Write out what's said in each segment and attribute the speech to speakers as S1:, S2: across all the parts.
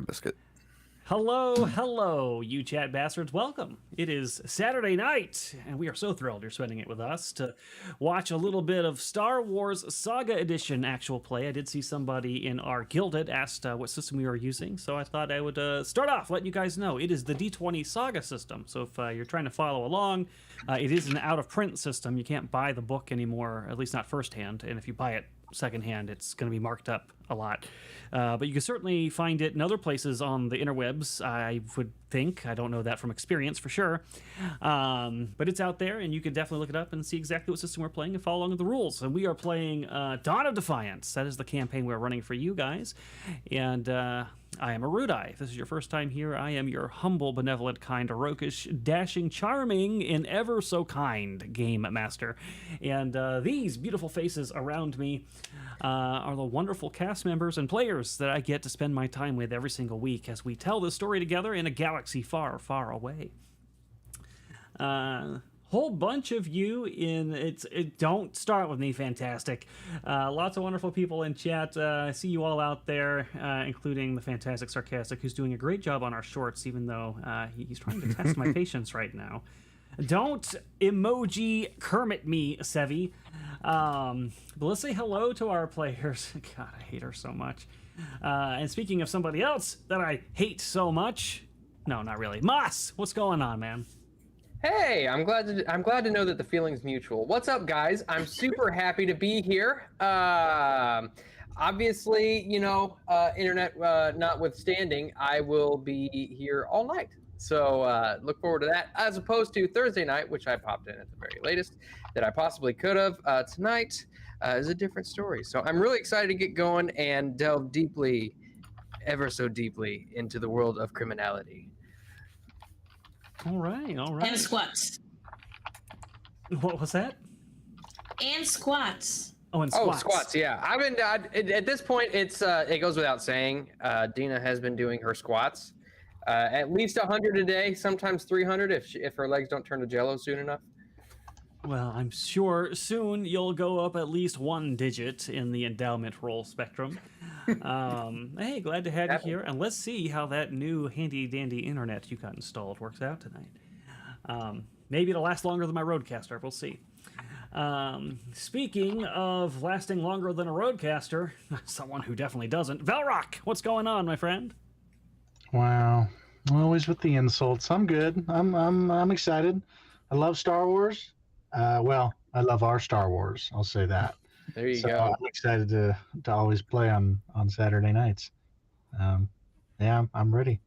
S1: Biscuit.
S2: Hello, you chat bastards. Welcome. It is Saturday night, and we are so thrilled you're spending it with us to watch a little bit of Star Wars SAGA Edition actual play. I did see somebody in our Guilded asked what system we were using, so I thought I would start off letting you guys know. It is the D20 SAGA system, so if you're trying to follow along, it is an out-of-print system. You can't buy the book anymore, at least not firsthand, and if you buy it secondhand, it's going to be marked up a lot. But you can certainly find it in other places on the interwebs, I would think. I don't know that from experience for sure. But it's out there, and you can definitely look it up and see exactly what system we're playing and follow along with the rules. And we are playing Dawn of Defiance. That is the campaign we're running for you guys. And I am Erudi. If this is your first time here, I am your humble, benevolent, kind, roguish, dashing, charming, and ever so kind game master. And these beautiful faces around me are the wonderful cast members and players that I get to spend my time with every single week as we tell this story together in a galaxy far, far away. Whole bunch of you don't start with me, fantastic. Lots of wonderful people in chat. I see you all out there, including the fantastic Sarcastic, who's doing a great job on our shorts, even though he's trying to test my patience right now. Don't emoji Kermit me, Sevvy. But let's say hello to our players. God, I hate her so much. And speaking of somebody else that I hate so much, no, not really. Moss, what's going on, man?
S3: Hey, I'm glad to know that the feeling's mutual. What's up, guys? I'm super happy to be here. Obviously, you know, internet notwithstanding, I will be here all night. So look forward to that, as opposed to Thursday night, which I popped in at the very latest that I possibly could have. Tonight is a different story. So I'm really excited to get going and delve deeply, ever so deeply, into the world of criminality.
S2: All right.
S4: And squats.
S2: What was that?
S4: And squats.
S2: Oh, and squats.
S3: Oh, squats, yeah. I've been at this point. It goes without saying. Dina has been doing her squats, at least 100 a day, sometimes 300 if her legs don't turn to jello soon enough.
S2: Well, I'm sure soon you'll go up at least one digit in the endowment roll spectrum. Hey, glad to have you here, and let's see how that new handy-dandy internet you got installed works out tonight. Maybe it'll last longer than my Roadcaster. We'll see. Speaking of lasting longer than a Roadcaster, someone who definitely doesn't, Velrock, what's going on, my friend?
S5: Wow.
S1: Always with the insults. I'm good. I'm excited. I love Star Wars. Well, I love our Star Wars. I'll say that.
S3: There you
S1: So
S3: go.
S1: I'm excited to always play on Saturday nights. Yeah, I'm ready.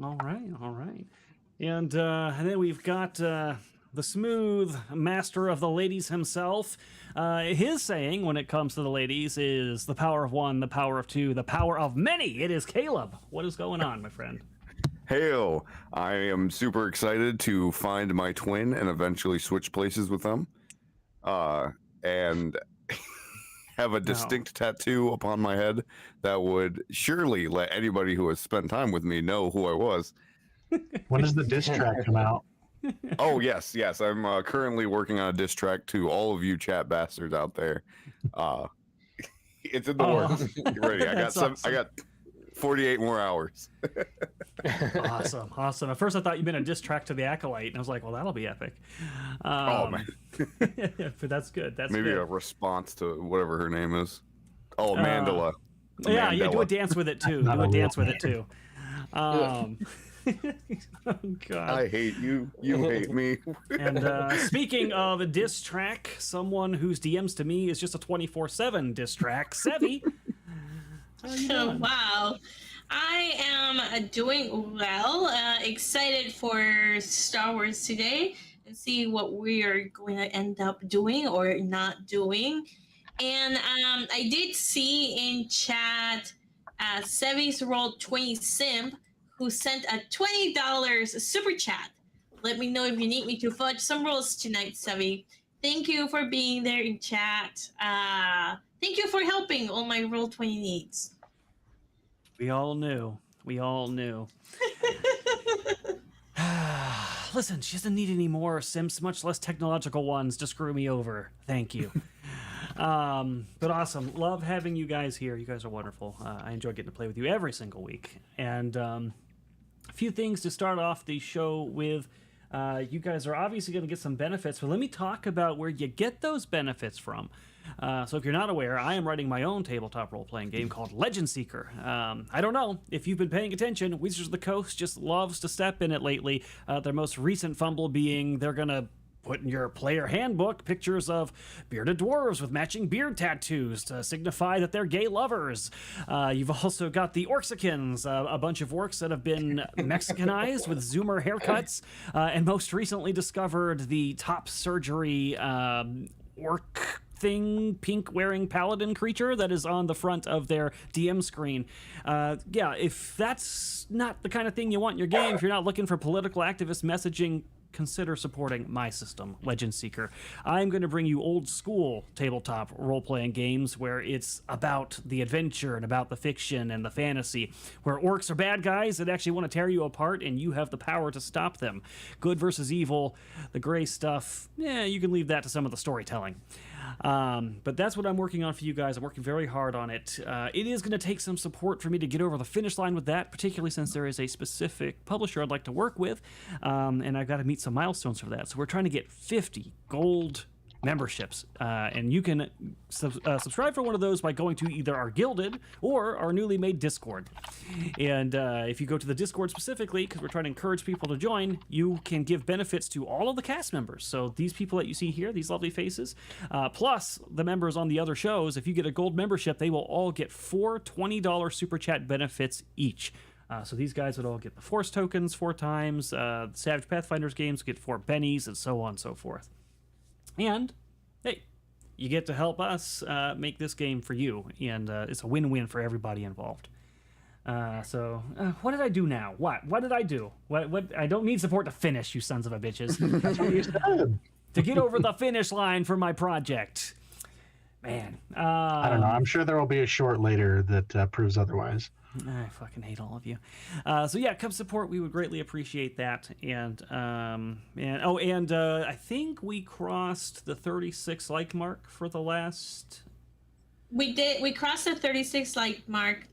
S2: All right, all right. And then we've got the smooth master of the ladies himself. His saying when it comes to the ladies is the power of one, the power of two, the power of many. It is Caleb. What is going on, my friend?
S5: Hail! I am super excited to find my twin and eventually switch places with them. And have a distinct tattoo upon my head that would surely let anybody who has spent time with me know who I was.
S1: When does the diss track come out?
S5: Oh, yes. I'm currently working on a diss track to all of you chat bastards out there. It's in the works. Get ready. I got 48 more hours.
S2: Awesome. At first I thought you meant a diss track to the Acolyte, and I was like, well, that'll be epic.
S5: Oh, man.
S2: But that's good. That's
S5: Maybe
S2: good.
S5: a response to whatever her name is. Oh, Mandela.
S2: Yeah, do a
S5: Mandela.
S2: dance with it too.
S1: Not
S2: Do a
S1: a
S2: dance
S1: real
S2: with it too. Oh, God.
S5: I hate you. You hate me.
S2: And speaking of a diss track, someone whose DMs to me is just a 24/7 diss track, Sevvy. How you doing?
S4: Wow. I am doing well. Excited for Star Wars today and see what we are going to end up doing or not doing. And I did see in chat Sevvy's Roll 20 Simp who sent a $20 super chat. Let me know if you need me to fudge some rolls tonight, Sevvy. Thank you for being there in chat. Thank you for helping all my Roll 20 needs.
S2: We all knew. Listen, she doesn't need any more simps, much less technological ones to screw me over. Thank you. But awesome. Love having you guys here. You guys are wonderful. I enjoy getting to play with you every single week. And a few things to start off the show with. You guys are obviously going to get some benefits, but let me talk about where you get those benefits from. So if you're not aware, I am writing my own tabletop role-playing game called Legend Seeker. I don't know if you've been paying attention. Wizards of the Coast just loves to step in it lately. Their most recent fumble being they're going to put in your player handbook pictures of bearded dwarves with matching beard tattoos to signify that they're gay lovers. You've also got the Orxicans, a bunch of orcs that have been Mexicanized with zoomer haircuts, and most recently discovered the top surgery orc thing, pink wearing paladin creature that is on the front of their DM screen. Yeah, if that's not the kind of thing you want in your game, if you're not looking for political activist messaging, consider supporting my system, Legend Seeker. I'm going to bring you old school tabletop role-playing games where it's about the adventure and about the fiction and the fantasy, where orcs are bad guys that actually want to tear you apart and you have the power to stop them. Good versus evil, the gray stuff, you can leave that to some of the storytelling. But that's what I'm working on for you guys. I'm working very hard on it. It is going to take some support for me to get over the finish line with that, particularly since there is a specific publisher I'd like to work with, and I've got to meet some milestones for that. So we're trying to get 50 gold memberships, and you can subscribe for one of those by going to either our Gilded or our newly made Discord. And if you go to the Discord specifically, because we're trying to encourage people to join, you can give benefits to all of the cast members. So these people that you see here, these lovely faces, plus the members on the other shows, if you get a gold membership, they will all get 4 $20 super chat benefits each. So these guys would all get the Force tokens 4 times, the Savage Pathfinders games get 4 bennies, and so on and so forth. And, hey, you get to help us make this game for you, and it's a win-win for everybody involved. So, what did I do now? What did I do? What? I don't need support to finish, you sons of a bitches.
S1: That's what you said.
S2: To get over the finish line for my project. Man.
S1: I don't know. I'm sure there will be a short later that proves otherwise.
S2: I fucking hate all of you. So yeah, come support. We would greatly appreciate that. And I think we crossed the 36 like mark for the last
S4: We crossed the 36 like mark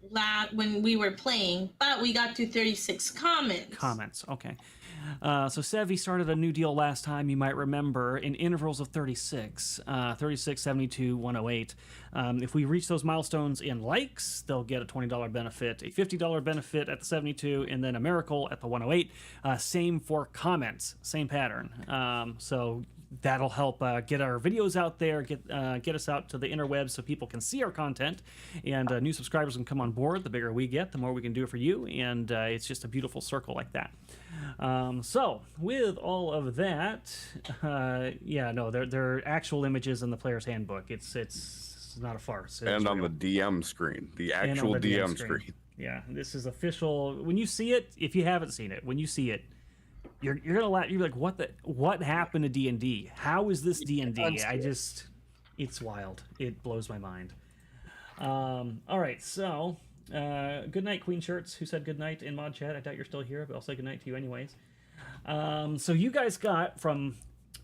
S4: when we were playing, but we got to 36 comments.
S2: Okay. So Sevvy started a new deal last time, you might remember, in intervals of 36, 36, 72, 108. If we reach those milestones in likes, they'll get a $20 benefit, a $50 benefit at the 72, and then a miracle at the 108. Same for comments, same pattern. So that'll help get our videos out there, get us out to the interwebs so people can see our content, and new subscribers can come on board. The bigger we get, the more we can do for you, and it's just a beautiful circle like that. So with all of that, they're actual images in the player's handbook. It's not a farce.
S5: And on the DM screen, the actual DM screen.
S2: Yeah, this is official. When you see it, if you haven't seen it, when you see it, you're gonna laugh. You're like, what happened to D&D? How is this D&D? It's wild. It blows my mind. All right, so good night, Queen Shirts, who said good night in mod chat. I doubt you're still here, but I'll say good night to you anyways. So you guys got from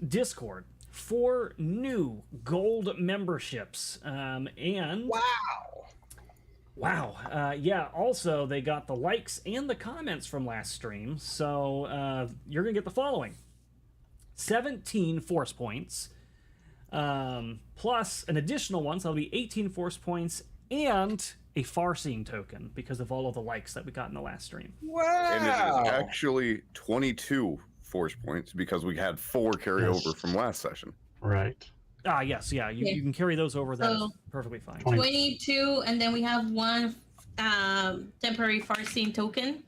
S2: Discord 4 new gold memberships, and wow. Also, they got the likes and the comments from last stream. So you're going to get the following. 17 force points, plus an additional one. So that'll be 18 force points and a far-seeing token because of all of the likes that we got in the last stream.
S3: Wow.
S5: And it is actually 22 force points because we had 4 carryover from last session.
S1: Right.
S2: Yes, yeah. You can carry those over. That's perfectly fine.
S4: 22, and then we have one temporary far-seeing token.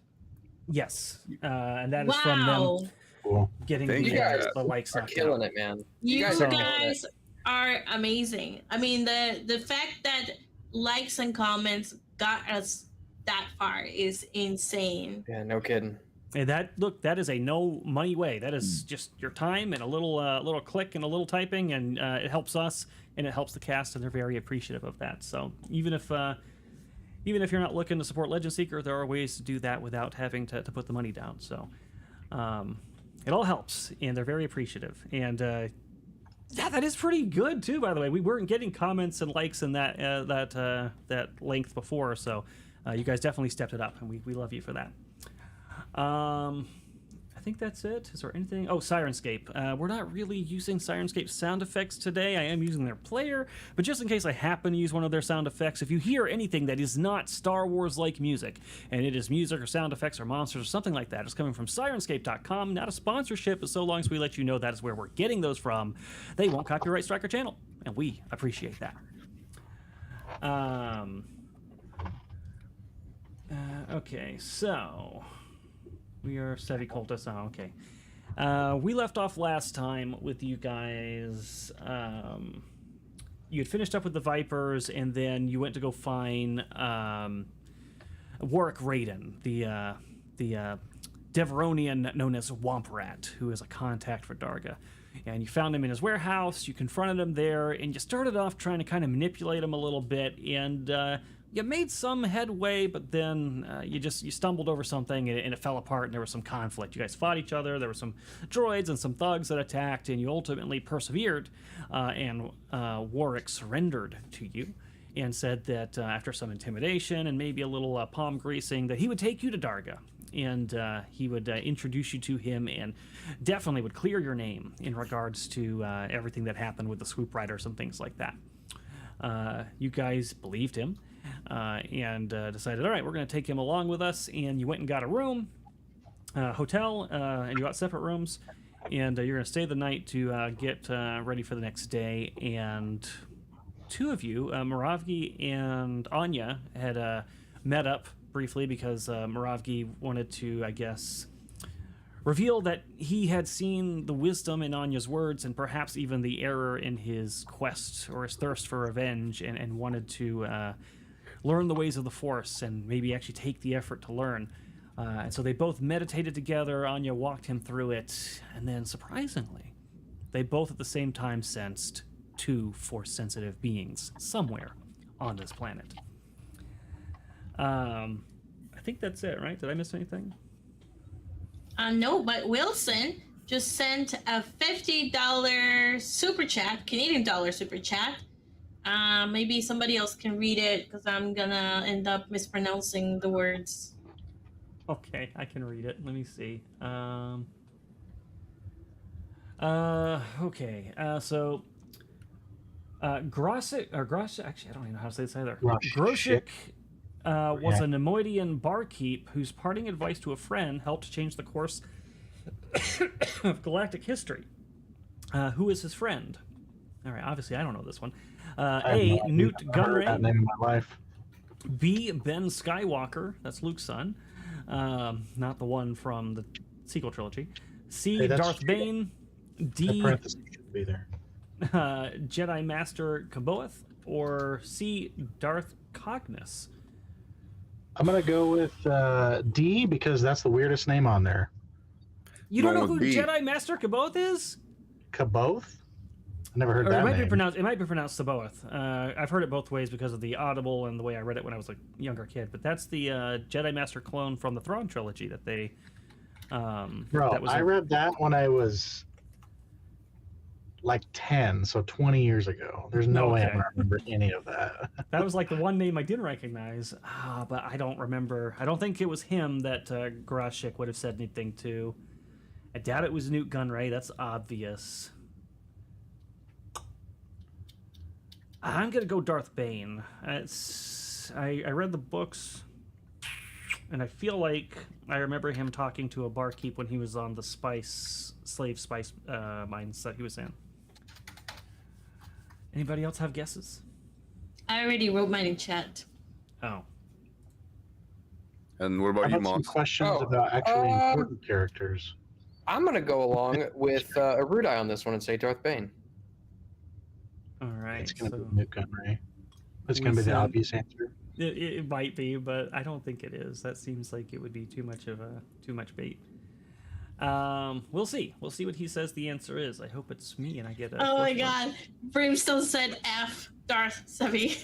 S2: Yes, and that is from them getting the likes.
S3: Are killing it, man.
S4: You guys are amazing. I mean, the fact that likes and comments got us that far is insane.
S3: Yeah, no kidding.
S2: And that is a no money way. That is just your time and a little click and a little typing, and it helps us and it helps the cast, and they're very appreciative of that. So even if you're not looking to support Legend Seeker, there are ways to do that without having to put the money down. So it all helps, and they're very appreciative. And that is pretty good too. By the way, we weren't getting comments and likes in that length before, so you guys definitely stepped it up, and we love you for that. I think that's it. Is there anything? Oh, Sirenscape. We're not really using Sirenscape sound effects today. I am using their player, but just in case I happen to use one of their sound effects, if you hear anything that is not Star Wars-like music, and it is music or sound effects or monsters or something like that, it's coming from Sirenscape.com. Not a sponsorship, but so long as we let you know that is where we're getting those from, they won't copyright strike our channel, and we appreciate that. Okay, so we are Sevvy Cultists. Oh, okay. We left off last time with you guys. You had finished up with the Vipers, and then you went to go find Warwick Raiden, the Deveronian known as Womprat, who is a contact for Darga. And you found him in his warehouse, you confronted him there, and you started off trying to kind of manipulate him a little bit, and you made some headway, but then you stumbled over something, and it fell apart, and there was some conflict. You guys fought each other, there were some droids and some thugs that attacked, and you ultimately persevered, and Warwick surrendered to you, and said that after some intimidation and maybe a little palm greasing, that he would take you to Darga, and he would introduce you to him, and definitely would clear your name in regards to everything that happened with the swoop riders and things like that. You guys believed him, and decided, all right, we're going to take him along with us, and you went and got a room, hotel, and you got separate rooms, and you're going to stay the night to get ready for the next day. And 2 of you, Moravgi and Anya, had met up briefly because Moravgi wanted to, I guess, reveal that he had seen the wisdom in Anya's words, and perhaps even the error in his quest or his thirst for revenge, and wanted to learn the ways of the Force and maybe actually take the effort to learn. And so they both meditated together. Anya walked him through it, and then surprisingly, they both at the same time sensed 2 Force-sensitive beings somewhere on this planet. I think that's it, right? Did I miss anything?
S4: No, but Wilson just sent a $50 super chat, Canadian dollar super chat, Maybe somebody else can read it because I'm gonna end up mispronouncing the words.
S2: Okay, I can read it. Let me see. Okay. So, Grossic, or Grossic, actually, I don't even know how to say this either. Grossic was a Nemoidian barkeep whose parting advice to a friend helped change the course of galactic history. Who is his friend? All right, obviously, I don't know this one. A. Newt Gunray.
S1: That name in my life.
S2: B. Ben Skywalker. That's Luke's son. Not the one from the sequel trilogy. C. Darth Bane. D.
S1: Parentheses should be there.
S2: Jedi Master Kaboeth. Or C. Darth Cognis.
S1: I'm gonna go with D because that's the weirdest name on there.
S2: You don't know
S5: Going
S2: who
S5: with B.
S2: Jedi Master Kaboeth is?
S1: Kaboth? I never heard
S2: Or
S1: that
S2: it might
S1: name.
S2: be pronounced. It might be pronounced Saboeth. I've heard it both ways because of the Audible and the way I read it when I was a younger kid. But that's the Jedi Master clone from the Thrawn trilogy that they.
S1: Bro,
S2: that was
S1: I read that when I was like 10, so 20 years ago. There's no way I'm gonna remember any of that.
S2: That was like the one name I didn't recognize. But I don't remember. I don't think it was him that Groshik would have said anything to. I doubt it was Newt Gunray. That's obvious. I'm gonna go Darth Bane. I read the books, and I feel like I remember him talking to a barkeep when he was on the slave spice mines that he was in. Anybody else have guesses?
S4: I already wrote mine in chat.
S2: Oh,
S5: And what
S1: How
S5: about you,
S1: about some
S5: Moss?
S1: questions about actually important characters?
S3: I'm gonna go along with Erudi on this one and say Darth Bane.
S2: all right.
S1: It's gonna
S2: so
S1: be Newt Gunray. It's
S2: we
S1: gonna be the
S2: send-
S1: obvious answer.
S2: it might be, but I don't think it is. That seems like it would be too much bait. We'll see. We'll see what he says the answer is. I hope it's me and I get a.
S4: Oh my
S2: first one.
S4: god. Brimstone said F. Darth Sevvy.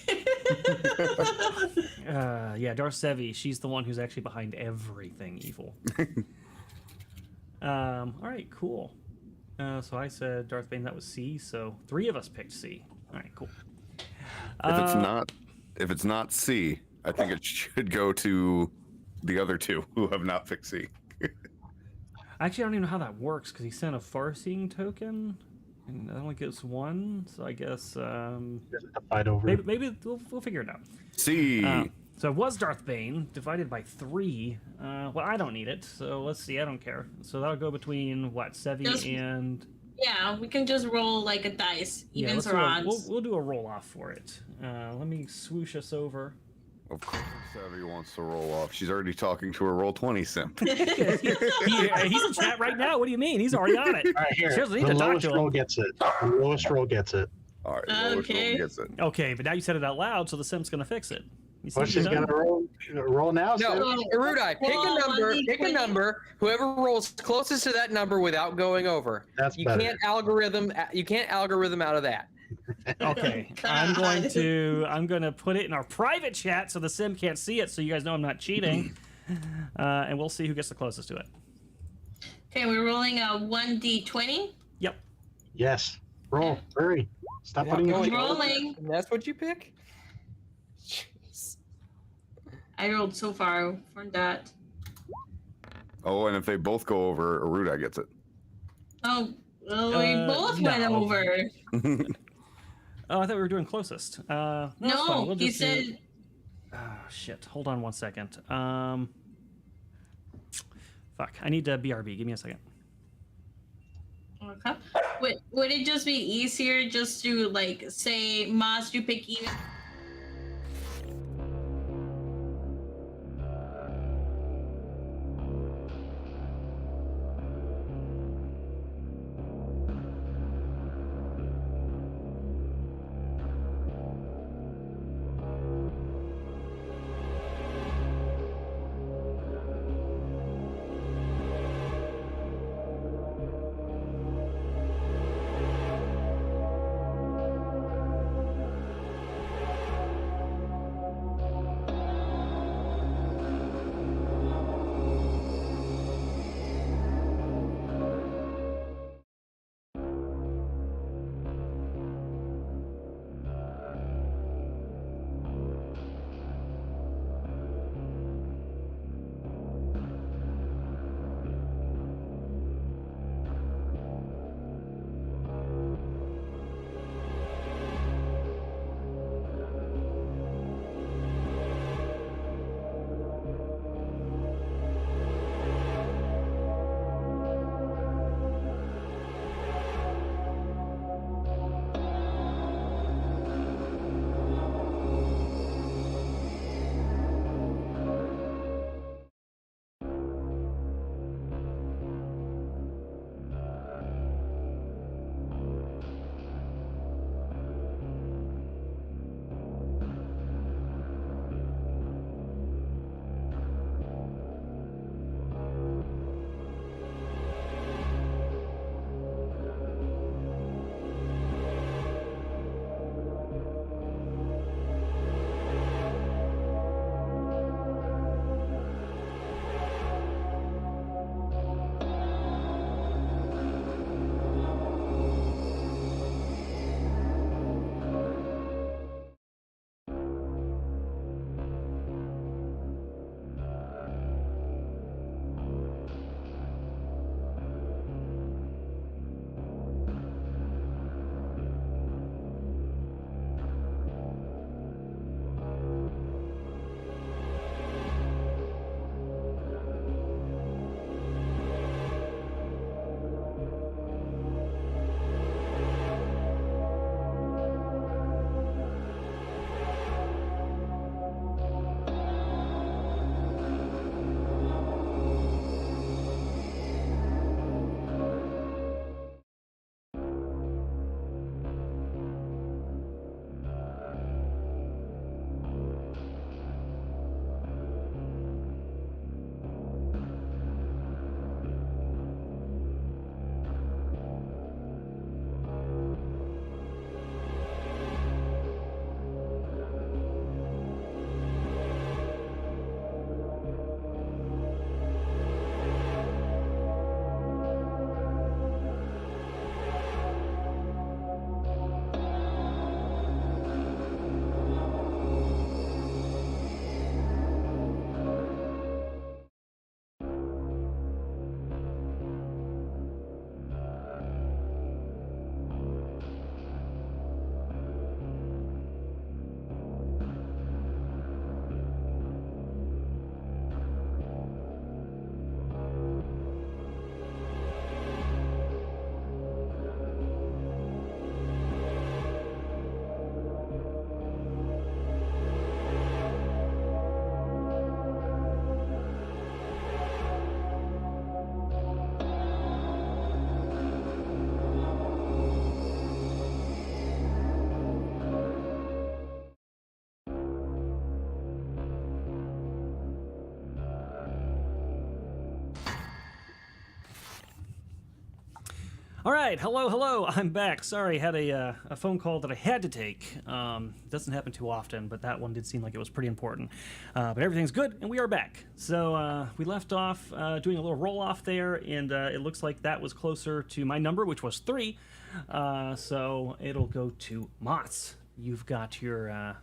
S2: Yeah, Darth Sevvy. She's the one who's actually behind everything evil. All right, cool. So I said Darth Bane. That was C. So 3 of us picked C. All right, cool.
S5: If it's not C, I think it should go to the other 2 who have not picked C.
S2: Actually, I don't even know how that works because he sent a far-seeing token, and that only gets 1. So I guess
S1: Fight over.
S2: maybe we'll figure it out.
S5: C.
S2: So it was Darth Bane divided by 3. Well, I don't need it, so let's see. I don't care. So that'll go between what, Sevvy
S4: Just-
S2: and.
S4: Yeah, we can just roll like a dice.
S2: Yeah,
S4: Evens
S2: let's
S4: or
S2: do
S4: odds.
S2: we'll do a roll off for it. Let me swoosh us over.
S5: Of course, Sevvy wants to roll off. She's already talking to her roll 20 simp.
S2: He's in chat right now. What do you mean? He's already on it.
S1: All right, here.
S2: She doesn't need
S1: The
S2: to talk
S1: lowest
S2: to
S1: roll
S2: him.
S1: gets it. The lowest roll gets it.
S5: All right, lowest roll
S4: Okay.
S5: gets it.
S2: Okay, but now you said it out loud, so the simp's gonna fix it. You see
S1: Well,
S2: what
S1: she's
S2: you've done?
S1: gonna roll now.
S3: No,
S1: Sid.
S3: Erudi, pick a
S4: Roll
S3: number.
S4: 1d20.
S3: Pick a number. Whoever rolls closest to that number without going over.
S1: That's
S3: You
S1: better.
S3: can't algorithm. You can't algorithm out of that.
S2: Okay, I'm going to put it in our private chat so the sim can't see it, so you guys know I'm not cheating, and we'll see who gets the closest to it.
S4: Okay, we're rolling a 1d20.
S2: Yep.
S1: Yes. Roll. Hurry. Stop
S3: Without
S1: putting it
S3: going
S1: in.
S3: over.
S4: Rolling.
S3: And that's what you pick. Jeez.
S4: I rolled so far from that.
S5: Oh, and if they both go over, Erudi gets it.
S4: Oh, well, we both went
S2: no.
S4: over.
S2: Oh, I thought we were doing closest. That's fine.
S4: No,
S2: We'll
S4: he
S2: just do-
S4: said.
S2: Oh, shit. Hold on 1 second. Fuck. I need BRB. Give me a second.
S4: Okay. Would it just be easier just to like say, Moss, you pick even?
S2: All right, hello. I'm back. Sorry, had a phone call that I had to take. Doesn't happen too often, but that one did seem like it was pretty important. But everything's good, and we are back. So we left off doing a little roll-off there, and it looks like that was closer to my number, which was 3. So it'll go to Moss. You've got your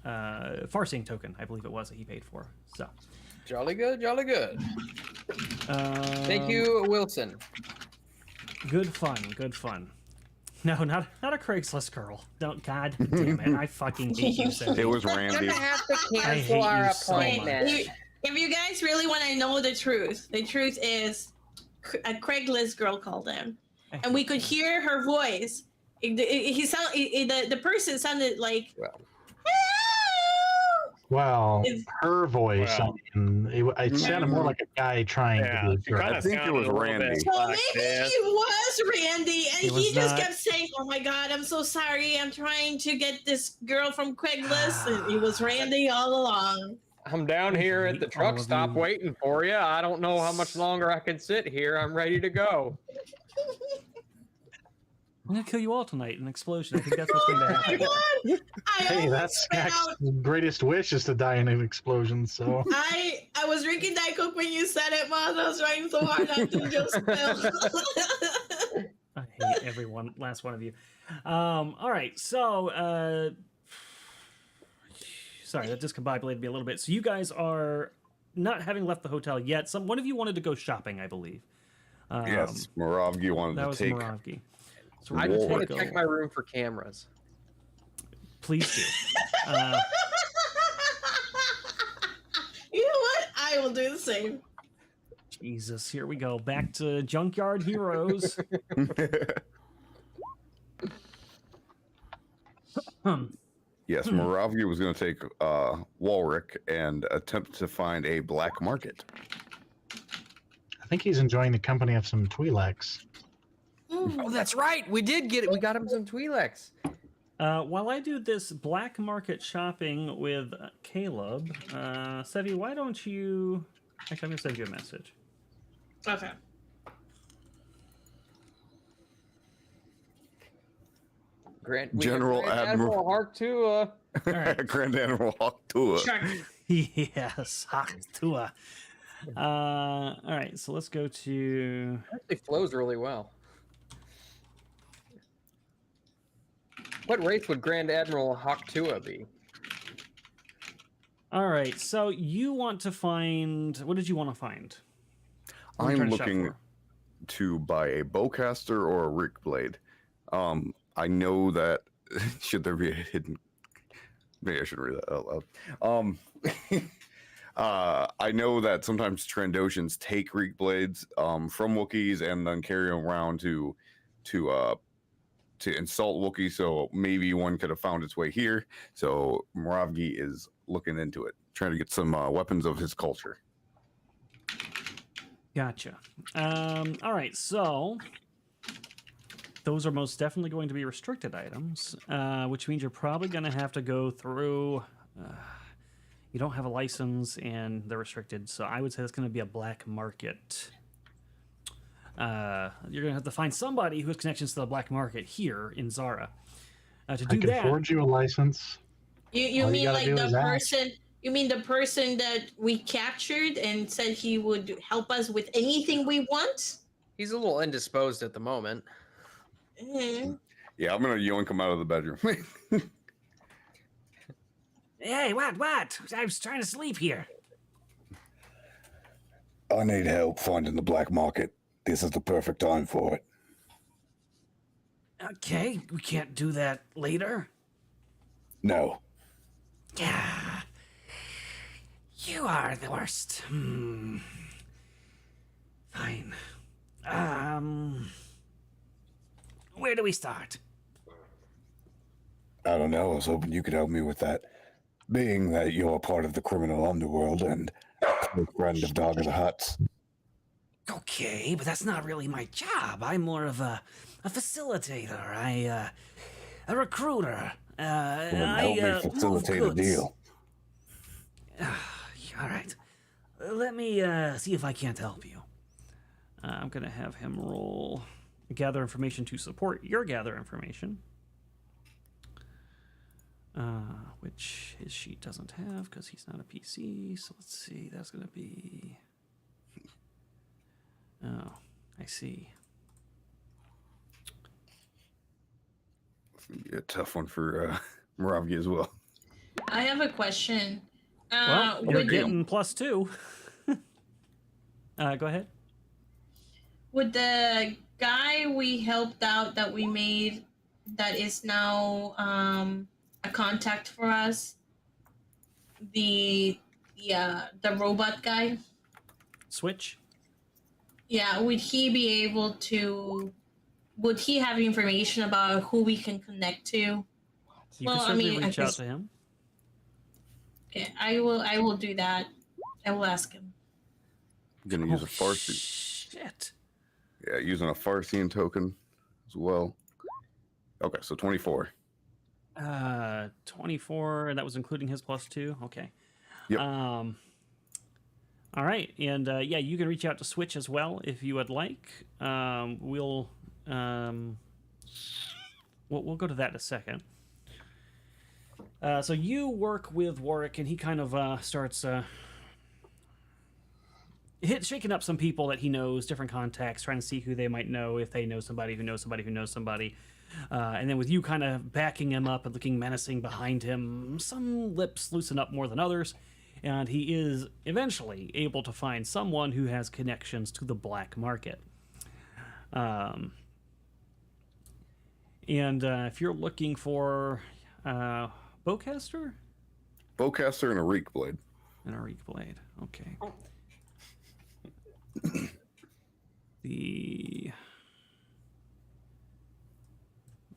S2: Farseeing token, I believe it was, that he paid for. So
S3: Jolly good. Thank you, Wilson.
S2: Good fun. No, not a Craigslist girl. Don't, God damn it! I fucking hate you, Sevvy.
S5: It was
S3: We're
S5: Randy.
S3: gonna have to
S2: I hate
S3: cancel our
S2: you so
S3: appointment.
S2: much.
S4: If you guys really want to know the truth is a Craigslist girl called him, and we could hear her voice. The person sounded like.
S1: Well, her voice.
S6: Well.
S1: I mean, it sounded more like a guy trying to be a
S6: she
S1: jerk.
S6: kinda
S5: I think it
S6: sounded
S5: was
S6: a little
S5: Randy.
S6: bit
S4: So
S6: like
S4: maybe
S6: this.
S4: he was Randy, and
S2: He was
S4: he just
S2: not.
S4: kept saying, "Oh my God, I'm so sorry. I'm trying to get this girl from Craigslist," and it was Randy all along.
S3: I'm down here at the
S2: All
S3: truck
S2: of
S3: stop
S2: you.
S3: waiting for you. I don't know how much longer I can sit here. I'm ready to go.
S2: I'm gonna kill you all tonight in an explosion. I think that's what's going to
S4: Oh my
S2: happen.
S4: God! I
S1: Hey,
S4: almost
S1: that's
S4: spit
S1: Skag's
S4: out.
S1: greatest wish is to die in an explosion. So
S4: I was drinking Diet Coke when you said it, Maz. I was trying so hard not to just spill.
S2: I hate everyone, last one of you. All right, so sorry, that discombobulated me a little bit. So you guys are not having left the hotel yet. One of you wanted to go shopping, I believe.
S5: Yes, Moravgi wanted
S2: that
S5: to
S2: was
S5: take.
S2: Moravgi. So
S3: I
S2: we're
S3: just
S2: gonna
S3: want to
S2: take
S3: check my room for cameras.
S2: Please do.
S4: You know what? I will do the same.
S2: Jesus, here we go. Back to Junkyard Heroes.
S5: Yes, Moravgi was going to take Walrick and attempt to find a black market.
S1: I think he's enjoying the company of some Twi'leks.
S3: Oh, that's right. We did get it. We got him some Twi'leks.
S2: While I do this black market shopping with Caleb, Sevvy, why don't you... Actually, I'm going to send you a message.
S4: Okay.
S5: General Admiral-
S3: Hartua.
S2: All right.
S5: Grand Admiral Hawktua.
S4: Sure.
S2: Yes, Haktua. All right, so let's go to...
S3: Actually flows really well. What race would Grand Admiral Hawktua be?
S2: All right, so you want to find... What did you want to find? What are you
S5: I'm
S2: trying to shop
S5: looking
S2: for?
S5: to buy a bowcaster or a Rick blade. I know that should there be a hidden, maybe I should read that out loud. I know that sometimes Trandoshans take Greek blades from Wookiees and then carry them around to insult Wookiees. So maybe one could have found its way here. So Moravgi is looking into it, trying to get some weapons of his culture.
S2: Gotcha. All right, so those are most definitely going to be restricted items, which means you're probably going to have to go through. You don't have a license, and they're restricted, so I would say that's going to be a black market. You're going to have to find somebody who has connections to the black market here in Zara. To do
S1: I can
S2: that,
S1: forge you a license.
S4: You
S1: All you
S4: mean
S1: gotta
S4: like
S1: do
S4: the
S1: is ask.
S4: person? You mean the person that we captured and said he would help us with anything we want?
S3: He's a little indisposed at the moment.
S4: Mhm.
S5: Yeah, I'm gonna yoink him out of the bedroom.
S2: hey, what? I was trying to sleep here.
S7: I need help finding the black market. This is the perfect time for it.
S2: Okay, we can't do that later.
S7: No.
S2: Yeah. You are the worst. Fine. Where do we start?
S7: I don't know. I was hoping you could help me with that. Being that you're part of the criminal underworld and a close friend of Darga the Hutt's.
S2: Okay, but that's not really my job. I'm more of a facilitator. A recruiter.
S7: Well, help me facilitate a deal.
S2: All right. Let me see if I can't help you. I'm gonna have him roll gather information to support your gather information. Which his sheet doesn't have because he's not a PC. So let's see. That's going to be... Oh, I see.
S5: It's going to be a tough one for Moravgi as well.
S4: I have a question.
S2: Well, you're
S4: would,
S2: getting +2. Go ahead.
S4: would the guy we helped out that we made that is now a contact for us, the robot guy,
S2: Switch.
S4: yeah, would he be able to, would he have information about who we can connect to?
S2: You
S4: Well,
S2: can
S4: I
S2: certainly
S4: mean, I
S2: reach out
S4: guess-
S2: to him.
S4: Okay, I will do that. I will ask him.
S5: I'm going to use a Farsi.
S2: Shit.
S5: Yeah, using a Farsian token as well. Okay, so 24.
S2: 24, and that was including his +2. Okay.
S5: Yep.
S2: All right, and yeah, you can reach out to Switch as well if you would like. We'll go to that in a second. So you work with Warwick, and he kind of starts shaking up some people that he knows, different contacts, trying to see who they might know, if they know somebody who knows somebody who knows somebody. And then with you kind of backing him up and looking menacing behind him, some lips loosen up more than others, and he is eventually able to find someone who has connections to the black market. And if you're looking for bowcaster
S5: Bowcaster and a Reek Blade.
S2: and a reek blade, okay.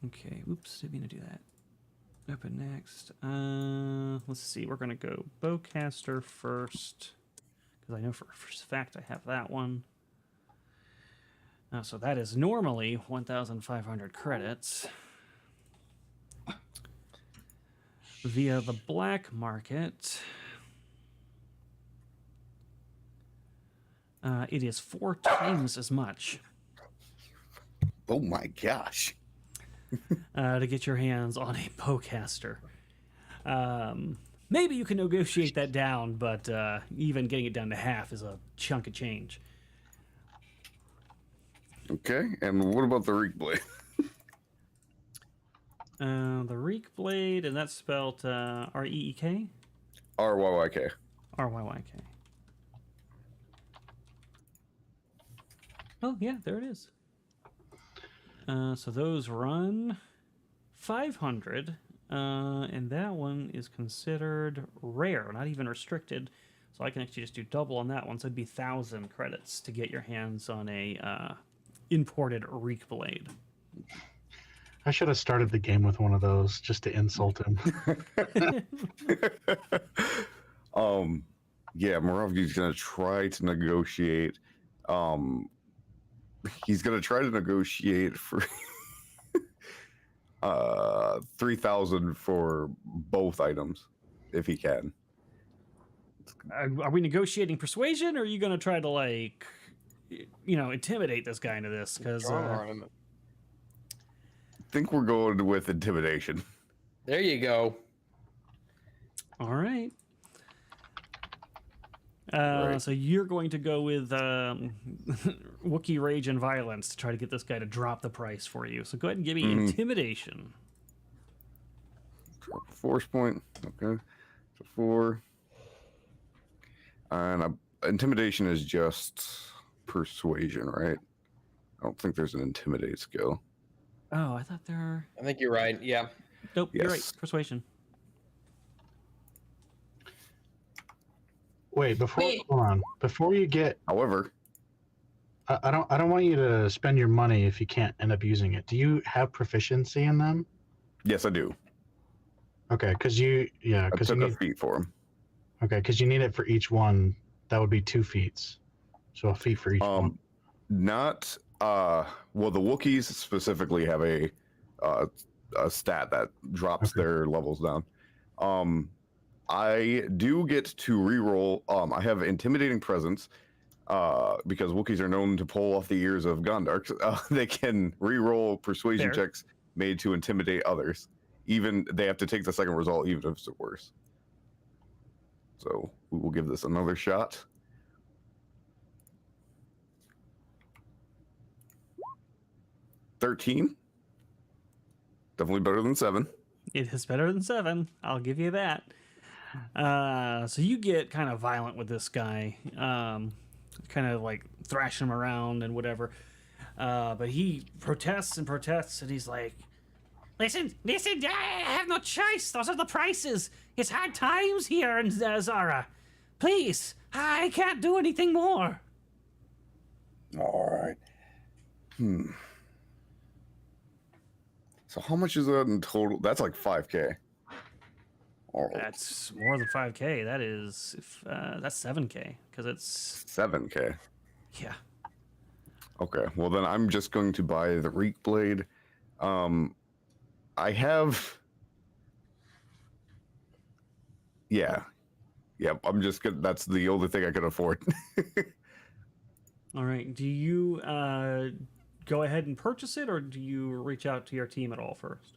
S2: Okay, oops, didn't mean to do that. Open next. Let's see, we're gonna go bowcaster first, because I know for a fact I have that one. So that is normally 1,500 credits. Via the black market, it is 4 times as much
S5: Oh my gosh.
S2: to get your hands on a bowcaster. Maybe you can negotiate that down, but even getting it down to half is a chunk of change.
S5: Okay, and what about the Reek Blade?
S2: The Reek Blade, and that's spelled R-E-E-K?
S5: RYYK.
S2: R-Y-Y-K. Oh, yeah, there it is. So those run 500, and that one is considered rare, not even restricted. So I can actually just do double on that one. So it'd be 1,000 credits to get your hands on a imported Reek Blade.
S1: I should have started the game with one of those just to insult him.
S5: Yeah, Moravgi's gonna try to negotiate. He's gonna try to negotiate for 3,000 for both items, if he can.
S2: Are we negotiating persuasion, or are you going to try to, like, intimidate this guy into this? Because
S5: I think we're going with intimidation.
S3: There you go.
S2: all right.
S5: Right.
S2: So you're going to go with Wookiee Rage and Violence to try to get this guy to drop the price for you. So go ahead and give me Intimidation.
S5: Drop a force point. Okay. So 4. And intimidation is just persuasion, right? I don't think there's an intimidate skill.
S2: Oh, I thought there are...
S3: I think you're right. Yeah.
S2: Nope, you're right.
S5: Yes.
S2: Persuasion.
S1: Wait, hold on. Before you get,
S5: However,
S1: I don't want you to spend your money if you can't end up using it. Do you have proficiency in them?
S5: yes, I do.
S1: Okay, because
S5: I
S1: you
S5: took a
S1: need,
S5: feat for him.
S1: okay, because you need it for each one. That would be 2 feats. So a feat for each one.
S5: Not well, the Wookiees specifically have a stat that drops
S1: Okay.
S5: their levels down. I do get to reroll. I have intimidating presence. because Wookiees are known to pull off the ears of Gondarks, they can re-roll persuasion
S2: Fair.
S5: checks made to intimidate others. Even they have to take the second result, even if it's worse. So we will give this another shot. $13. Definitely better than 7.
S2: It is better than 7. I'll give you that. So you get kind of violent with this guy, kind of like thrashing him around and whatever. But he protests and protests, and he's like, listen, I have no choice. Those are the prices. It's hard times here in Zara. Please, I can't do anything more.
S7: All right.
S5: So how much is that in total? That's like 5K. Oh,
S2: That's more than 5K. That is, that's 7K, because it's
S5: 7K.
S2: yeah.
S5: Okay, well then I'm just going to buy the Reek Blade. I have... Yeah. I'm just gonna... That's the only thing I can afford.
S2: All right. Do you go ahead and purchase it, or do you reach out to your team at all first?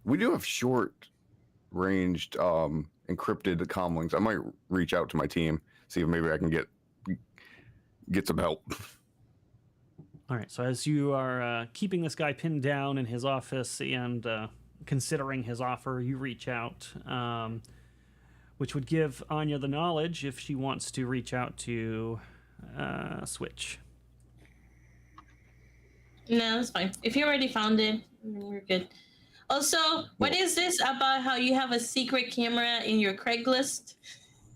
S5: We do have short-ranged encrypted comlinks. I might reach out to my team, see if maybe I can get some help.
S2: All right. So as you are keeping this guy pinned down in his office and considering his offer, you reach out, which would give Anya the knowledge if she wants to reach out to Switch.
S4: No, that's fine. If you already found it, we're good. Also, what is this about how you have a secret camera in your Craigslist?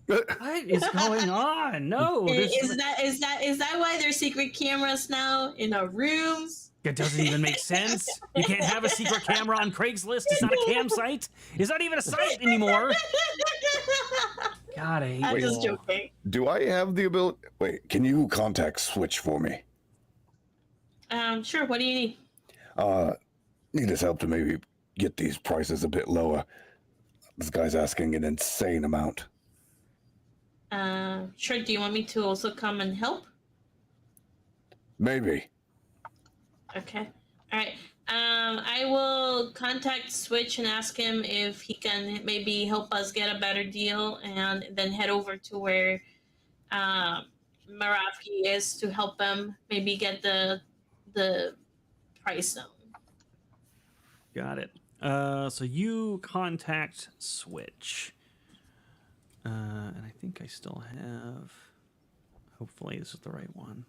S2: What is going on? No,
S4: Is that why there's secret cameras now in our rooms?
S2: it doesn't even make sense. You can't have a secret camera on Craigslist. It's not a campsite. It's not even a site anymore. God, I hate
S4: I'm
S2: you
S4: just
S2: all.
S4: joking.
S5: Do I have the ability...
S7: Wait, can you contact Switch for me?
S4: Sure. What do you need?
S7: Need his help to maybe get these prices a bit lower. This guy's asking an insane amount.
S4: Sure. Do you want me to also come and help?
S7: Maybe.
S4: Okay. All right. I will contact Switch and ask him if he can maybe help us get a better deal, and then head over to where Marafi is to help him maybe get the price zone.
S2: Got it. So you contact Switch. And I think I still have... Hopefully this is the right one.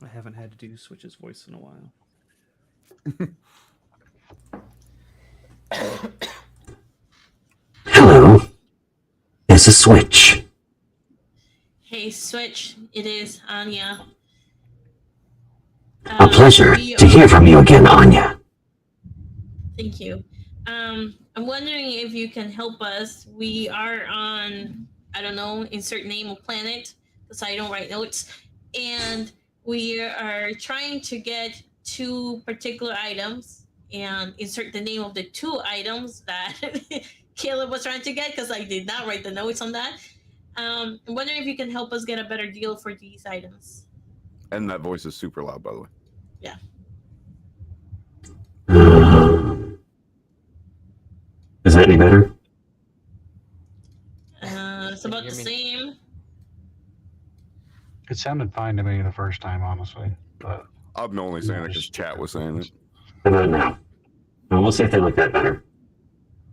S2: I haven't had to do Switch's voice in a while.
S6: Hello. This is Switch.
S4: Hey, Switch. It is Anya.
S6: A pleasure to hear from you again, Anya.
S4: Thank you. I'm wondering if you can help us. We are on, I don't know, insert name of planet, because I don't write notes. And we are trying to get 2 particular items, and insert the name of the 2 items that Caleb was trying to get, because I did not write the notes on that. I'm wondering if you can help us get a better deal for these items.
S5: And that voice is super loud, by the way.
S4: Yeah.
S6: Is that any better?
S4: It's about the same.
S1: It sounded fine to me the first time, honestly. But
S5: I'm only saying it because chat was saying it.
S6: How about now? Well, we'll see if they like that better.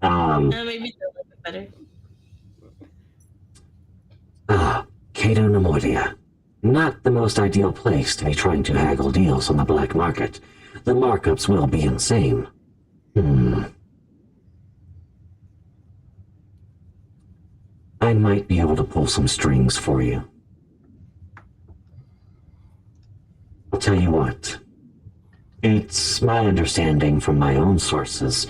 S4: Maybe they'll look bit better.
S6: Cato Nemoidia. Not the most ideal place to be trying to haggle deals on the black market. The markups will be insane. I might be able to pull some strings for you. I'll tell you what. It's my understanding from my own sources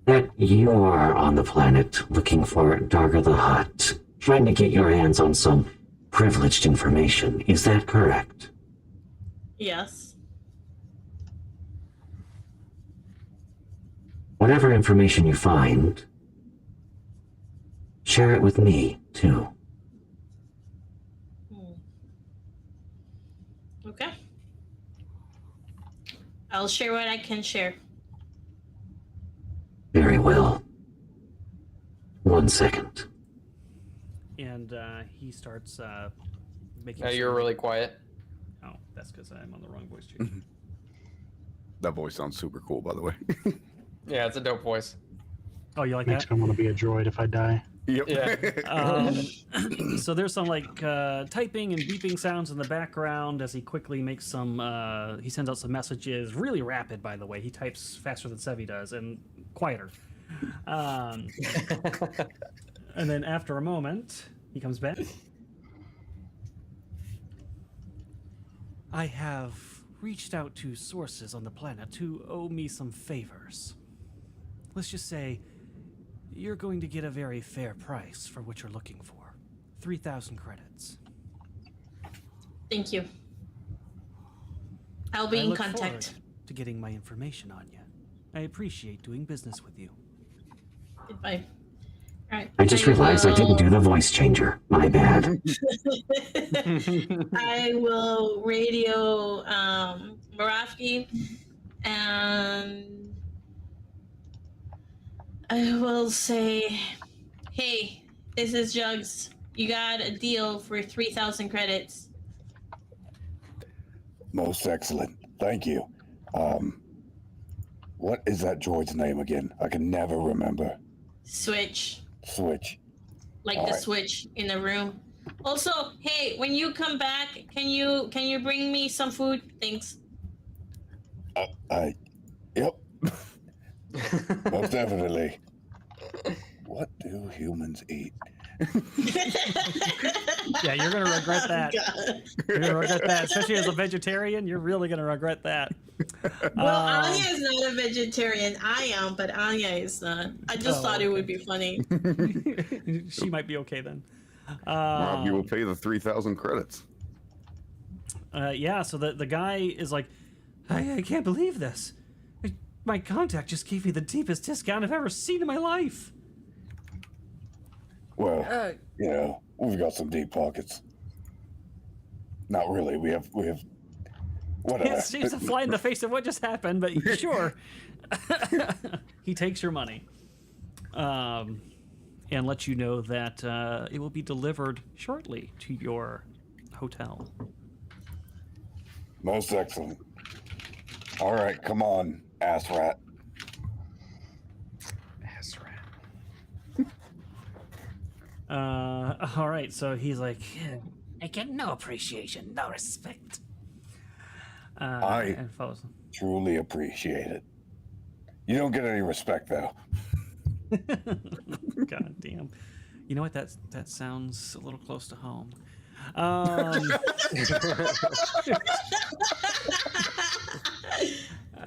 S6: that you are on the planet looking for Darga the Hutt, trying to get your hands on some privileged information. Is that correct?
S4: Yes.
S6: Whatever information you find, share it with me, too.
S4: Okay. I'll share what I can share.
S6: Very well. 1 second.
S2: And he starts making.
S3: Now you're really quiet.
S2: Oh, that's because I'm on the wrong voice changer.
S5: That voice sounds super cool, by the way.
S3: Yeah, it's a dope voice.
S2: Oh, you like
S1: Makes
S2: that?
S1: me want to be a droid if I die.
S5: Yep.
S3: Yeah.
S2: So there's some like typing and beeping sounds in the background as he quickly makes some. He sends out some messages, really rapid, by the way. He types faster than Sevvy does and quieter. And then after a moment, he comes back. I have reached out to sources on the planet who owe me some favors. Let's just say you're going to get a very fair price for what you're looking for. 3,000 credits.
S4: Thank you. I'll be
S2: I
S4: in
S2: look
S4: contact.
S2: forward to getting my information on you. I appreciate doing business with you.
S4: Goodbye. All right.
S6: I just realized I didn't
S4: will-
S6: do the voice changer. My bad.
S4: I will radio Moravki, and I will say, hey, this is Jugs. You got a deal for 3,000 credits.
S7: Most excellent. Thank you. What is that droid's name again? I can never remember.
S4: Switch.
S7: Switch.
S4: Like
S7: All
S4: the
S7: right.
S4: switch in the room. Also, hey, when you come back, can you bring me some food? Thanks.
S7: Yep. Most definitely. What do humans eat?
S2: Yeah, you're gonna regret that.
S4: God.
S2: You're gonna regret that, especially as a vegetarian. You're really gonna regret that.
S4: Well,
S2: Um,
S4: Anya is not a vegetarian. I am, but Anya is not. I just
S2: Oh,
S4: thought it
S2: okay.
S4: would be funny.
S2: she might be okay then.
S5: Rob, you will pay the 3,000 credits.
S2: Yeah, so the guy is like, I can't believe this. My contact just gave me the deepest discount I've ever seen in my life.
S7: Well, you know, we've got some deep pockets. Not really. We have whatever.
S2: It seems to fly in the face of what just happened, but sure. He takes your money. And lets you know that it will be delivered shortly to your hotel.
S7: Most excellent. All right, come on, ass rat.
S3: Ass rat.
S2: All right, so he's like, I get no appreciation, no respect. And follows him.
S7: Truly appreciate it. You don't get any respect though.
S2: God damn. You know what? That sounds a little close to home.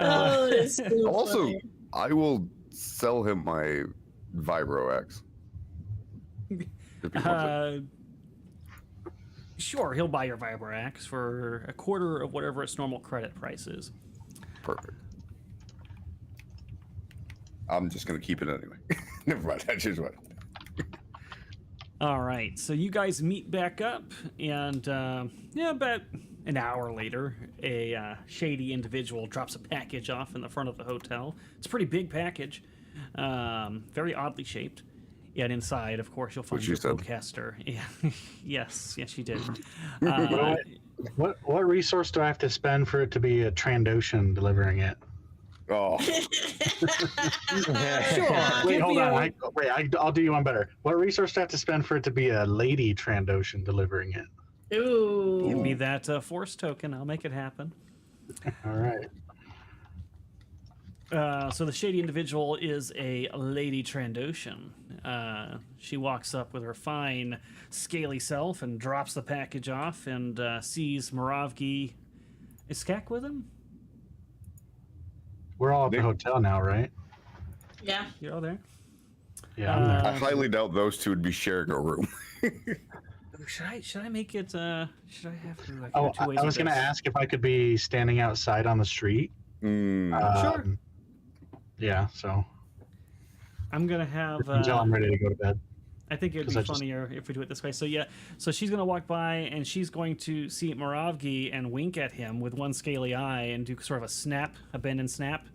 S4: Oh, it's so
S5: Also,
S4: funny.
S5: I will sell him my Vibro X. If he wants it.
S2: Sure, he'll buy your Vibrax for a quarter of whatever its normal credit price is.
S5: Perfect. I'm just gonna keep it anyway. Never mind. I just went.
S2: All right, so you guys meet back up, and about an hour later, a shady individual drops a package off in the front of the hotel. It's a pretty big package, very oddly shaped. And inside, of course, you'll find
S5: What
S2: your
S5: you said.
S2: procaster. Yeah. yes, you did.
S1: What resource do I have to spend for it to be a Trandoshan delivering it?
S5: Oh,
S2: Sure.
S1: Wait,
S2: give
S1: hold
S2: me
S1: on.
S2: a-
S1: I'll do you one better. What resource do I have to spend for it to be a lady Trandoshan delivering it?
S4: Ooh.
S2: Give me that force token. I'll make it happen.
S1: All right.
S2: So the shady individual is a lady Trandoshan. She walks up with her fine, scaly self and drops the package off and sees Moravki. Is Skak with him?
S1: We're all at the hotel now, right?
S4: Yeah.
S2: You're all there?
S1: Yeah, I'm there.
S5: I highly doubt those two would be sharing a room.
S2: Should I make it? Should I have to? Like,
S1: Oh,
S2: two ways
S1: I
S2: of
S1: was going to
S2: this?
S1: ask if I could be standing outside on the street.
S2: Sure.
S1: Yeah, so
S2: I'm gonna have.
S1: until I'm ready to go to bed.
S2: I think it would be funnier if we do it this way. So yeah, so she's going to walk by and she's going to see Moravgi and wink at him with one scaly eye and do sort of a snap, a bend and snap.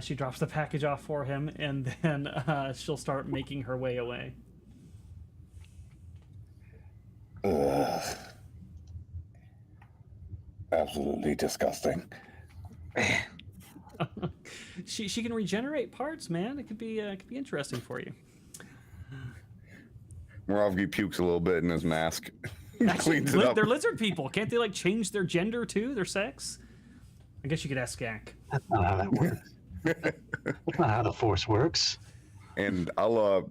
S2: She drops the package off for him, and then she'll start making her way away.
S7: Absolutely disgusting.
S2: She can regenerate parts, man. It could be interesting for you.
S5: Moravgi pukes a little bit in his mask.
S2: Actually,
S5: Cleans it up.
S2: they're lizard people. Can't they like change their gender too, their sex? I guess you could ask Skak.
S1: That's not how that works. That's not how the Force works.
S5: And I'll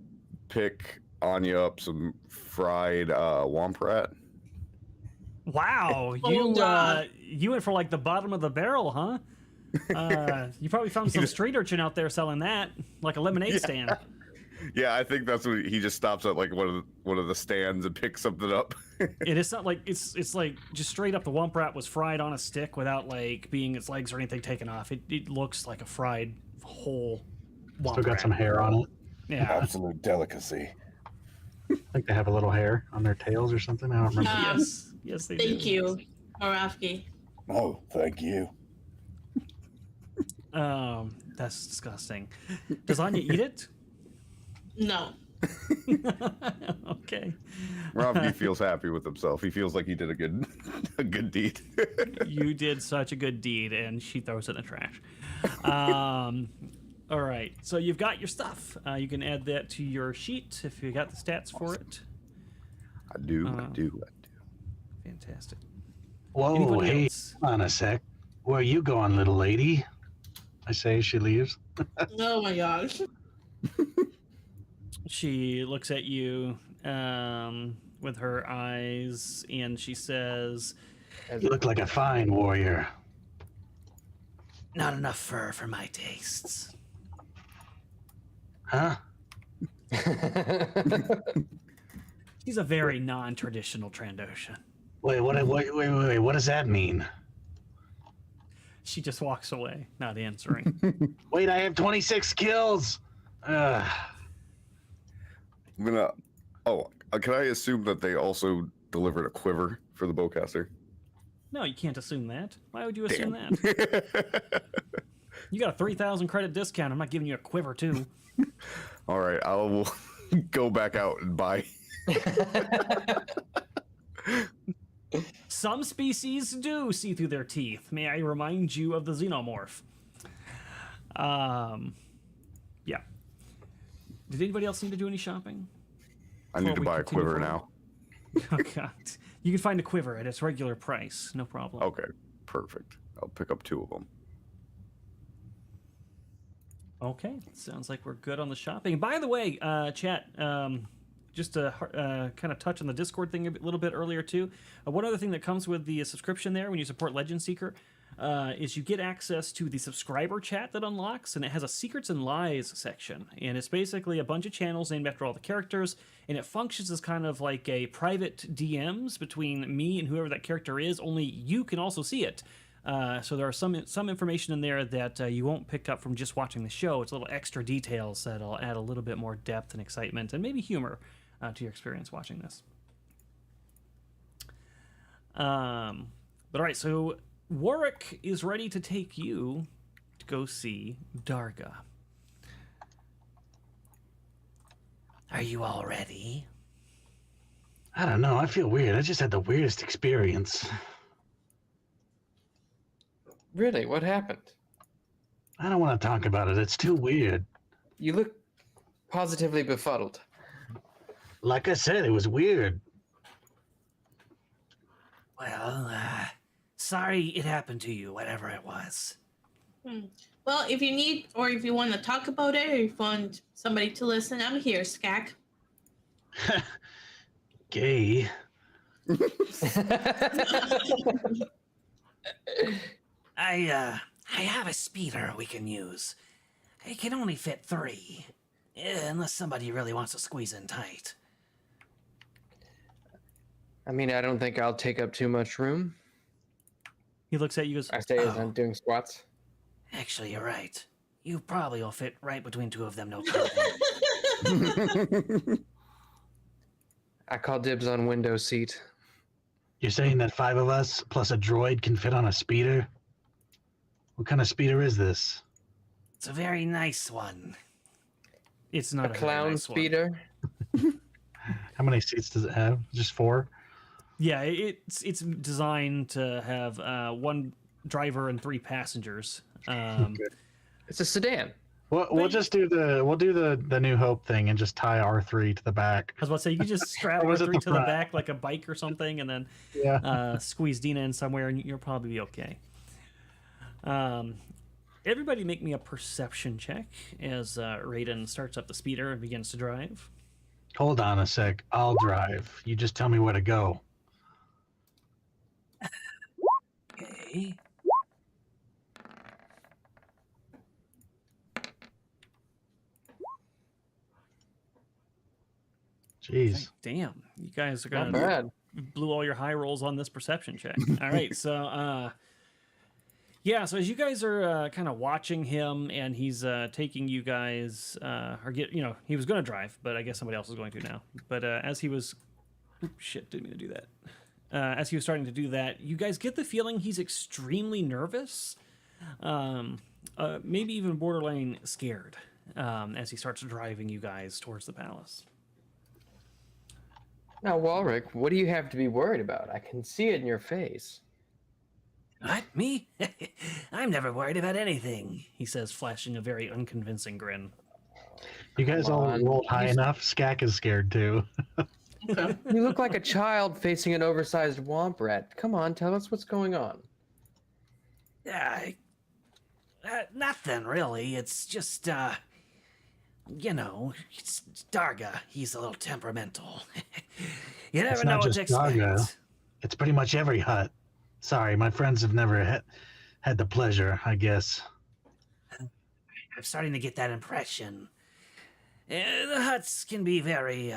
S5: pick Anya up some fried womp rat.
S2: Wow, you went for like the bottom of the barrel, huh? You probably found some street urchin out there selling that, like a lemonade stand.
S5: Yeah, I think that's what he just stops at, like one of the stands and picks something up.
S2: It's not like it's like just straight up the womp rat was fried on a stick without like being its legs or anything taken off. It looks like a fried whole womp
S1: Still got
S2: rat.
S1: some hair on it.
S2: Yeah,
S7: Absolute delicacy.
S1: I think they have a little hair on their tails or something. I don't remember.
S2: yes, they do.
S4: Thank you, Moravgi.
S7: Oh, thank you.
S2: That's disgusting. Does Anya eat it?
S4: No.
S2: Okay.
S5: Moravgi feels happy with himself. He feels like he did a good deed.
S2: You did such a good deed, and she throws it in the trash. All right, so you've got your stuff. You can add that to your sheet if you got the stats for it.
S5: I do.
S2: Fantastic.
S1: Whoa,
S2: Anybody
S1: hey,
S2: else?
S1: hold on a sec. Where are you going, little lady? I say as she leaves.
S4: Oh my gosh.
S2: She looks at you with her eyes, and she says,
S1: You look like a fine warrior.
S2: "Not enough fur for my tastes."
S1: Huh?
S2: He's a very non-traditional Trandoshan.
S1: Wait, what does that mean?
S2: She just walks away, not answering.
S1: Wait, I have 26 kills.
S5: I'm gonna. Oh, can I assume that they also delivered a quiver for the bowcaster?
S2: No, you can't assume that. Why would you assume that? You got a 3,000 credit discount. I'm not giving you a quiver, too.
S5: All right, I will go back out and buy.
S2: Some species do see through their teeth. May I remind you of the xenomorph? Yeah. Did anybody else need to do any shopping?
S5: I need to
S2: we
S5: buy a
S2: continue
S5: quiver
S2: forward?
S5: now.
S2: Oh, God. You can find a quiver at its regular price. No problem.
S5: Okay, perfect. I'll pick up 2 of them.
S2: Okay, sounds like we're good on the shopping. By the way, chat, just to kind of touch on the Discord thing a little bit earlier too. One other thing that comes with the subscription there when you support Legend Seeker is you get access to the subscriber chat that unlocks, and it has a Secrets and Lies section. And it's basically a bunch of channels named after all the characters, and it functions as kind of like a private DMs between me and whoever that character is, only you can also see it. So there are some information in there that you won't pick up from just watching the show. It's little extra details that'll add a little bit more depth and excitement and maybe humor to your experience watching this. But all right, so Warwick is ready to take you to go see Darga. Are you all ready?
S1: I don't know. I feel weird. I just had the weirdest experience.
S3: Really? What happened?
S1: I don't want to talk about it. It's too weird.
S3: You look positively befuddled.
S1: Like I said, it was weird.
S2: Well, sorry it happened to you, whatever it was.
S4: Well, if you need, or if you want to talk about it, or if you want somebody to listen, I'm here, Skak.
S1: Gay.
S2: I have a speeder we can use. It can only fit 3, unless somebody really wants to squeeze in tight.
S3: I mean, I don't think I'll take up too much room.
S2: He looks at you and goes,
S3: I say as I'm doing squats.
S2: Actually, you're right. You probably will fit right between 2 of them, no problem.
S3: I call dibs on window seat.
S1: You're saying that 5 of us plus a droid can fit on a speeder? What kind of speeder is this?
S2: It's a very nice one. It's not
S3: A clown
S2: nice one.
S3: speeder.
S1: How many seats does it have? Just 4?
S2: Yeah, it's designed to have 1 driver and 3 passengers.
S3: It's a sedan.
S1: We'll just do the New Hope thing and just tie R3 to the back.
S2: I was about to say you could just strap
S1: Or was it
S2: R3
S1: the
S2: to the
S1: front?
S2: back like a bike or something, and then
S1: Yeah.
S2: squeeze Dina in somewhere, and you'll probably be okay. Everybody, make me a perception check as Raiden starts up the speeder and begins to drive.
S1: Hold on a sec. I'll drive. You just tell me where to go.
S2: Okay.
S1: Jeez.
S2: Damn, you guys are
S3: Not
S2: gonna
S3: bad.
S2: blew all your high rolls on this perception check. All right, so yeah, so as you guys are kind of watching him, and he's taking you guys, he was going to drive, but I guess somebody else is going to now. But as he was, shit, didn't mean to do that. As he was starting to do that, you guys get the feeling he's extremely nervous, maybe even borderline scared, as he starts driving you guys towards the palace.
S3: Now, Walrick, what do you have to be worried about? I can see it in your face.
S2: What? Me? I'm never worried about anything, he says, flashing a very unconvincing grin.
S1: You guys
S3: Come
S1: all
S3: on.
S1: rolled high enough. Skak is scared too.
S4: Okay.
S3: You look like a child facing an oversized womp rat. Come on, tell us what's going on.
S2: Yeah, nothing really. It's just, it's Darga. He's a little temperamental. You never
S1: It's
S2: know
S1: not
S2: what to
S1: just Darga.
S2: expect.
S1: It's pretty much every hut. Sorry, my friends have never had the pleasure, I guess.
S2: I'm starting to get that impression. The huts can be very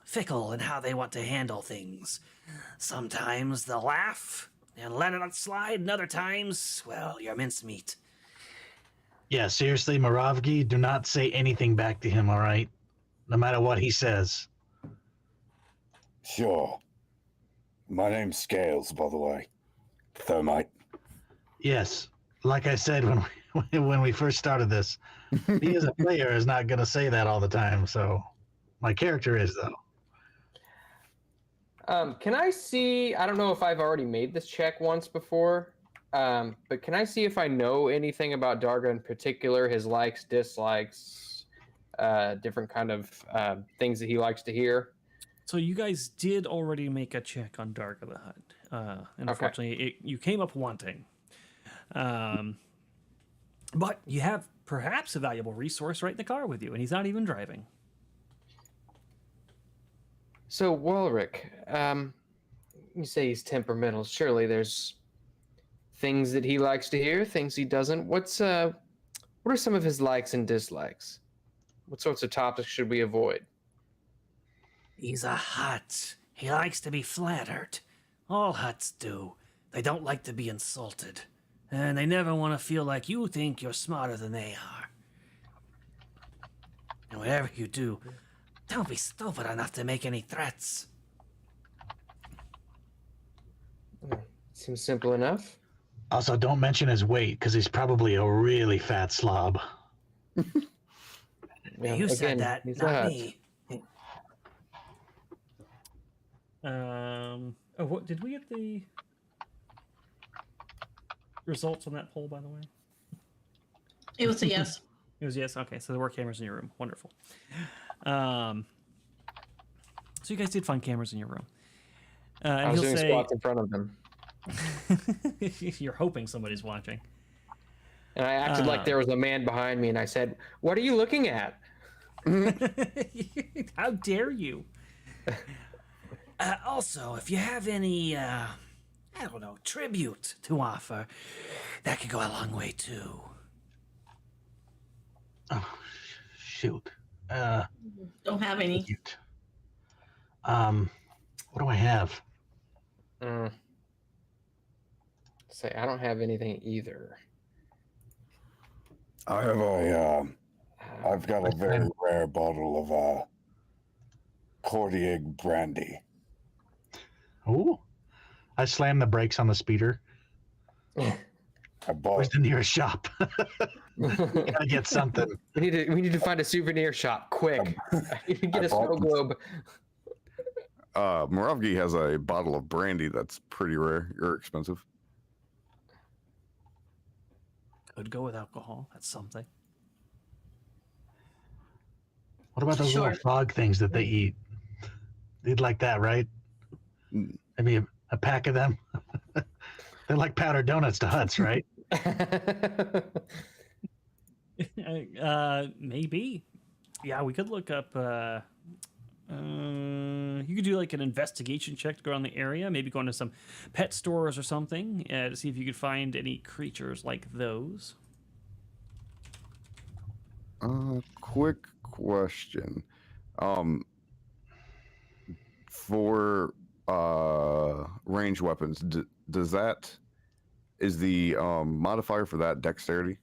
S2: fickle in how they want to handle things. Sometimes they'll laugh and let it slide, and other times, well, you're mincemeat.
S1: Yeah, seriously, Moravgi, do not say anything back to him, all right? No matter what he says.
S7: Sure. My name's Scales, by the way. Thermite.
S1: Yes, like I said when we first started this, me as a player is not going to say that all the time, so my character is, though.
S3: Can I see? I don't know if I've already made this check once before, but can I see if I know anything about Darga in particular, his likes, dislikes, different kind of things that he likes to hear?
S2: So you guys did already make a check on Darga the Hut. And unfortunately, you came up wanting. But you have perhaps a valuable resource right in the car with you, and he's not even driving.
S3: So, Walrick, you say he's temperamental. Surely there's things that he likes to hear, things he doesn't. What are some of his likes and dislikes? What sorts of topics should we avoid?
S2: He's a Hutt. He likes to be flattered. All Hutts do. They don't like to be insulted. And they never want to feel like you think you're smarter than they are. And whatever you do, don't be stupid enough to make any threats.
S3: Seems simple enough.
S1: Also, don't mention his weight, because he's probably a really fat slob.
S3: Yeah,
S2: You said that,
S3: he's
S2: not
S3: a Hutt.
S2: me. What did we get the results on that poll, by the way?
S4: It was a yes.
S2: It was yes. Okay, so there were cameras in your room. Wonderful. So you guys did find cameras in your room. And
S3: I was
S2: he'll
S3: doing
S2: say,
S3: squats in front of them,
S2: you're hoping somebody's watching.
S3: and I acted like there was a man behind me, and I said, "What are you looking at?"
S2: How dare you? Also, if you have any, tribute to offer, that could go a long way too.
S1: Oh, shoot.
S4: Don't have any.
S1: Cute. What do I have?
S3: Say, I don't have anything either.
S7: I have I've got a very rare bottle of Cordieg brandy.
S1: Oh, I slammed the brakes on the speeder.
S7: I bought.
S1: Where's the nearest shop? Gotta get something.
S3: We need to find a souvenir shop quick. You can get a snow globe.
S5: Moravgi has a bottle of brandy that's pretty rare or expensive.
S2: Could go with alcohol. That's something.
S1: What about those little frog things that they eat? They'd like that, right? Maybe a pack of them. They're like powdered donuts to Huts, right?
S2: Maybe. Yeah, we could look up. You could do like an investigation check to go around the area. Maybe go into some pet stores or something to see if you could find any creatures like those.
S5: Quick question. For range weapons, is the modifier for that dexterity?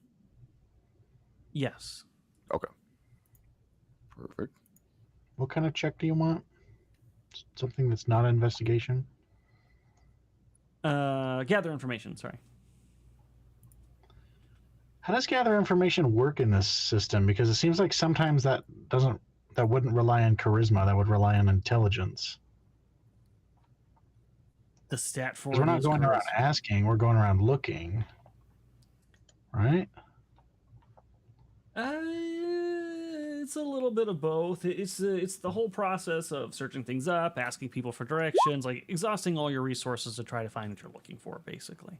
S2: Yes.
S5: Okay. Perfect.
S1: What kind of check do you want? Something that's not an investigation?
S2: Gather information, sorry.
S1: How does gather information work in this system? Because it seems like sometimes that wouldn't rely on charisma, that would rely on intelligence.
S2: The stat for
S1: We're not going around asking, we're going around looking. Right?
S2: It's a little bit of both. It's the whole process of searching things up, asking people for directions, like exhausting all your resources to try to find what you're looking for, basically.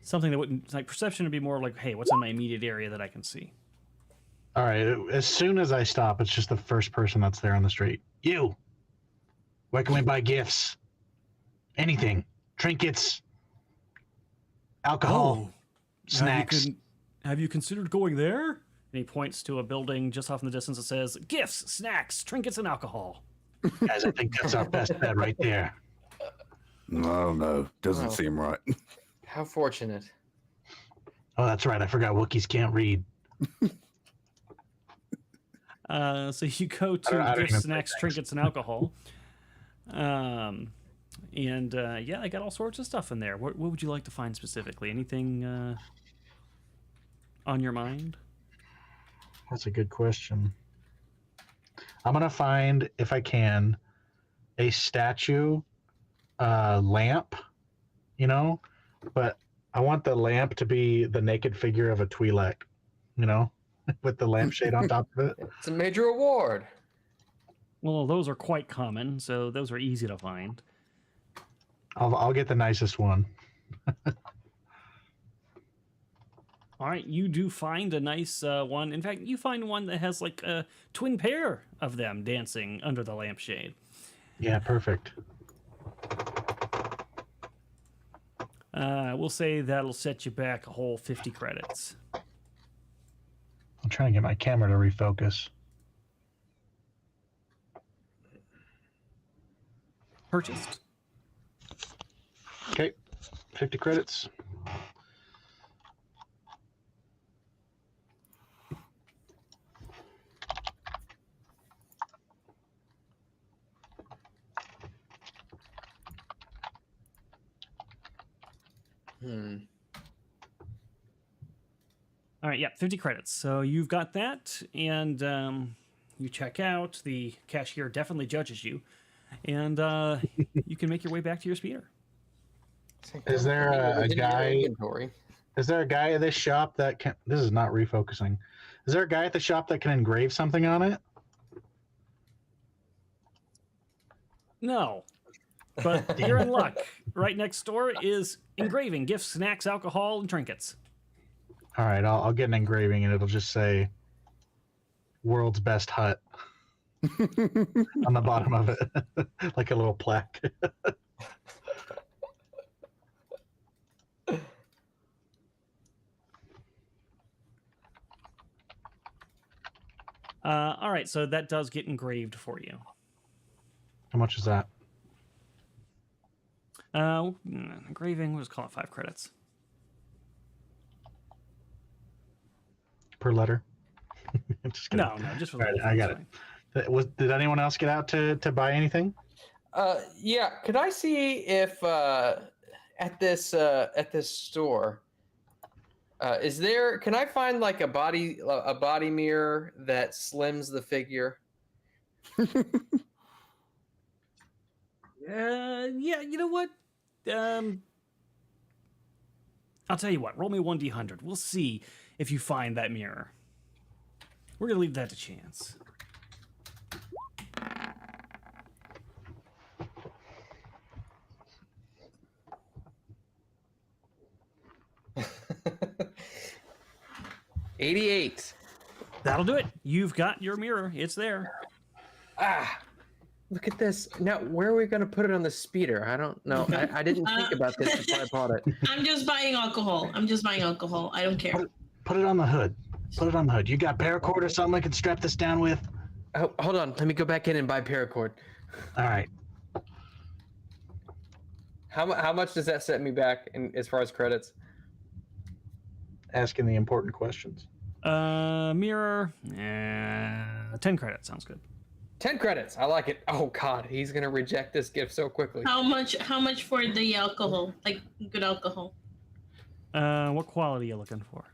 S2: Something that wouldn't, like perception would be more like, hey, what's in my immediate area that I can see?
S1: All right, as soon as I stop, it's just the first person that's there on the street. You! Where can we buy gifts? Anything. Trinkets. Alcohol. Snacks.
S2: Have you considered going there? And he points to a building just off in the distance that says, gifts, snacks, trinkets, and alcohol.
S1: Guys, I think that's our best bet right there.
S5: No, no. Doesn't seem right.
S3: How fortunate.
S1: Oh, that's right. I forgot Wookiees can't read.
S2: So you go to gifts, snacks, trinkets, and alcohol. Yeah, I got all sorts of stuff in there. What would you like to find specifically? Anything on your mind?
S1: That's a good question. I'm going to find, if I can, a statue lamp, but I want the lamp to be the naked figure of a Twi'lek, with the lampshade on top of it.
S3: It's a major award.
S2: Well, those are quite common, so those are easy to find.
S1: I'll get the nicest one.
S2: All right, you do find a nice one. In fact, you find one that has like a twin pair of them dancing under the lampshade.
S1: Yeah, perfect.
S2: We'll say that'll set you back a whole 50 credits.
S1: I'm trying to get my camera to refocus.
S2: Purchased.
S1: Okay, 50 credits.
S2: All right, yeah, 50 credits. So you've got that, and you check out. The cashier definitely judges you, and you can make your way back to your speeder.
S1: Is there a guy? Is there a guy at this shop that can? This is not refocusing. Is there a guy at the shop that can engrave something on it?
S2: No, but you're in luck. Right next door is engraving, gifts, snacks, alcohol, and trinkets.
S1: All right, I'll get an engraving, and it'll just say "World's Best Hut" on the bottom of it, like a little plaque.
S2: All right, so that does get engraved for you.
S1: How much is that?
S2: Engraving, we'll just call it 5 credits.
S1: Per letter?
S2: No, just for
S1: right, I got it. Did anyone else get out to buy anything?
S3: Yeah. Could I see if at this store is there? Can I find like a body mirror that slims the figure?
S2: Yeah, you know what? I'll tell you what. Roll me 1d100. We'll see if you find that mirror. We're gonna leave that to chance.
S3: $88.
S2: That'll do it. You've got your mirror. It's there.
S3: Ah, look at this. Now, where are we going to put it on the speeder? I don't know. I didn't think about this before I bought it.
S4: I'm just buying alcohol. I don't care.
S1: Put it on the hood. Put it on the hood. You got paracord or something I can strap this down with?
S3: Oh, hold on. Let me go back in and buy paracord.
S1: All right.
S3: How much does that set me back as far as credits?
S1: Asking the important questions.
S2: Mirror. 10 credits. Sounds good.
S3: 10 credits. I like it. Oh God, he's gonna reject this gift so quickly.
S4: How much for the alcohol? Like good alcohol?
S2: What quality are you looking for?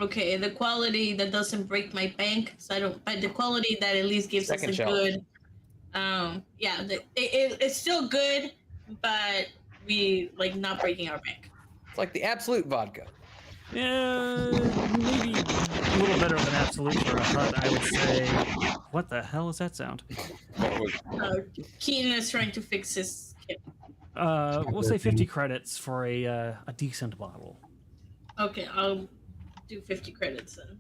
S4: Okay, the quality that doesn't break my bank. So I don't. But the quality that at least gives
S3: Second
S4: us a
S3: shelf.
S4: good. Yeah, it's still good, but we like not breaking our bank.
S3: It's like the absolute vodka.
S2: Yeah, maybe a little better than absolute for a hut, I would say. What the hell is that sound?
S4: Keenan is trying to fix his kit.
S2: We'll say 50 credits for a decent bottle.
S4: Okay, I'll do 50 credits then.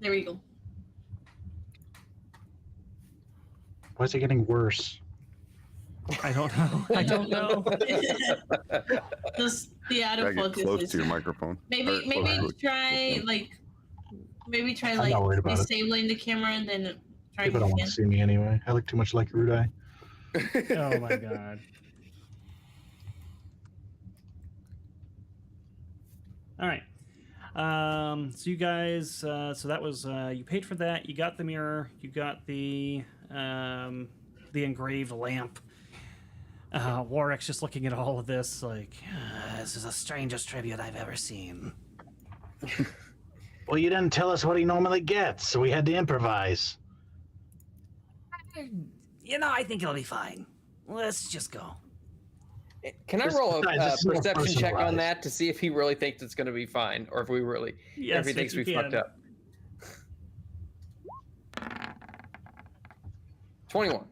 S4: There we go.
S1: Why is it getting worse?
S2: I don't know. I don't know.
S4: Just the out
S5: Gotta
S4: of
S5: get
S4: focus.
S5: close
S4: is-
S5: to your microphone.
S4: Maybe try like
S1: I'm not worried about it.
S4: disabling the camera and then trying
S1: People don't want
S4: again.
S1: to see me anyway. I look too much like Erudi.
S2: Oh my god. All right. So you guys, so that was you paid for that. You got the mirror. You got the engraved lamp. Warwick's just looking at all of this like, this is the strangest tribute I've ever seen.
S1: Well, you didn't tell us what he normally gets, so we had to improvise.
S2: You know, I think it'll be fine. Let's just go.
S3: Can I roll a
S1: Besides, this is more
S3: perception check on
S1: personalized.
S3: that to see if he really thinks it's going to be fine, or if we really,
S2: Yes,
S3: if he thinks
S2: you
S3: we fucked
S2: can.
S3: up? 21.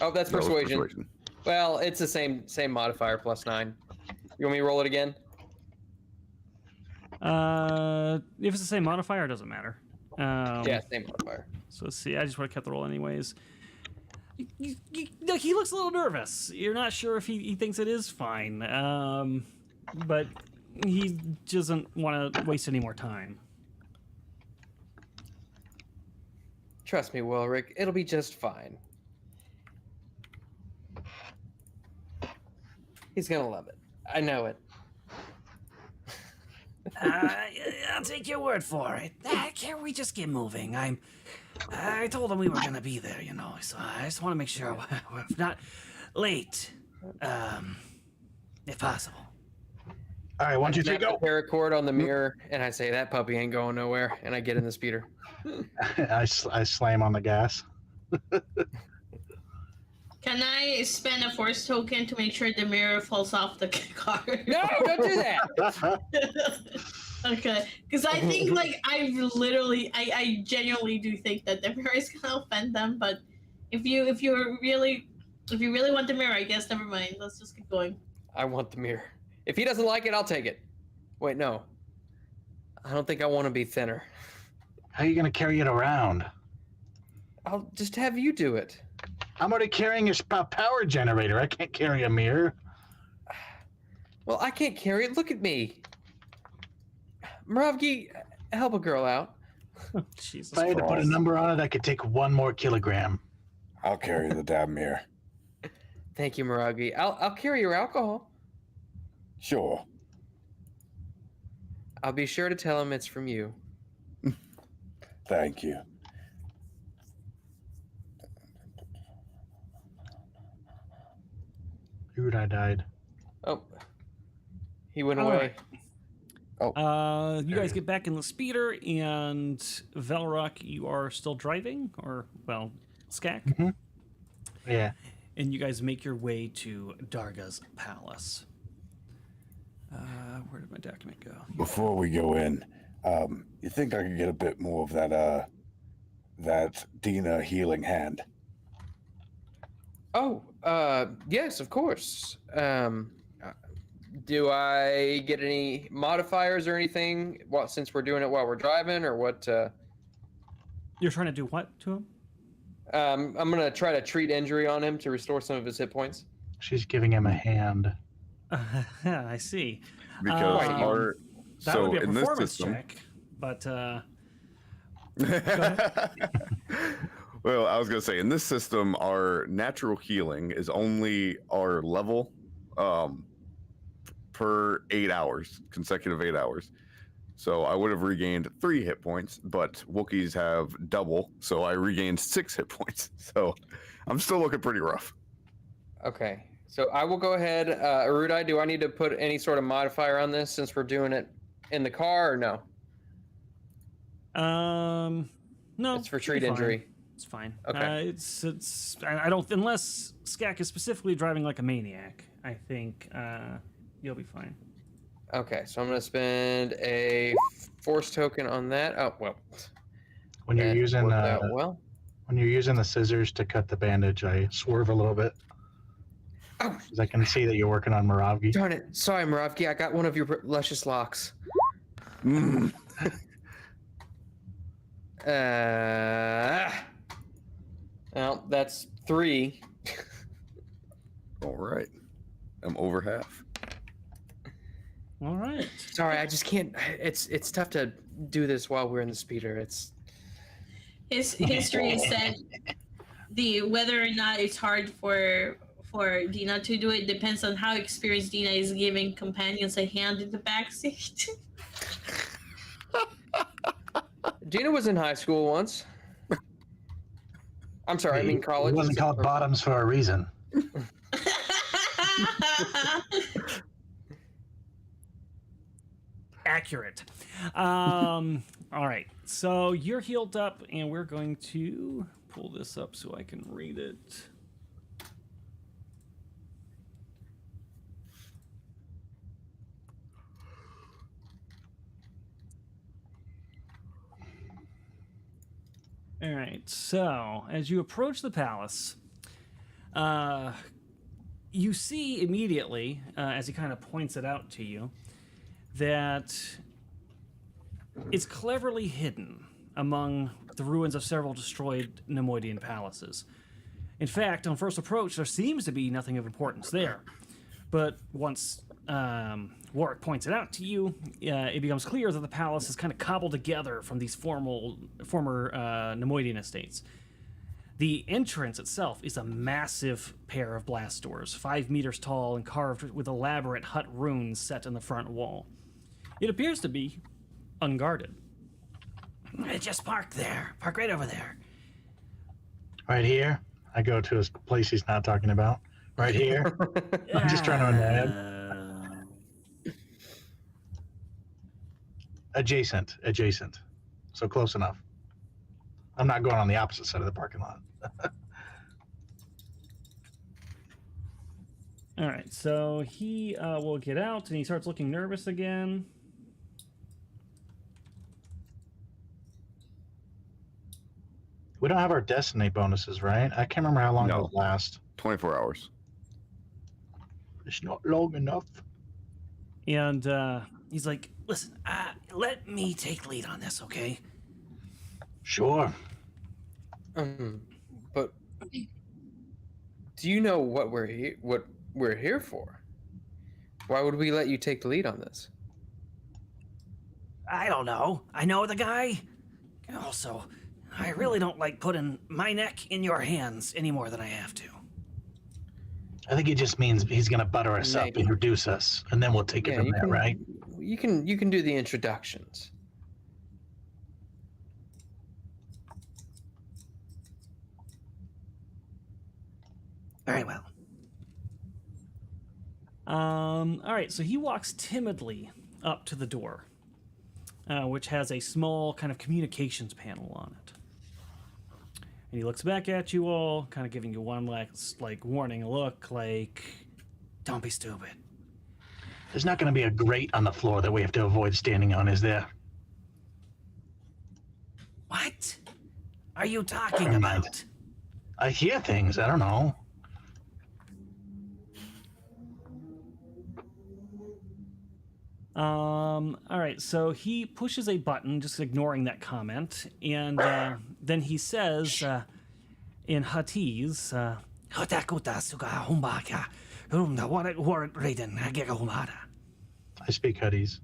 S3: Oh, that's
S5: That was
S3: persuasion. Well, it's the same modifier plus 9. You want me to roll it again?
S2: If it's the same modifier, it doesn't matter.
S3: Yeah, same modifier.
S2: So let's see. I just would have kept the roll anyways. He looks a little nervous. You're not sure if he thinks it is fine. But he doesn't want to waste any more time.
S3: Trust me, Wilrick, it'll be just fine. He's gonna love it. I know it.
S2: I'll take your word for it. Can't we just get moving? I told him we were gonna be there, you know, so I just want to make sure we're not late, if possible.
S1: All right, 1, 2, 3,
S3: Snap
S1: go.
S3: the paracord on the mirror, and I say, that puppy ain't going nowhere, and I get in the speeder.
S1: I slam on the gas.
S4: Can I spend a force token to make sure the mirror falls off the car?
S3: No, don't do that!
S4: Okay, because I think like I genuinely do think that the mirror is gonna offend them. But if you really want the mirror, I guess never mind. Let's just keep going.
S3: I want the mirror. If he doesn't like it, I'll take it. Wait, no. I don't think I want to be thinner.
S1: How are you going to carry it around?
S3: I'll just have you do it.
S1: I'm already carrying a power generator. I can't carry a mirror.
S3: Well, I can't carry it. Look at me. Muravgi, help a girl out.
S2: Jesus
S1: If I had to put a
S2: Christ.
S1: number on it, I could take 1 more kilogram.
S7: I'll carry the damn mirror.
S3: Thank you, Muravgi. I'll carry your alcohol.
S7: Sure.
S3: I'll be sure to tell him it's from you.
S7: Thank you.
S1: Erudi died.
S3: Oh, he went
S2: All
S3: away.
S2: You guys get back in the speeder, and Velrock, you are still driving, or well, Skak,
S1: Mm-hmm. Yeah.
S2: and you guys make your way to Darga's palace. Where did my document go?
S7: Before we go in, you think I could get a bit more of that Dina healing hand?
S3: Oh, yes, of course. Do I get any modifiers or anything? What, since we're doing it while we're driving, or what?
S2: You're trying to do what to him?
S3: I'm gonna try to treat injury on him to restore some of his hit points.
S1: She's giving him a hand.
S2: I see.
S5: Because
S2: Um,
S5: our
S2: That
S5: so
S2: would be a
S5: in this
S2: performance
S5: system,
S2: check, but
S5: well, I was gonna say in this system, our natural healing is only our level per 8 hours, consecutive 8 hours. So I would have regained 3 hit points, but Wookiees have double, so I regained 6 hit points. So I'm still looking pretty rough.
S3: Okay, so I will go ahead. Erudi, do I need to put any sort of modifier on this since we're doing it in the car, or no?
S2: No,
S3: It's for
S2: you're
S3: treat
S2: fine.
S3: injury.
S2: It's fine.
S3: Okay.
S2: I don't, unless Skak is specifically driving like a maniac, I think you'll be fine.
S3: Okay, so I'm gonna spend a force token on that. Oh well.
S1: When you're
S3: that
S1: using
S3: worked out well.
S1: when you're using the scissors to cut the bandage, I swerve a little bit
S3: Oh,
S1: because I can see that you're working on Moravgi.
S3: darn it! Sorry, Moravki. I got one of your luscious locks.
S5: Mm.
S3: Well, that's 3.
S5: All right, I'm over half.
S2: All right.
S3: Sorry, I just can't. It's tough to do this while we're in the speeder. It's
S4: His history said whether or not it's hard for Dina to do it depends on how experienced Dina is giving companions a hand in the backseat.
S3: Gina was in high school once. I'm sorry, I mean college.
S1: It wasn't called bottoms for a reason.
S2: Accurate. All right. So you're healed up, and we're going to pull this up so I can read it. All right. So as you approach the palace, you see immediately, as he kind of points it out to you, that it's cleverly hidden among the ruins of several destroyed Nemoidian palaces. In fact, on first approach, there seems to be nothing of importance there. But once Warwick points it out to you, it becomes clear that the palace is kind of cobbled together from these former Nemoidian estates. The entrance itself is a massive pair of blast doors, 5 meters tall and carved with elaborate hut runes set in the front wall. It appears to be unguarded. Just park there. Park right over there.
S1: Right here. I go to his place he's not talking about. Right here. I'm just trying to annoy him. Adjacent. So close enough. I'm not going on the opposite side of the parking lot.
S2: All right, so he will get out, and he starts looking nervous again.
S1: We don't have our destiny bonuses, right? I can't remember how long
S5: No.
S1: those last.
S5: 24 hours.
S1: It's not long enough.
S2: And he's like, listen, let me take lead on this, okay?
S1: Sure.
S3: But do you know what we're here for? Why would we let you take the lead on this?
S2: I don't know. I know the guy. Also, I really don't like putting my neck in your hands any more than I have to.
S1: I think it just means he's going to butter us up,
S3: Maybe.
S1: introduce us, and then we'll take it from there, right?
S3: You can do the introductions.
S8: Very well.
S2: All right, so he walks timidly up to the door, which has a small kind of communications panel on it. And he looks back at you all, kind of giving you one last, like, warning look, like, don't be stupid.
S1: There's not going to be a grate on the floor that we have to avoid standing on, is there?
S8: What are you talking
S1: Never mind.
S8: about?
S1: I hear things. I don't know.
S2: All right, so he pushes a button, just ignoring that comment, and then he says in Huttese,
S1: I speak Huttese.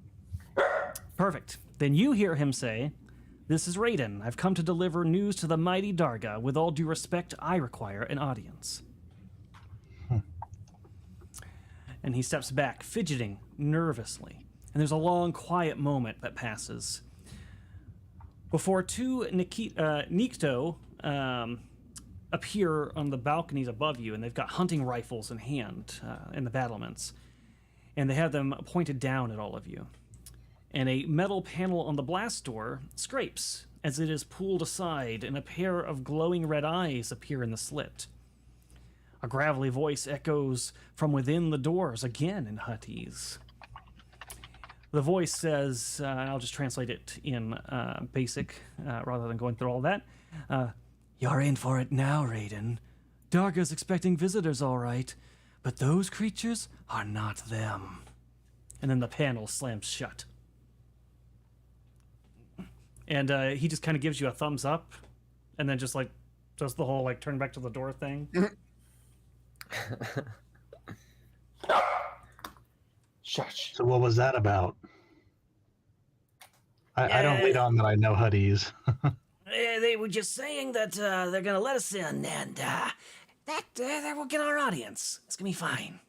S2: perfect. Then you hear him say, "This is Raiden. I've come to deliver news to the mighty Darga. With all due respect, I require an audience." And he steps back, fidgeting nervously. And there's a long, quiet moment that passes before two Nikto appear on the balconies above you, and they've got hunting rifles in hand in the battlements. And they have them pointed down at all of you. And a metal panel on the blast door scrapes as it is pulled aside, and a pair of glowing red eyes appear in the slit. A gravelly voice echoes from within the doors, again in Huttese. The voice says, and I'll just translate it in basic rather than going through all that. You're in for it now, Raiden. Darga's expecting visitors, all right, but those creatures are not them. And then the panel slams shut. And he just kind of gives you a thumbs up, and then just like does the whole like turn back to the door thing.
S3: Shush.
S1: So what was that about? I don't lead on that I know Huttese.
S8: They were just saying that they're going to let us in, and that we'll get our audience. It's going to be fine.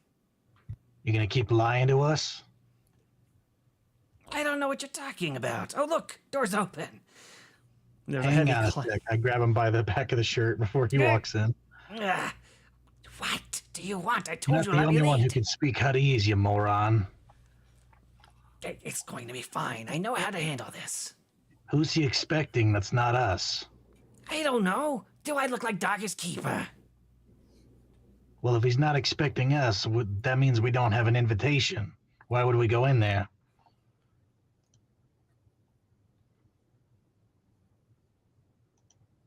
S1: You're going to keep lying to us?
S8: I don't know what you're talking about. Oh, look, door's open.
S2: There's
S1: Hang
S2: a
S1: on a
S2: heavy
S1: sec. I grab him by the back of the shirt before he walks in.
S8: What do you want? I
S1: You're
S8: told
S1: not
S8: you
S1: the
S8: let
S1: only
S8: me
S1: one who
S8: lead.
S1: can speak Huttese, you moron.
S8: It's going to be fine. I know how to handle this.
S1: Who's he expecting that's not us?
S8: I don't know. Do I look like Darga's keeper?
S1: Well, if he's not expecting us, that means we don't have an invitation. Why would we go in there?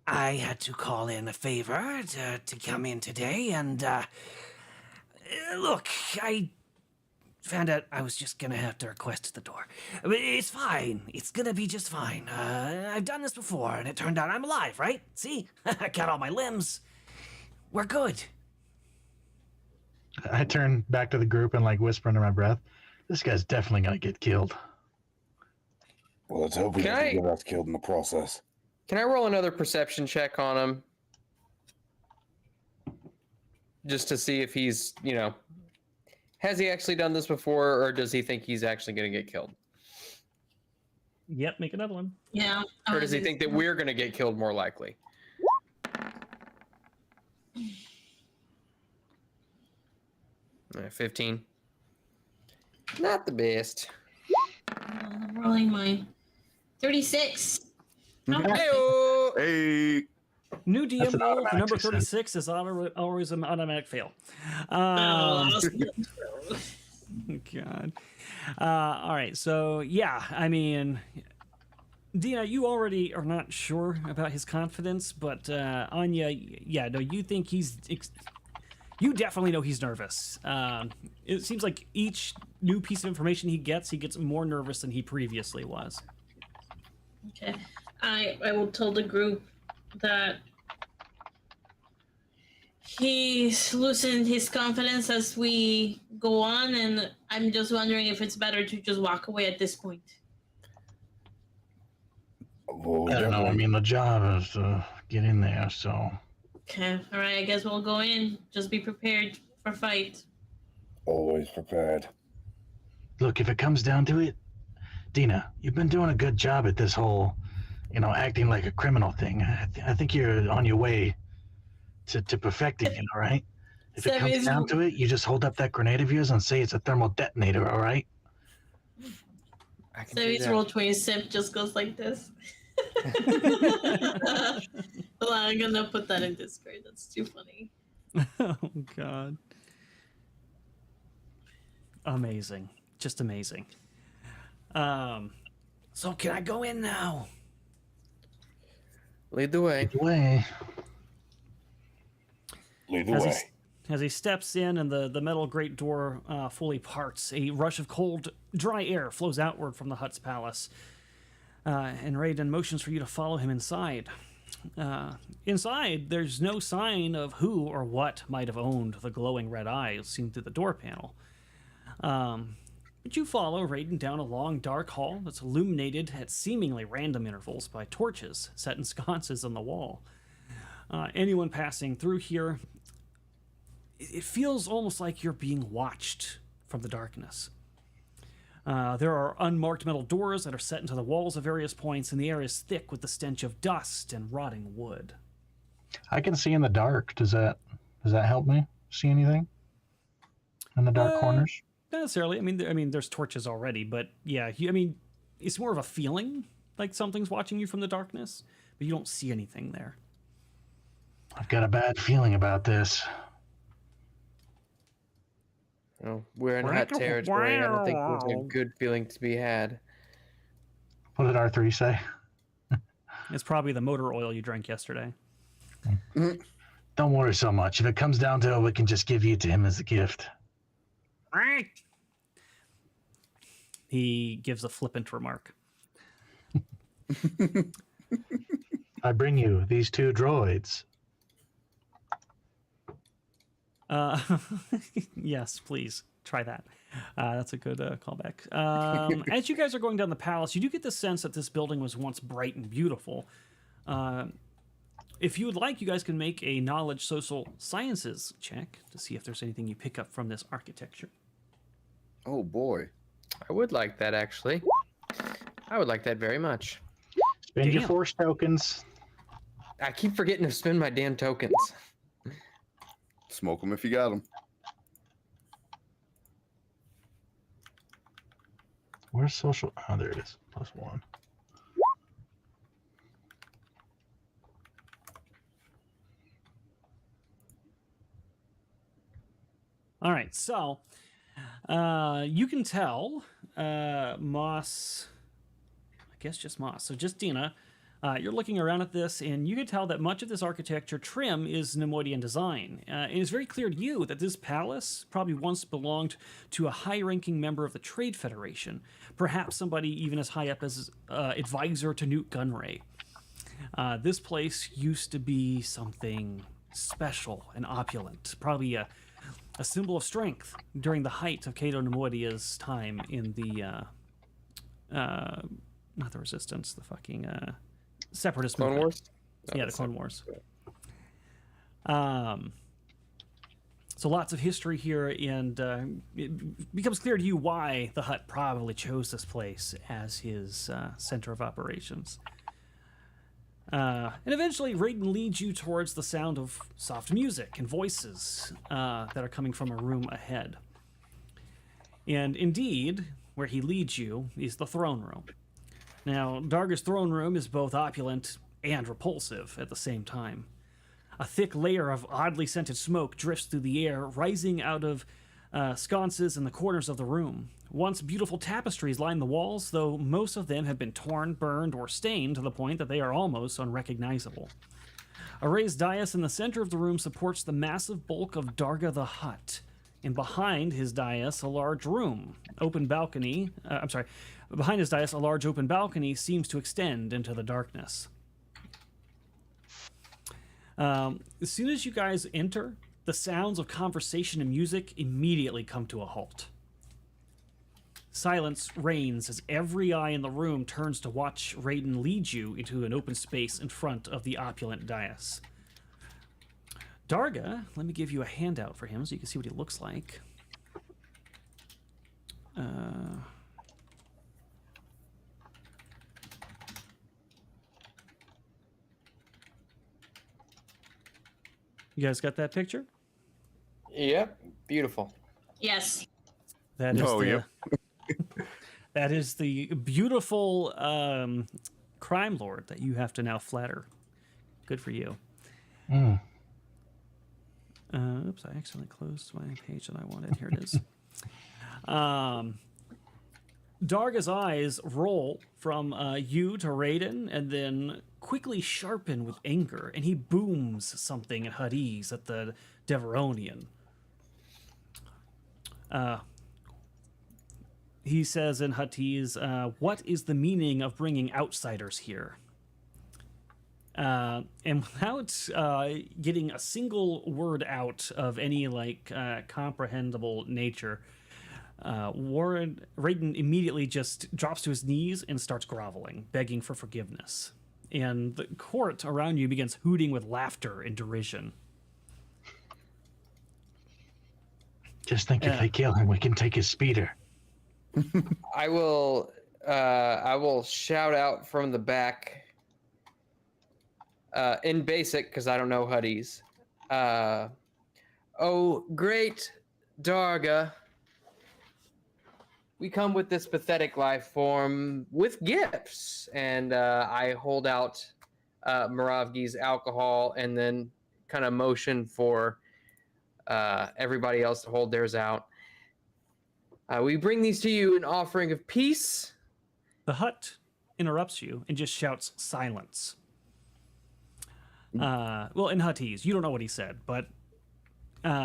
S8: I had to call in a favor to come in today, and look, I found out I was just gonna have to request the door. But it's fine. It's gonna be just fine. I've done this before, and it turned out I'm alive, right? See? I got all my limbs. We're good.
S1: I turn back to the group and like whisper under my breath, this guy's definitely gonna get killed.
S7: Well, let's hope he
S3: Can
S7: doesn't
S3: I-
S7: get us killed in the process.
S3: Can I roll another perception check on him? Just to see if he's, has he actually done this before, or does he think he's actually going to get killed?
S2: Yep, make another one.
S4: Yeah.
S3: Or does he think that we're going to get killed more likely? All right, 15. Not the best.
S4: I'm rolling mine. 36. Oh,
S3: Hey-o!
S5: Hey,
S2: New
S1: That's
S2: DM
S1: an
S2: roll for
S1: automatic
S2: number
S1: success.
S2: 36 is always an automatic fail.
S4: oh,
S2: God. All right, so yeah, I mean, Dina, you already are not sure about his confidence, but Anya, yeah, no, you think you definitely know he's nervous. It seems like each new piece of information he gets more nervous than he previously was.
S4: Okay. I will tell the group that he's loosened his confidence as we go on, and I'm just wondering if it's better to just walk away at this point.
S7: Well,
S1: I don't know. I mean, the job is to get in there, so.
S4: Okay, all right, I guess we'll go in. Just be prepared for fight.
S7: always prepared.
S1: Look, if it comes down to it, Dina, you've been doing a good job at this whole, acting like a criminal thing. I think you're on your way to perfecting it, all right? If it comes down to it, you just hold up that grenade of yours and say it's a thermal detonator, all right?
S4: Sevvy's roll 20 sip just goes like this. Well, I'm gonna put that in Discord. That's too funny.
S2: Oh God. Amazing. Just amazing.
S8: So can I go in now?
S3: Lead the way.
S7: Lead the way.
S2: As he steps in and the metal great door fully parts, a rush of cold, dry air flows outward from the hut's palace. And Raiden motions for you to follow him inside. Inside, there's no sign of who or what might have owned the glowing red eye seen through the door panel. But you follow Raiden down a long, dark hall that's illuminated at seemingly random intervals by torches set in sconces on the wall. Anyone passing through here, it feels almost like you're being watched from the darkness. There are unmarked metal doors that are set into the walls at various points, and the air is thick with the stench of dust and rotting wood.
S1: I can see in the dark. Does that help me see anything in the dark corners?
S2: Not necessarily. I mean, there's torches already, but yeah, it's more of a feeling like something's watching you from the darkness, but you don't see anything there.
S1: I've got a bad feeling about this.
S3: Oh, we're in hot territory. I don't think there's a good feeling to be had.
S1: What did R3 say?
S2: It's probably the motor oil you drank yesterday.
S1: Don't worry so much. If it comes down to it, we can just give you to him as a gift.
S2: He gives a flippant remark.
S1: I bring you these two droids.
S2: Yes, please try that. That's a good callback. As you guys are going down the palace, you do get the sense that this building was once bright and beautiful. If you would like, you guys can make a knowledge social sciences check to see if there's anything you pick up from this architecture.
S5: Oh boy.
S3: I would like that, actually. I would like that very much.
S1: Spend your force tokens.
S3: I keep forgetting to spend my damn tokens.
S5: Smoke them if you got them.
S1: Where's social? Oh, there it is. +1.
S2: All right, so you can tell Moss, I guess just Moss, so just Dina, you're looking around at this, and you can tell that much of this architecture trim is Nemoidian design. It is very clear to you that this palace probably once belonged to a high-ranking member of the Trade Federation, perhaps somebody even as high up as advisor to Newt Gunray. This place used to be something special and opulent, probably a symbol of strength during the height of Cato Nemoidia's time in the, not the Resistance, the fucking separatist
S3: Clone
S2: movement.
S3: Wars?
S2: Yeah, the Clone Wars. So lots of history here, and it becomes clear to you why the Hutt probably chose this place as his center of operations. And eventually, Raiden leads you towards the sound of soft music and voices that are coming from a room ahead. And indeed, where he leads you is the throne room. Now, Darga's throne room is both opulent and repulsive at the same time. A thick layer of oddly scented smoke drifts through the air, rising out of sconces in the corners of the room. Once beautiful tapestries line the walls, though most of them have been torn, burned, or stained to the point that they are almost unrecognizable. A raised dais in the center of the room supports the massive bulk of Darga the Hutt, and behind his dais, a large room. Behind his dais, a large open balcony seems to extend into the darkness. As soon as you guys enter, the sounds of conversation and music immediately come to a halt. Silence reigns as every eye in the room turns to watch Raiden lead you into an open space in front of the opulent dais. Darga, let me give you a handout for him so you can see what he looks like. You guys got that picture?
S3: Yep, beautiful.
S4: Yes.
S2: That is
S5: Oh,
S2: the,
S5: yep.
S2: that is the beautiful crime lord that you have to now flatter. Good for you.
S1: Mm.
S2: Oops, I accidentally closed my page that I wanted. Here it is. Darga's eyes roll from you to Raiden and then quickly sharpen with anger, and he booms something in Hades at the Deveronian. He says in Hades, what is the meaning of bringing outsiders here? And without getting a single word out of any comprehensible nature, Raiden immediately just drops to his knees and starts groveling, begging for forgiveness. And the court around you begins hooting with laughter and derision.
S1: Just think if they kill him, we can take his speeder.
S3: I will shout out from the back in basic because I don't know Huddies. Oh, great Darga. We come with this pathetic life form with gifts. And I hold out Moravgi's alcohol and then kind of motion for everybody else to hold theirs out. We bring these to you in offering of peace.
S2: The hut interrupts you and just shouts silence. Well, in Huttese, you don't know what he said, but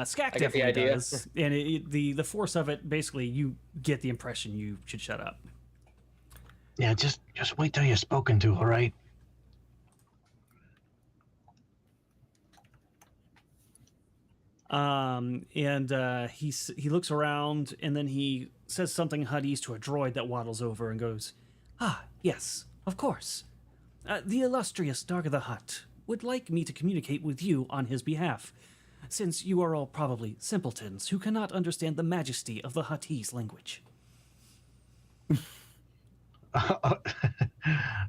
S2: Skak definitely does. And the force of it, basically, you get the impression you should shut up.
S1: Yeah, just wait till you're spoken to, all right?
S2: He looks around and then he says something Huttese to a droid that waddles over and goes, "Ah, yes, of course. The illustrious Darga the Hutt would like me to communicate with you on his behalf, since you are all probably simpletons who cannot understand the majesty of the Huttese language."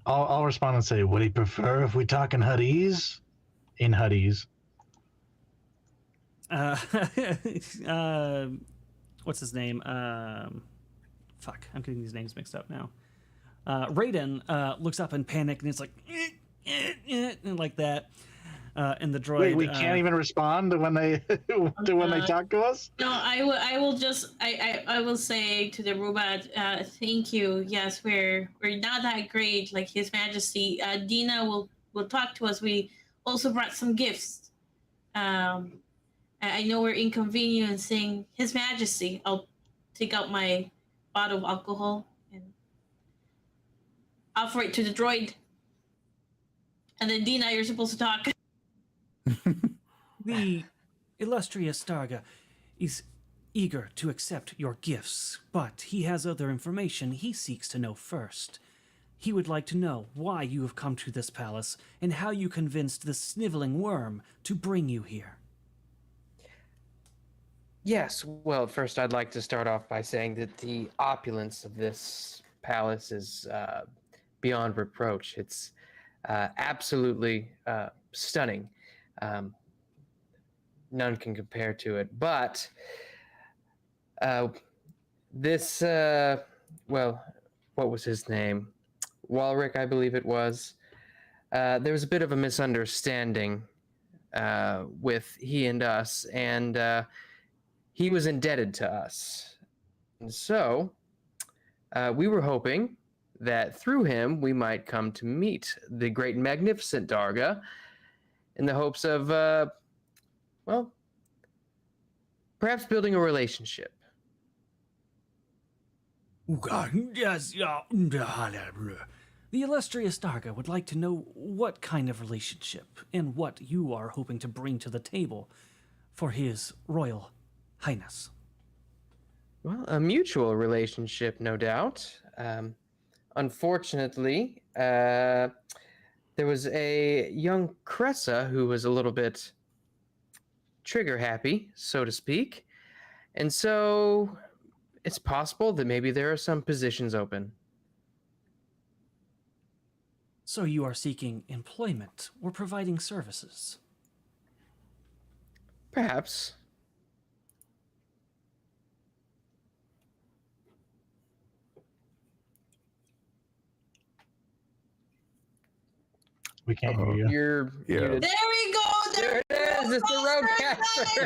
S1: I'll respond and say, would he prefer if we talk in Huttese? In Huttese.
S2: What's his name? Fuck, I'm getting these names mixed up now. Raiden looks up in panic and it's like, and like that. And the droid.
S1: Wait, we can't even respond when they when they talk to us.
S4: No, I will just I will say to the robot, thank you. Yes, we're not that great like His Majesty. Dina will talk to us. We also brought some gifts. I know we're inconveniencing His Majesty. I'll take out my bottle of alcohol and offer it to the droid. And then Dina, you're supposed to talk.
S2: The illustrious Darga is eager to accept your gifts, but he has other information he seeks to know first. He would like to know why you have come to this palace and how you convinced the sniveling worm to bring you here.
S3: Yes, well, first I'd like to start off by saying that the opulence of this palace is beyond reproach. It's absolutely stunning. None can compare to it. But this, well, what was his name? Walrick, I believe it was. There was a bit of a misunderstanding with he and us, and he was indebted to us. And so we were hoping that through him we might come to meet the great and magnificent Darga in the hopes of, well, perhaps building a relationship.
S2: Yes, the illustrious Darga would like to know what kind of relationship and what you are hoping to bring to the table for his royal highness.
S3: Well, a mutual relationship, no doubt. Unfortunately, there was a young Cressa who was a little bit trigger happy, so to speak. And so it's possible that maybe there are some positions open.
S2: So you are seeking employment or providing services?
S3: Perhaps.
S1: We can't hear you.
S3: You're muted.
S4: There we go.
S3: There it is. It's the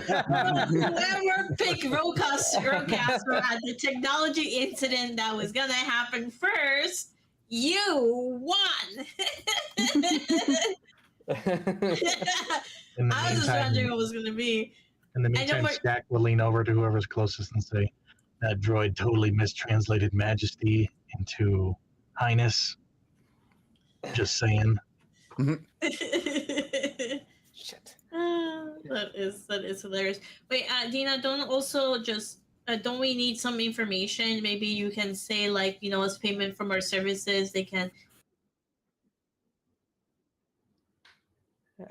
S3: roadcaster.
S4: Whoever picked roadcaster at the technology incident that was gonna happen first, you won. I was just wondering what was gonna be.
S1: In the meantime, Stack will lean over to whoever's closest and say, "That droid totally mistranslated Majesty into Highness." Just saying.
S3: Shit.
S4: That is hilarious. Wait, Dina, don't we need some information? Maybe you can say like, as payment from our services, they can.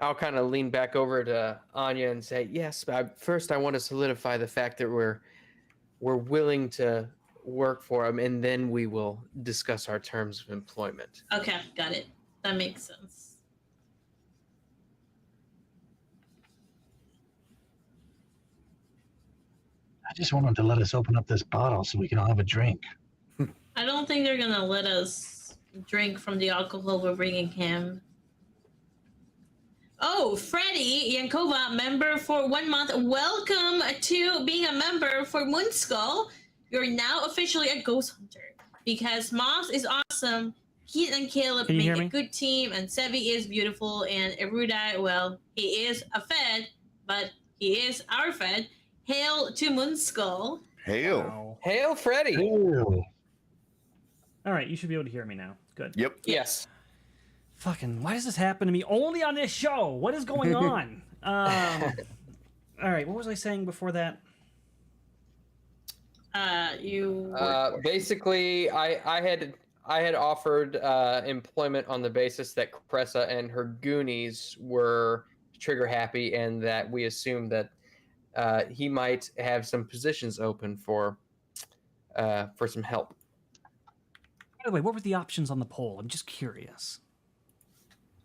S3: I'll kind of lean back over to Anya and say, yes, but first I want to solidify the fact that we're willing to work for them, and then we will discuss our terms of employment.
S4: Okay, got it. That makes sense.
S1: I just want them to let us open up this bottle so we can all have a drink.
S4: I don't think they're gonna let us drink from the alcohol we're bringing him. Oh, Freddie Yankova, member for 1 month. Welcome to being a member for Moonskull. You're now officially a ghost hunter because Moss is awesome. Keith and Caleb make a good team, and Sevvy is beautiful, and Erudi, well, he is a Fed, but he is our Fed. Hail to Moonskull.
S5: Hail.
S2: Wow.
S3: Hail, Freddie.
S1: Ew.
S2: All right, you should be able to hear me now. Good.
S5: Yep.
S3: Yes.
S2: Fucking, why does this happen to me only on this show? What is going on? All right, what was I saying before that?
S3: Basically, I had offered employment on the basis that Cressa and her Goonies were trigger happy, and that we assumed that he might have some positions open for some help.
S2: By the way, what were the options on the poll? I'm just curious.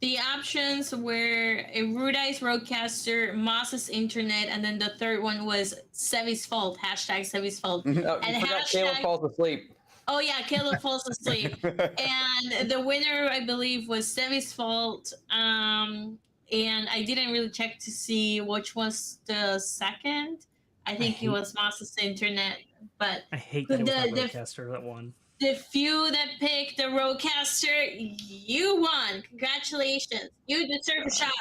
S4: The options were Erudi's Roadcaster, Moss's Internet, and then the third one was Sevvy's fault. Hashtag Sevvy's fault.
S3: Oh,
S4: and
S3: you forgot Caleb falls asleep.
S4: Oh yeah, Caleb falls asleep. And the winner, I believe, was Sevvy's fault. And I didn't really check to see which was the second. I think it was Moss's Internet. But
S2: I hate that it was my Roadcaster that won.
S4: The few that picked the Roadcaster, you won. Congratulations. You deserve a shot.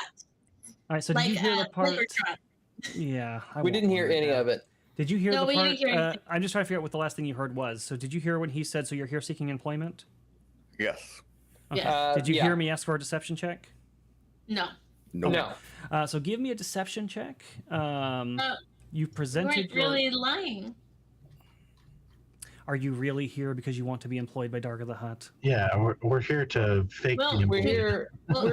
S2: All right, so did you hear the part? Yeah.
S3: We didn't hear any of it.
S2: Did you hear
S4: No,
S2: the
S4: we
S2: part?
S4: didn't hear anything.
S2: I'm just trying to figure out what the last thing you heard was. So did you hear when he said, so you're here seeking employment?
S5: Yes.
S2: Okay.
S4: Yes.
S2: Did you
S3: Yeah.
S2: hear me ask for a deception check?
S4: No.
S3: No.
S2: So give me a deception check. You
S4: You
S2: presented
S4: weren't really lying.
S2: Are you really here because you want to be employed by Darga the Hutt?
S1: Yeah, we're here to fake
S4: Well,
S1: the
S3: We're
S1: employment.
S3: here.
S4: Well,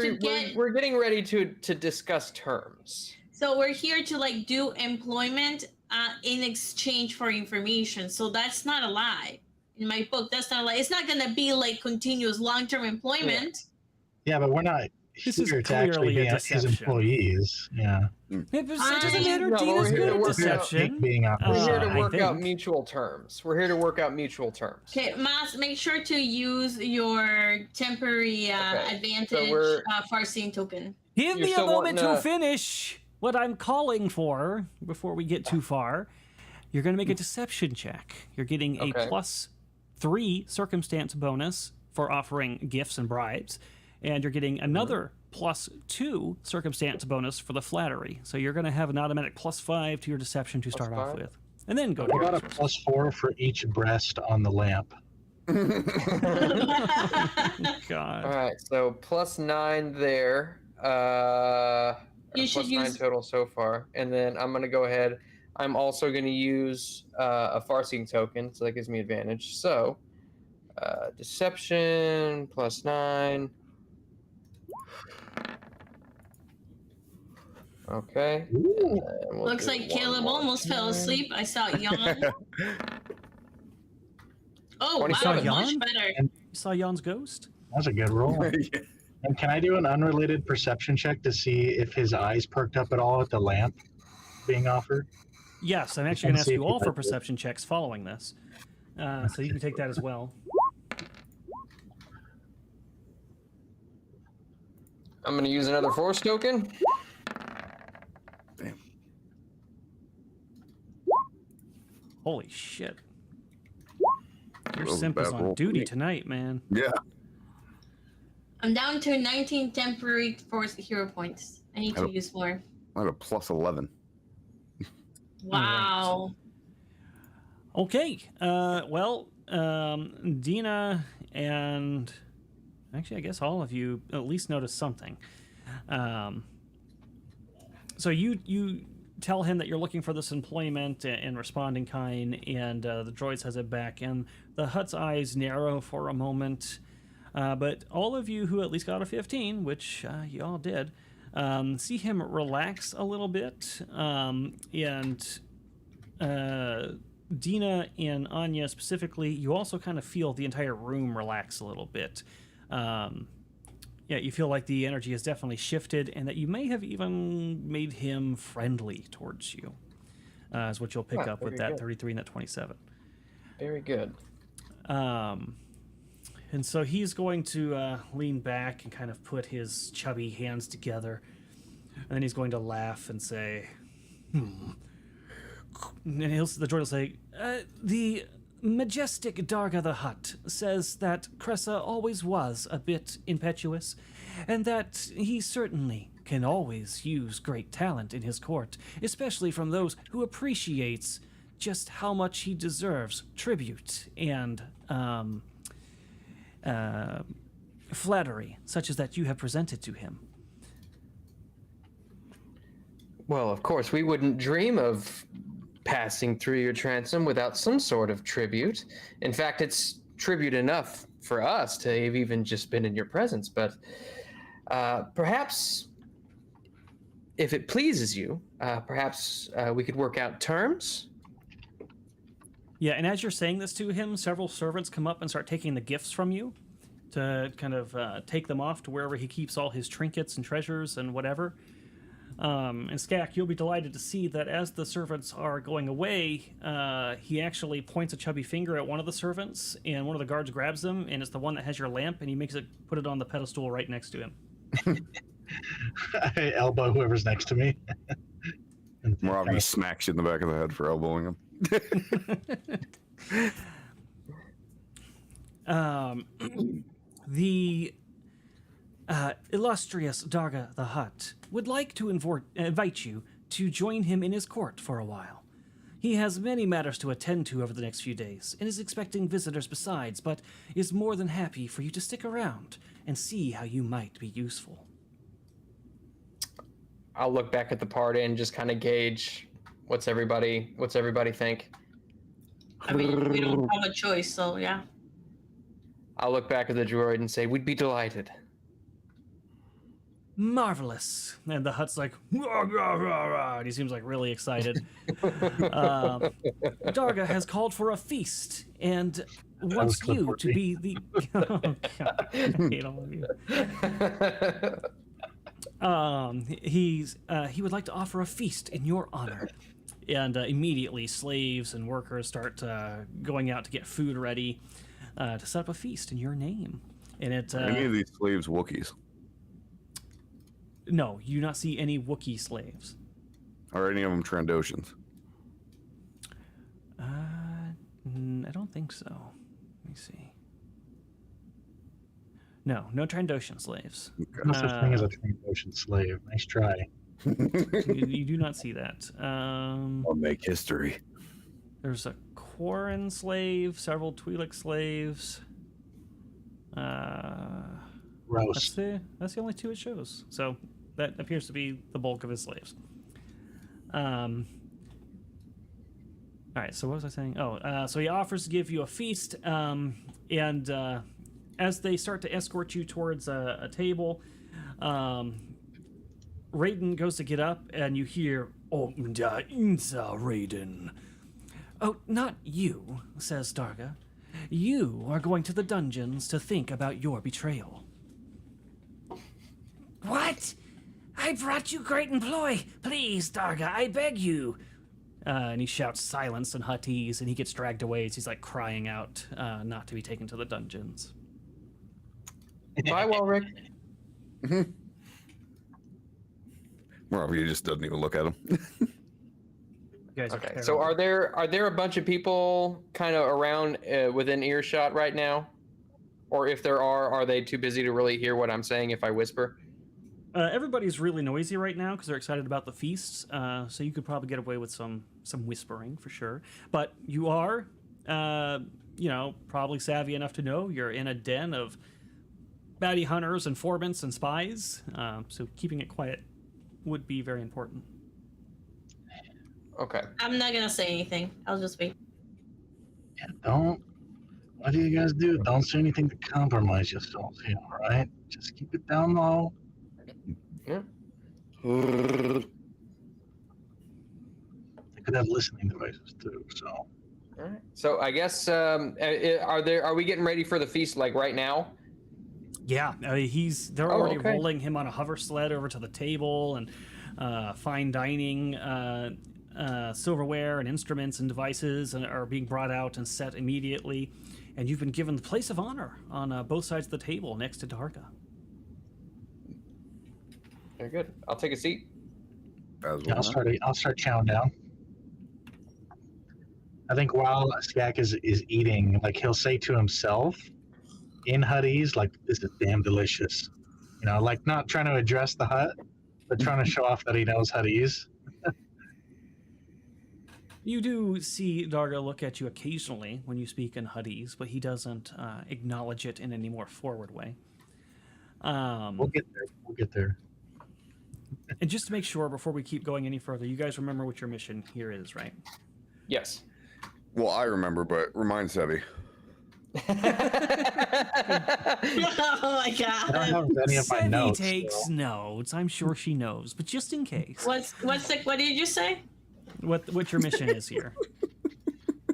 S3: We're getting ready to discuss terms.
S4: So we're here to do employment in exchange for information. So that's not a lie. In my book, that's not a lie. It's not going to be continuous long-term employment.
S1: Yeah, but we're not
S2: This is
S1: here to actually
S2: clearly
S1: be
S2: a
S1: his
S2: deception.
S1: employees. Yeah.
S2: It doesn't matter.
S3: No,
S2: Dina's
S3: we're here
S2: good
S3: to
S2: at
S3: work out-
S2: deception.
S1: Being
S3: We're here to
S2: I
S3: work out
S2: think.
S3: mutual terms. We're here to work out mutual terms.
S4: Okay, Mas, make sure to use your temporary advantage
S3: we're-
S4: Farseeing token.
S2: Give
S3: You're
S2: me a
S3: still
S2: moment
S3: wanting
S2: to finish what I'm calling for before we get too far. You're going to make a deception check. You're getting a
S3: Okay.
S2: +3 circumstance bonus for offering gifts and bribes, and you're getting another +2 circumstance bonus for the flattery. So you're going to have an automatic +5 to your deception to start off
S3: +5?
S2: with, and then go to
S1: What
S2: your
S1: about a +4 for each breast on the lamp?
S2: God.
S3: All right, so +9 there.
S4: You should
S3: +9
S4: use-
S3: total so far, and then I'm gonna go ahead. I'm also gonna use a Farseeing token, so that gives me advantage. So, deception +9. Okay. and then we'll
S4: Looks
S3: do
S4: like
S3: one
S4: Caleb
S3: more
S4: almost fell
S3: time.
S4: asleep. I saw it yawn. Oh, wow,
S3: 27.
S4: much
S2: Yawn?
S4: better.
S2: You saw Jan's ghost?
S1: That's a good roll. And can I do an unrelated perception check to see if his eyes perked up at all at the lamp being offered?
S2: Yes, I'm actually going to
S1: Let's
S2: ask
S1: see
S2: you
S1: if
S2: all
S1: you
S2: for
S1: like it.
S2: perception checks following this. So you can take that as well.
S3: I'm going to use another force token.
S5: Damn.
S2: Holy shit. Your
S5: That was a
S2: simp is
S5: bad
S2: on
S5: roll for
S2: duty
S5: me.
S2: tonight, man.
S5: Yeah.
S4: I'm down to 19 temporary force hero points. I need to use more.
S5: I had a plus 11.
S4: Wow.
S2: Okay. Well, Dina and actually, I guess all of you at least noticed something. So you tell him that you're looking for this employment and respond in kind, and the droid says it back, and the Hutt's eyes narrow for a moment. But all of you who at least got a 15, which you all did, see him relax a little bit, and Dina and Anya specifically, you also kind of feel the entire room relax a little bit. Yeah, you feel like the energy has definitely shifted, and that you may have even made him friendly towards you, is what you'll pick up with that
S3: good.
S2: 33 and that 27.
S3: Very good.
S2: And so he's going to lean back and kind of put his chubby hands together, and then he's going to laugh and say, And the droid will say, the majestic Darga the Hutt says that Cressa always was a bit impetuous, and that he certainly can always use great talent in his court, especially from those who appreciates just how much he deserves tribute and flattery, such as that you have presented to him.
S3: Well, of course, we wouldn't dream of passing through your transom without some sort of tribute. In fact, it's tribute enough for us to have even just been in your presence. But perhaps, if it pleases you, perhaps we could work out terms.
S2: Yeah, and as you're saying this to him, several servants come up and start taking the gifts from you to kind of take them off to wherever he keeps all his trinkets and treasures and whatever. And Skak, you'll be delighted to see that as the servants are going away, he actually points a chubby finger at one of the servants, and one of the guards grabs them, and it's the one that has your lamp, and he makes it put it on the pedestal right next to him.
S1: I elbow whoever's next to me.
S5: Robbie smacks you in the back of the head for elbowing him.
S2: The illustrious Darga the Hutt would like to invite you to join him in his court for a while. He has many matters to attend to over the next few days, and is expecting visitors besides, but is more than happy for you to stick around and see how you might be useful.
S3: I'll look back at the party and just kind of gauge what's everybody think.
S4: I mean, we don't have a choice, so yeah.
S3: I'll look back at the droid and say, we'd be delighted.
S2: Marvelous. And the Hutt's like, rah, rah, rah, rah, and he seems like really excited. Darga has called for a feast and wants you to be the... Oh, God. I hate all of you. He would like to offer a feast in your honor. And immediately slaves and workers start going out to get food ready to set up a feast in your name. And it...
S5: Any of these slaves Wookiees?
S2: No, you do not see any Wookiee slaves.
S5: Are any of them Trandoshans?
S2: I don't think so. Let me see. No Trandoshan slaves.
S1: No such thing as a Trandoshan slave. Nice try.
S2: You do not see that.
S5: I'll make history.
S2: There's a Quarren slave, several Twi'lek slaves.
S1: Gross.
S2: That's the only two it shows. So that appears to be the bulk of his slaves. All right, so what was I saying? So he offers to give you a feast, and as they start to escort you towards a table, Raiden goes to get up, and you hear, "Omda Inza, Raiden." "Oh, not you," says Darga. "You are going to the dungeons to think about your betrayal."
S8: What? I brought you great employ. Please, Darga, I beg you.
S2: And he shouts silence and Huttese, and he gets dragged away as he's like crying out not to be taken to the dungeons.
S3: Bye, Walrick.
S5: Well, he just doesn't even look at him.
S2: You guys are
S3: Okay. So
S2: terrible.
S3: are there a bunch of people kind of around within earshot right now? Or if there are they too busy to really hear what I'm saying if I whisper?
S2: Everybody's really noisy right now because they're excited about the feasts. So you could probably get away with some whispering for sure. But you are, probably savvy enough to know you're in a den of bounty hunters, informants, and spies. So keeping it quiet would be very important.
S3: Okay.
S4: I'm not gonna say anything. I'll just wait.
S1: Yeah, don't. What do you guys do? Don't say anything to compromise yourselves here, all right? Just keep it down low.
S3: Yeah.
S1: They could have listening devices too, so.
S3: All right. So I guess are we getting ready for the feast like right now?
S2: Yeah, they're already
S3: okay.
S2: rolling him on a hover sled over to the table, and fine dining silverware and instruments and devices are being brought out and set immediately. And you've been given the place of honor on both sides of the table next to Darga.
S3: Very good. I'll take a seat.
S1: Yeah, I'll start chowing down. I think while Skak is eating, like he'll say to himself in Huttese, like, this is damn delicious. Like not trying to address the hut, but trying to show off that he knows Huttese.
S2: You do see Darga look at you occasionally when you speak in Huttese, but he doesn't acknowledge it in any more forward way.
S1: We'll get there.
S2: And just to make sure, before we keep going any further, you guys remember what your mission here is, right?
S3: Yes.
S5: Well, I remember, but remind Sevvy.
S4: Oh my
S1: I don't
S4: god.
S1: have any of my
S2: Sevvy
S1: notes.
S2: takes notes. I'm sure she knows, but just in case,
S4: What did you say?
S2: what your mission is here?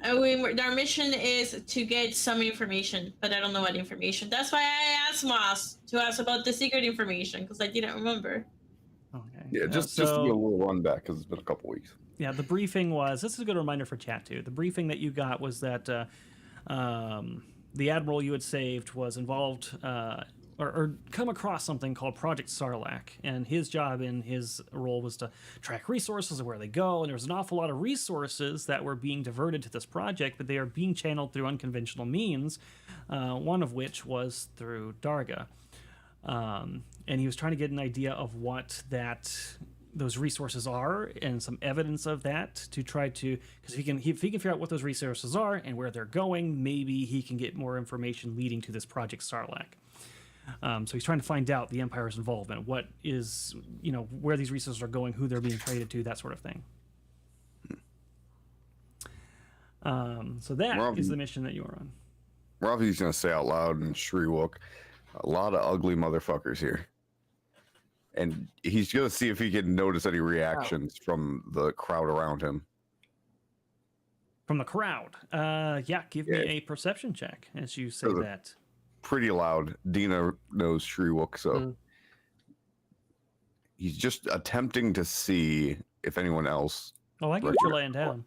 S4: Our mission is to get some information, but I don't know what information. That's why I asked Moss to ask about the secret information, because I didn't remember.
S2: Okay.
S5: Yeah, just to do a little run back because it's been a couple weeks.
S2: Yeah, the briefing was, this is a good reminder for chat too. The briefing that you got was that the admiral you had saved was involved or come across something called Project Sarlacc, and his job in his role was to track resources and where they go, and there was an awful lot of resources that were being diverted to this project, but they are being channeled through unconventional means, one of which was through Darga. And he was trying to get an idea of what those resources are and some evidence of that to try to, because if he can figure out what those resources are and where they're going, maybe he can get more information leading to this Project Sarlacc. So he's trying to find out the Empire's involvement, what is, where these resources are going, who they're being traded to, that sort of thing. So that is the mission that you are on.
S5: Ravi's gonna say out loud in Shriwook, a lot of ugly motherfuckers here. And he's going to see if he can notice any reactions from the crowd around him.
S2: From the crowd? Give me a perception check as you say that.
S5: Pretty loud. Dina knows Shriwook, so he's just attempting to see if anyone else...
S2: Oh, I get what you're laying down.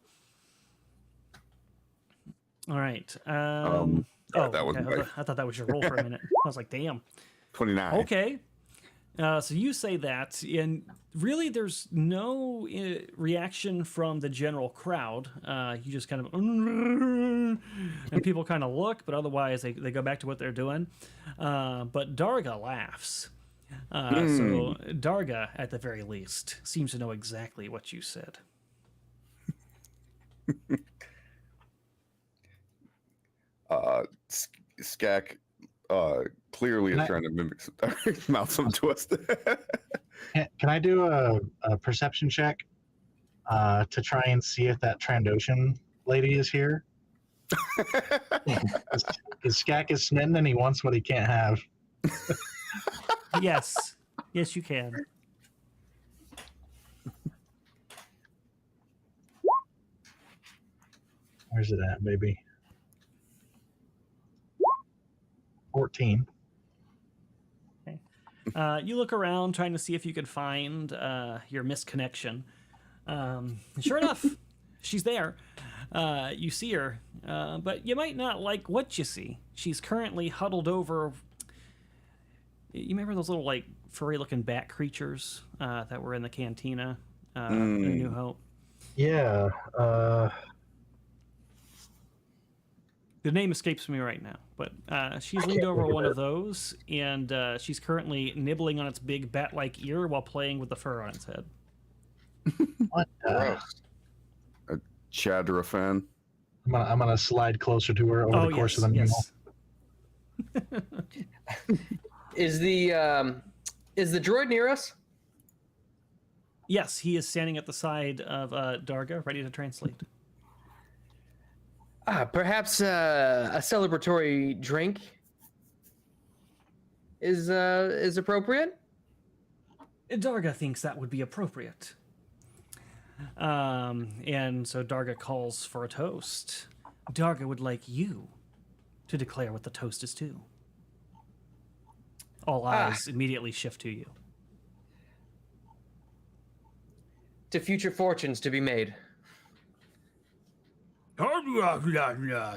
S2: All right.
S5: that was
S2: okay. I thought that was your roll for a minute. I was like, damn.
S5: 29.
S2: Okay. So you say that, and really there's no reaction from the general crowd. You just kind of, and people kind of look, but otherwise they go back to what they're doing. But Darga laughs. So Darga, at the very least, seems to know exactly what you said.
S5: Skak clearly is trying to mimic mouth some twist.
S1: Can I do a perception check to try and see if that Trandoshan lady is here? Because Skak is smitten and he wants what he can't have.
S2: Yes, you can.
S1: Where's it at, baby? 14.
S2: Okay. You look around trying to see if you could find your misconnection. Sure enough, she's there. You see her, but you might not like what you see. She's currently huddled over. You remember those little furry-looking bat creatures that were in the cantina in A New Hope.
S1: Yeah.
S2: The name escapes me right now, but she's leaned over one of those, and she's currently nibbling on its big bat-like ear while playing with the fur on its head.
S1: What?
S5: A Chadra fan.
S1: I'm gonna slide closer to her over the course of the meal.
S3: Is the droid near us?
S2: Yes, he is standing at the side of Darga, ready to translate.
S3: Perhaps a celebratory drink is appropriate.
S2: Darga thinks that would be appropriate. And so Darga calls for a toast. Darga would like you to declare what the toast is to. All eyes immediately shift to you.
S3: To future fortunes to be made.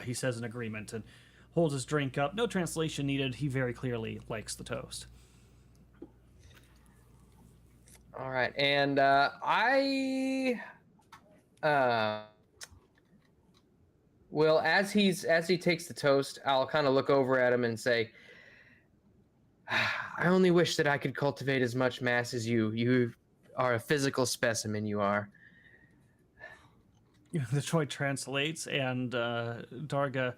S2: He says in agreement and holds his drink up. No translation needed. He very clearly likes the toast.
S3: All right, and well, as he takes the toast, I'll kind of look over at him and say, "I only wish that I could cultivate as much mass as you. You are a physical specimen. You are."
S2: The droid translates, and Darga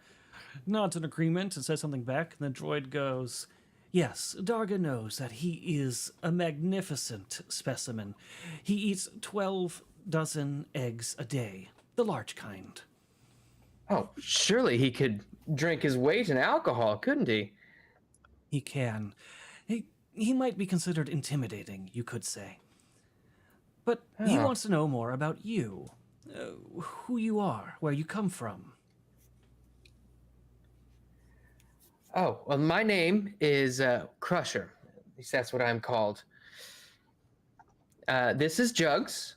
S2: nods in agreement and says something back. And the droid goes, "Yes, Darga knows that he is a magnificent specimen. He eats 12 dozen eggs a day, the large kind."
S3: Oh, surely he could drink his weight in alcohol, couldn't he?
S2: He can. He might be considered intimidating, you could say. But he wants to know more about you. Who you are, where you come from.
S3: Oh, well, my name is Crusher. At least that's what I'm called. This is Jugs.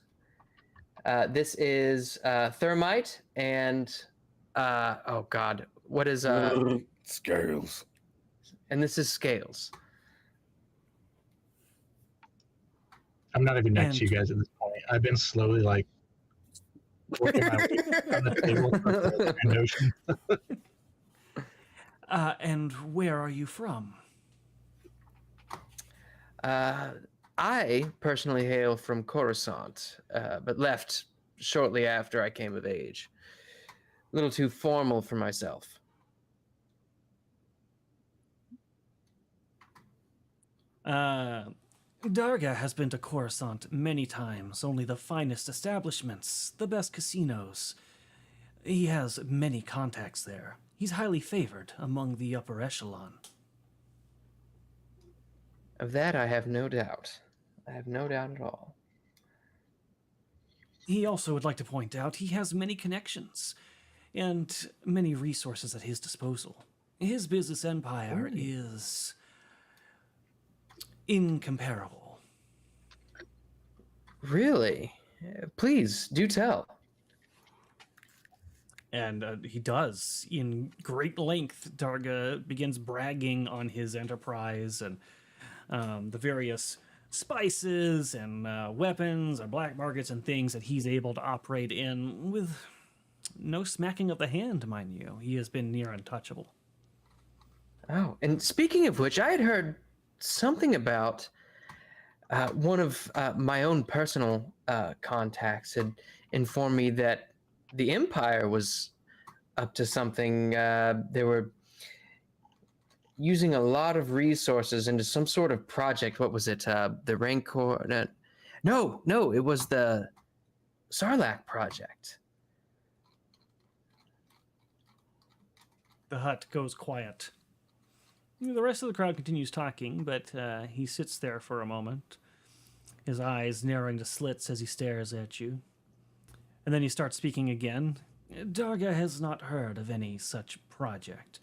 S3: This is Thermite, and oh God, what is
S7: Scales.
S3: And this is Scales.
S1: I'm not even next to you guys at this point. I've been slowly like working my way on the table for the notion.
S2: And where are you from?
S3: I personally hail from Coruscant, but left shortly after I came of age. A little too formal for myself.
S2: Darga has been to Coruscant many times, only the finest establishments, the best casinos. He has many contacts there. He's highly favored among the upper echelon.
S3: Of that I have no doubt. I have no doubt at all.
S2: He also would like to point out he has many connections and many resources at his disposal. His business empire is incomparable.
S3: Really? Please, do tell.
S2: And he does. In great length, Darga begins bragging on his enterprise and the various spices and weapons and black markets and things that he's able to operate in with no smacking of the hand, mind you. He has been near untouchable.
S3: Oh, and speaking of which, I had heard something about one of my own personal contacts had informed me that the Empire was up to something. They were using a lot of resources into some sort of project. What was it? The Rancor? No, it was the Sarlacc project.
S2: The hut goes quiet. The rest of the crowd continues talking, but he sits there for a moment, his eyes narrowing to slits as he stares at you. And then he starts speaking again. Darga has not heard of any such project,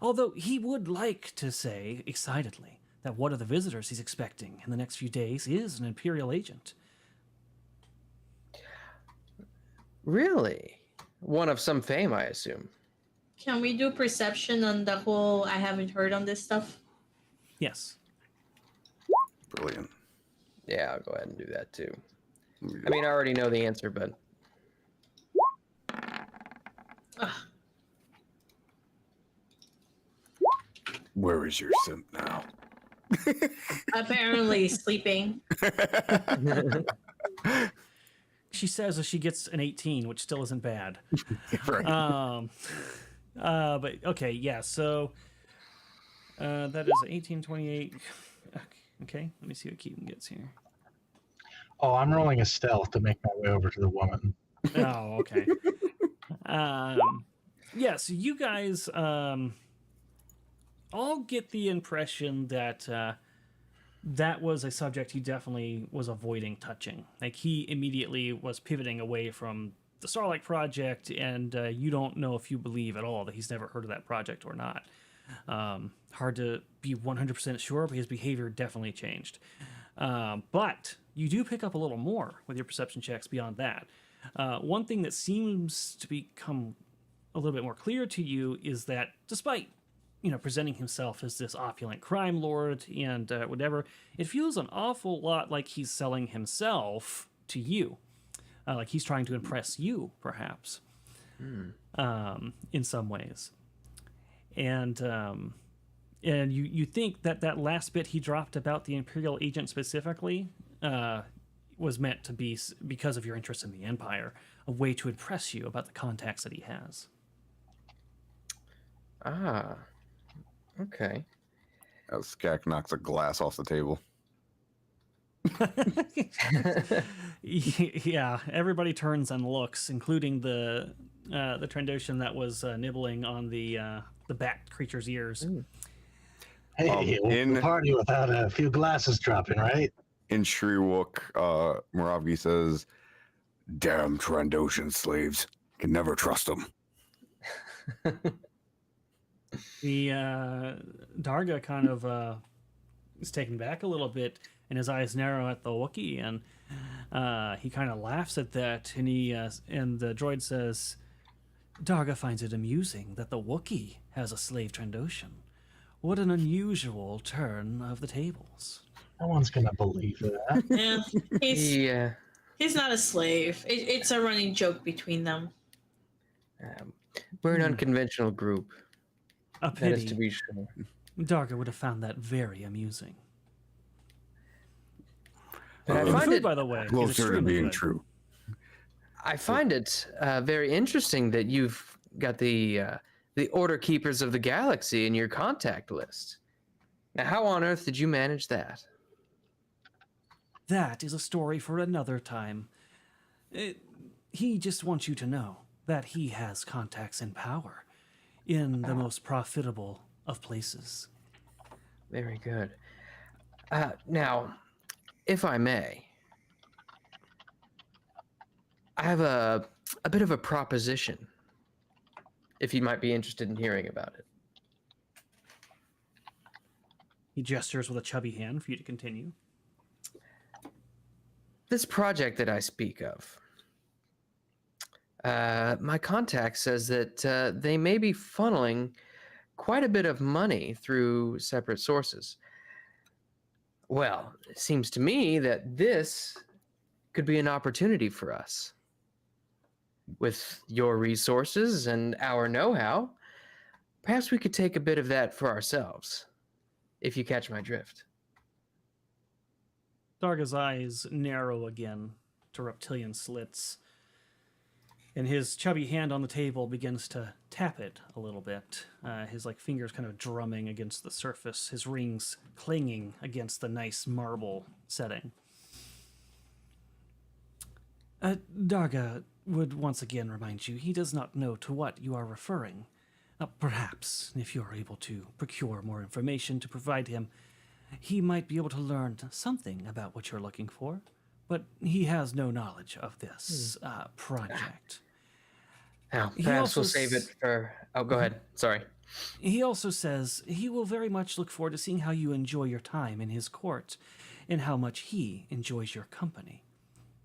S2: although he would like to say, excitedly, that one of the visitors he's expecting in the next few days is an Imperial agent.
S3: Really? One of some fame, I assume.
S4: Can we do perception on the whole I haven't heard on this stuff?
S2: Yes.
S5: Brilliant.
S3: Yeah, I'll go ahead and do that too. I mean, I already know the answer, but
S7: Where is your simp now?
S4: Apparently sleeping.
S2: She says as she gets an 18, which still isn't bad.
S5: Right.
S2: But okay, yeah. So that is 18, 28. Okay, let me see what Keaton gets here.
S1: Oh, I'm rolling a stealth to make my way over to the woman.
S2: Oh, okay. Yeah, so you guys all get the impression that that was a subject he definitely was avoiding touching. Like, he immediately was pivoting away from the Starlight Project, and you don't know if you believe at all that he's never heard of that project or not. Hard to be 100% sure, but his behavior definitely changed. But you do pick up a little more with your perception checks beyond that. One thing that seems to become a little bit more clear to you is that despite, you know, presenting himself as this opulent crime lord and whatever, it feels an awful lot like he's selling himself to you. Like he's trying to impress you, perhaps, in some ways. And you think that that last bit he dropped about the Imperial agent specifically was meant to be, because of your interest in the Empire, a way to impress you about the contacts that he has.
S3: Ah, okay.
S5: Skak knocks a glass off the table.
S2: Yeah, everybody turns and looks, including the Trandoshan that was nibbling on the bat creature's ears.
S1: Hey, we'll party without a few glasses dropping, right?
S5: In Shriwook, Moravgi says, "Damn Trandoshan slaves. Can never trust them."
S2: The Darga kind of is taken back a little bit, and his eyes narrow at the Wookiee, and he kind of laughs at that, and and the droid says, "Darga finds it amusing that the Wookiee has a slave Trandoshan. What an unusual turn of the tables."
S1: No one's gonna believe that.
S4: Yeah, he's not a slave. It's a running joke between them.
S3: We're an unconventional group.
S2: A
S3: That is
S2: pity.
S3: to be sure.
S2: Darga would have found that very amusing.
S3: But I
S2: The
S3: find
S2: food,
S3: it,
S2: by the way, is
S5: Closer to
S2: extremely
S5: being
S2: good.
S5: true.
S3: I find it very interesting that you've got the Order Keepers of the Galaxy in your contact list. Now, how on earth did you manage that?
S2: That is a story for another time. He just wants you to know that he has contacts in power in the most profitable of places.
S3: Very good. Now, if I may, I have a bit of a proposition, if you might be interested in hearing about it.
S2: He gestures with a chubby hand for you to continue.
S3: This project that I speak of, my contact says that they may be funneling quite a bit of money through separate sources. Well, it seems to me that this could be an opportunity for us. With your resources and our know-how, perhaps we could take a bit of that for ourselves, if you catch my drift.
S2: Darga's eyes narrow again to reptilian slits, and his chubby hand on the table begins to tap it a little bit. His fingers kind of drumming against the surface, his rings clanging against the nice marble setting. Darga would once again remind you he does not know to what you are referring. Perhaps, if you are able to procure more information to provide him, he might be able to learn something about what you're looking for, but he has no knowledge of this project.
S3: Now,
S2: He
S3: perhaps
S2: also
S3: we'll save it for... Oh, go ahead. Sorry.
S2: He also says he will very much look forward to seeing how you enjoy your time in his court and how much he enjoys your company.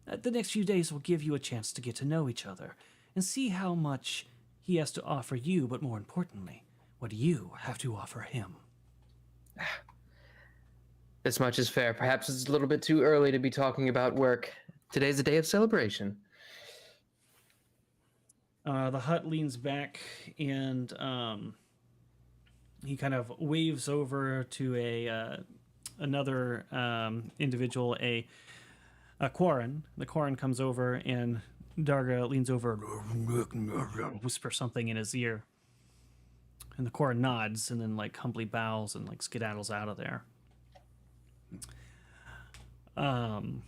S2: The next few days will give you a chance to get to know each other and see how much he has to offer you, but more importantly, what you have to offer him.
S3: This much is fair. Perhaps it's a little bit too early to be talking about work. Today's a day of celebration.
S2: The Hutt leans back and he kind of waves over to another individual, a Quarren. The Quarren comes over and Darga leans over, whispers something in his ear. And the Quarren nods and then like humbly bows and like skedaddles out of there. And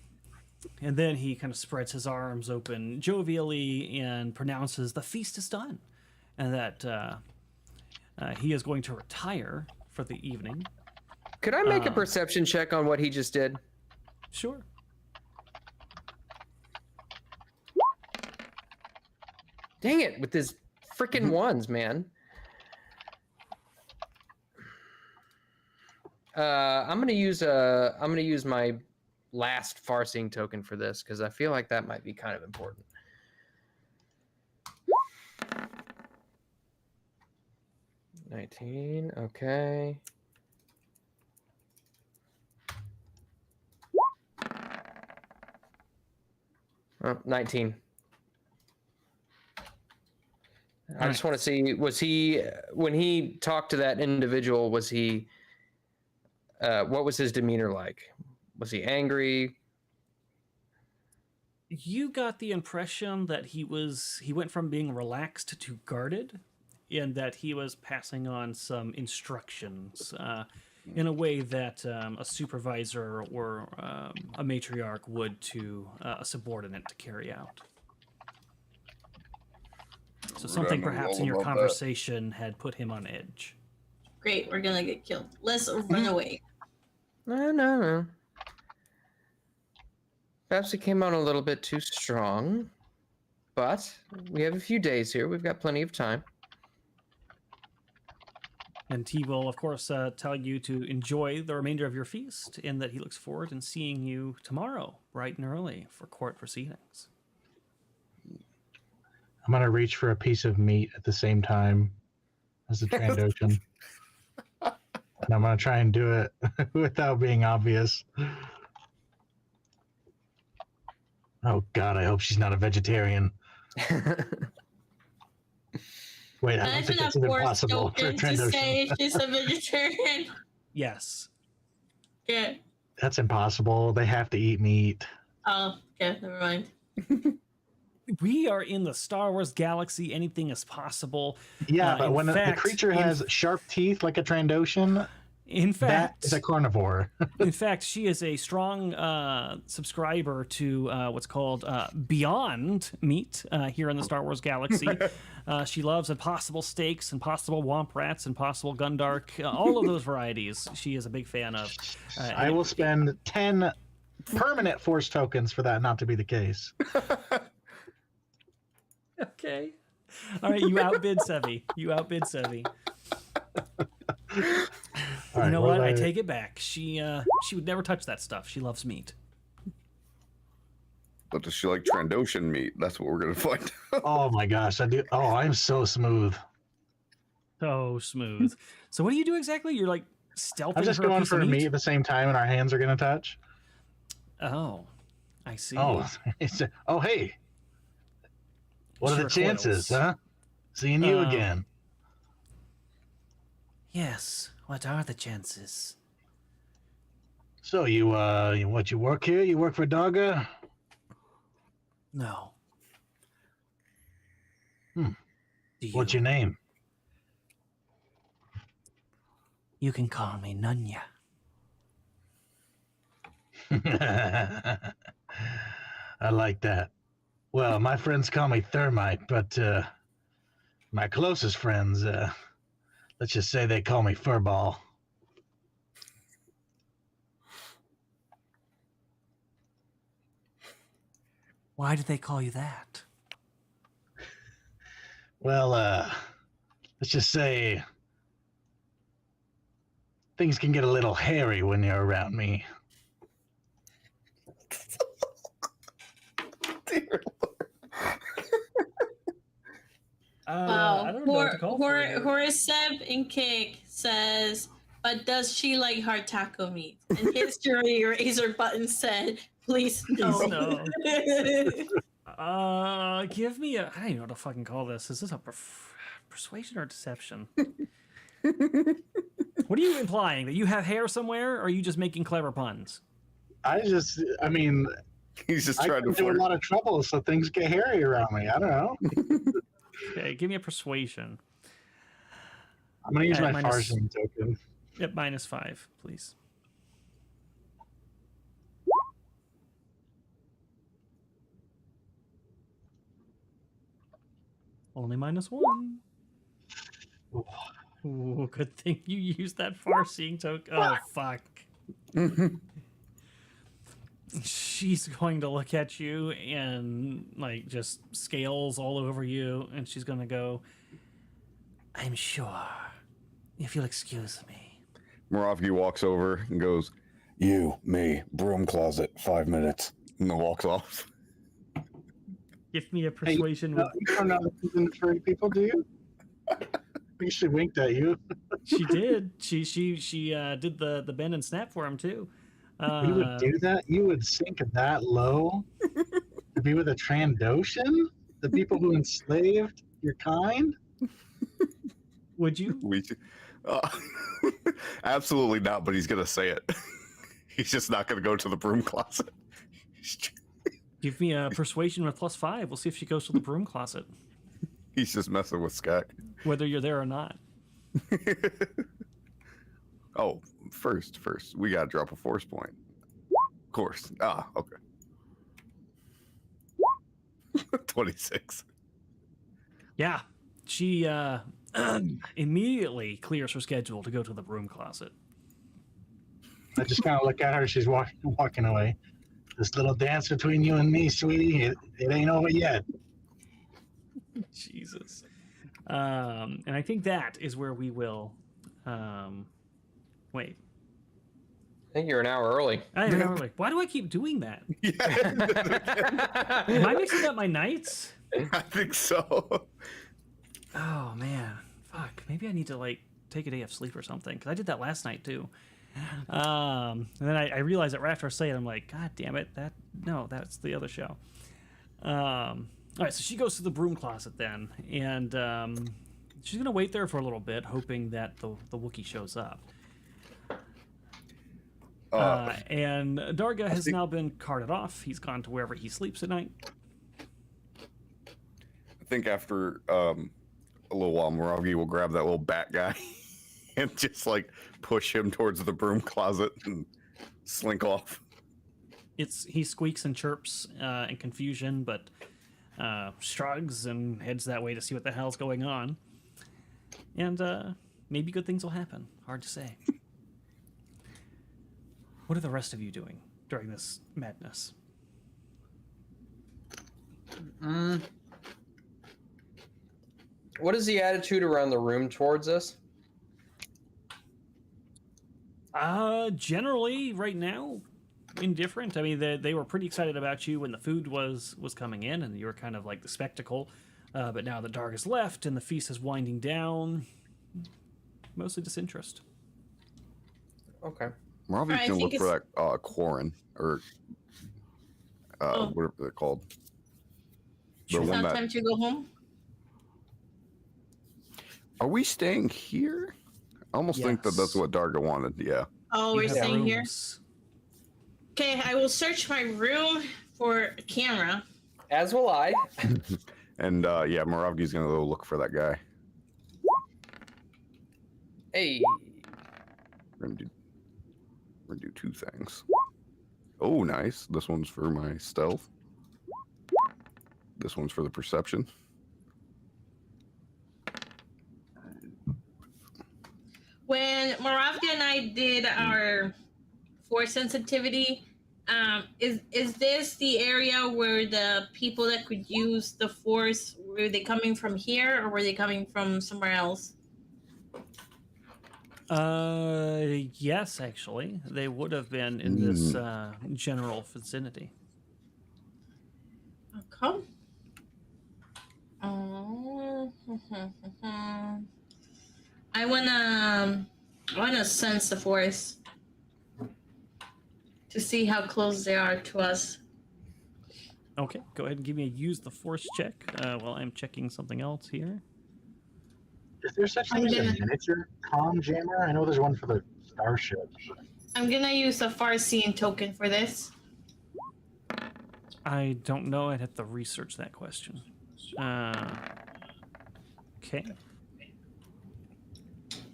S2: then he kind of spreads his arms open jovially and pronounces the feast is done, and that he is going to retire for the evening.
S3: Could I make a perception check on what he just did?
S2: Sure.
S3: Dang it, with his freaking ones, man. I'm gonna use my last Farseeing token for this because I feel like that might be kind of important. $19, okay. Oh, 19. I just want to see, was he, when he talked to that individual, was he, what was his demeanor like? Was he angry?
S2: You got the impression that he went from being relaxed to guarded, and that he was passing on some instructions in a way that a supervisor or a matriarch would to a subordinate to carry out. So something perhaps in your conversation had put him on edge.
S4: Great, we're gonna get killed. Let's run away.
S3: No. Perhaps it came on a little bit too strong, but we have a few days here. We've got plenty of time.
S2: And he will, of course, tell you to enjoy the remainder of your feast, and that he looks forward to seeing you tomorrow, bright and early, for court proceedings.
S1: I'm going to reach for a piece of meat at the same time as the Trandoshan. And I'm going to try and do it without being obvious. Oh, God, I hope she's not a vegetarian. Wait, I don't think it's even possible for a
S4: to
S1: Trandoshan.
S4: say she's a vegetarian.
S2: Yes.
S4: Yeah.
S1: That's impossible. They have to eat meat.
S4: Oh, okay, never mind.
S2: We are in the Star Wars galaxy. Anything is possible.
S1: Yeah, but when the creature has sharp teeth like a Trandoshan,
S2: in fact,
S1: that is a carnivore.
S2: In fact, she is a strong subscriber to what's called Beyond Meat here in the Star Wars galaxy. She loves Impossible Steaks, Impossible Womp Rats, Impossible Gundark, all of those varieties. She is a big fan of.
S1: I will spend 10 permanent Force tokens for that not to be the case.
S2: Okay. All right, you outbid Sevvy.
S1: Right,
S2: you know what? I take it back. She would never touch that stuff. She loves meat.
S5: But does she like Trandoshan meat? That's what we're gonna find out.
S1: Oh my gosh, I do. Oh, I'm so smooth.
S2: So smooth. So what do you do exactly? You're like stealthing.
S1: I'm just going for meat at the same time, and our hands are gonna touch.
S2: Oh, I see.
S1: Oh, oh, hey. What are the chances, huh? Seeing you again.
S8: Yes. What are the chances?
S1: So you work here? You work for Darga?
S8: No.
S1: What's your name?
S8: You can call me Nunya.
S1: I like that. Well, my friends call me Thermite, but my closest friends, let's just say they call me Furball.
S8: Why do they call you that?
S1: Well, let's just say things can get a little hairy when you're around me.
S5: Dear
S2: I don't know what to call for you.
S4: Horace Seb and Cake says, but does she like hard taco meat? And history eraser button said, please no.
S2: Please no. Give me a. I don't even know what to fucking call this. Is this a persuasion or deception? What are you implying? That you have hair somewhere, or are you just making clever puns?
S1: I mean,
S5: He's just
S1: I
S5: trying to
S1: do a
S5: flirt.
S1: lot of trouble, so things get hairy around me. I don't know.
S2: Okay, give me a persuasion.
S1: I'm gonna use my
S2: minus-
S1: Farzine token.
S2: Yep, -5, please. Only -1. Ooh, good thing you used that far-seeing token. Oh, fuck. She's going to look at you and, like, just scales all over you, and she's going to go, I'm sure, if you'll excuse me.
S5: Moravgi walks over and goes,
S7: You, me, broom closet, 5 minutes.
S5: and then walks off.
S2: Give me a persuasion. with...
S1: You don't know the furry people, do you? She winked at you.
S2: She did. She did the bend and snap for him, too.
S1: You would do that? You would sink that low to be with a Trandoshan? The people who enslaved your kind?
S2: Would you?
S5: Absolutely not, but he's going to say it. He's just not going to go to the broom closet.
S2: Give me a persuasion with +5. We'll see if she goes to the broom closet,
S5: He's just messing with Skak.
S2: whether you're there or not.
S5: Oh, first, we got to drop a force point. Of course. Ah, okay. 26.
S2: Yeah, she immediately clears her schedule to go to the broom closet.
S1: I just kind of look at her. She's walking away. This little dance between you and me, sweetie, it ain't over yet.
S2: Jesus. And I think that is where we will. Wait.
S3: I think you're an hour early.
S2: I am like, why do I keep doing that? Am I mixing up my nights?
S5: I think so.
S2: Oh man, fuck. Maybe I need to like take a day of sleep or something, because I did that last night too. And then I realized that right after I say it, I'm like, God damn it! That's the other show. All right, so she goes to the broom closet then, and she's gonna wait there for a little bit, hoping that the Wookiee shows up. And Darga has now been carted off. He's gone to wherever he sleeps at night.
S5: I think after a little while, Moravgi will grab that little bat guy and just like push him towards the broom closet and slink off.
S2: He squeaks and chirps in confusion, but shrugs and heads that way to see what the hell's going on. And maybe good things will happen. Hard to say. What are the rest of you doing during this madness?
S3: What is the attitude around the room towards us?
S2: Generally, right now, indifferent. I mean, they were pretty excited about you when the food was coming in, and you were kind of like the spectacle. But now that Darga's left and the feast is winding down, mostly disinterest.
S3: Okay.
S5: Moravgi's
S4: I
S5: gonna
S4: think
S5: look for that Quarren, or whatever they're called. The
S4: It's
S5: one
S4: not
S5: that,
S4: time to go home.
S5: are we staying here? I almost think that that's
S2: Yes.
S5: what Darga wanted. Yeah.
S4: Oh,
S2: You
S4: we're
S2: have
S4: staying here.
S2: rooms.
S4: Okay, I will search my room for a camera.
S3: As will I.
S5: And yeah, Moravgi's gonna go look for that guy.
S3: Hey.
S5: We're gonna do two things. Oh, nice. This one's for my stealth. This one's for the perception.
S4: When Moravka and I did our force sensitivity, is this the area where the people that could use the force, were they coming from here or were they coming from somewhere else?
S2: Yes, actually, they would have been in this general vicinity.
S4: Okay. I wanna. want to sense the force to see how close they are to us.
S2: Okay, go ahead and give me a use the force check while I'm checking something else here.
S1: Is there such thing as a miniature comm jammer? I know there's one for the starship.
S4: I'm gonna use the far-seeing token for this.
S2: I don't know. I'd have to research that question. Okay.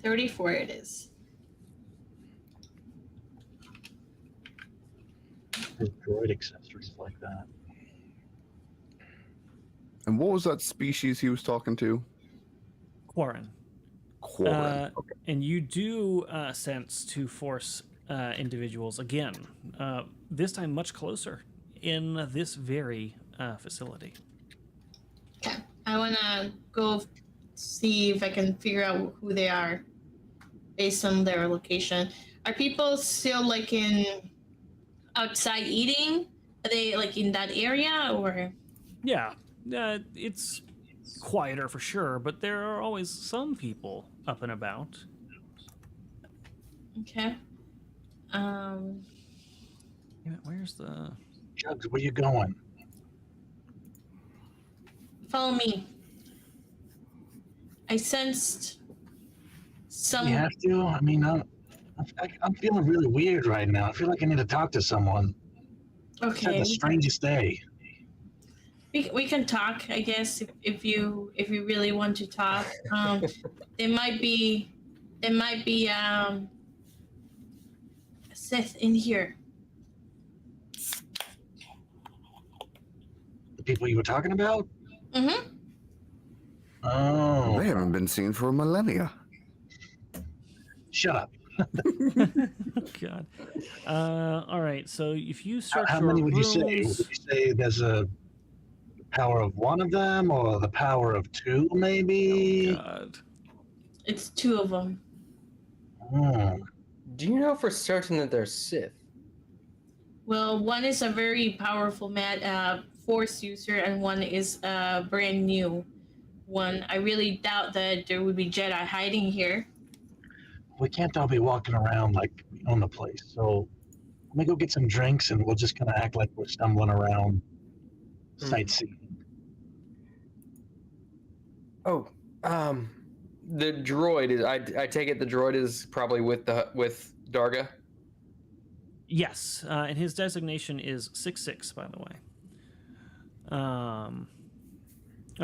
S4: 34 it is.
S1: There's droid accessories like that.
S5: And what was that species he was talking to?
S2: Quarren.
S5: Quarren. Okay.
S2: And you do sense two force individuals again, this time much closer in this very facility.
S4: Okay. I want to go see if I can figure out who they are based on their location. Are people still like in outside eating? Are they like in that area or?
S2: Yeah, it's quieter for sure, but there are always some people up and about.
S4: Okay.
S2: Where's the...
S1: Jugs, where you going?
S4: Follow me. I sensed some.
S1: You have to? I mean, I'm feeling really weird right now. I feel like I need to talk to someone. I've had
S4: Okay.
S1: the strangest day.
S4: We can talk, I guess, if you really want to talk. There might be a Sith in here.
S1: The people you were talking about?
S4: Mm-hmm.
S1: Oh.
S5: They haven't been seen for millennia.
S1: Shut up.
S2: God. All right, so if you search
S1: How
S2: your
S1: many would you say?
S2: rooms-
S1: Would you say there's a power of one of them or the power of two, maybe?
S2: God.
S4: It's two of them.
S1: Hmm.
S3: Do you know for certain that they're Sith?
S4: Well, one is a very powerful Force user, and one is a brand new one. I really doubt that there would be Jedi hiding here.
S1: We can't all be walking around like we own the place. So let me go get some drinks and we'll just kind of act like we're stumbling around sightseeing.
S3: Oh, the droid is. I take it the droid is probably with Darga.
S2: Yes, and his designation is 6-6, by the way. All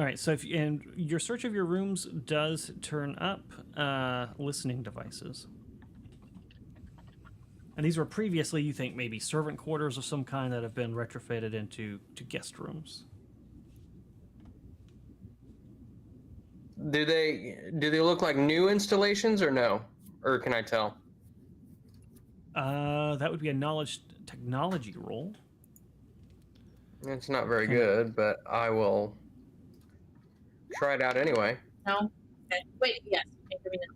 S2: right, so and your search of your rooms does turn up listening devices. And these were previously, you think, maybe servant quarters of some kind that have been retrofitted into guest rooms.
S3: Do they look like new installations or no? Or can I tell?
S2: That would be a knowledge technology roll.
S3: It's not very good, but I will try it out anyway.
S4: No? Okay. Wait, yes. Okay, give me that.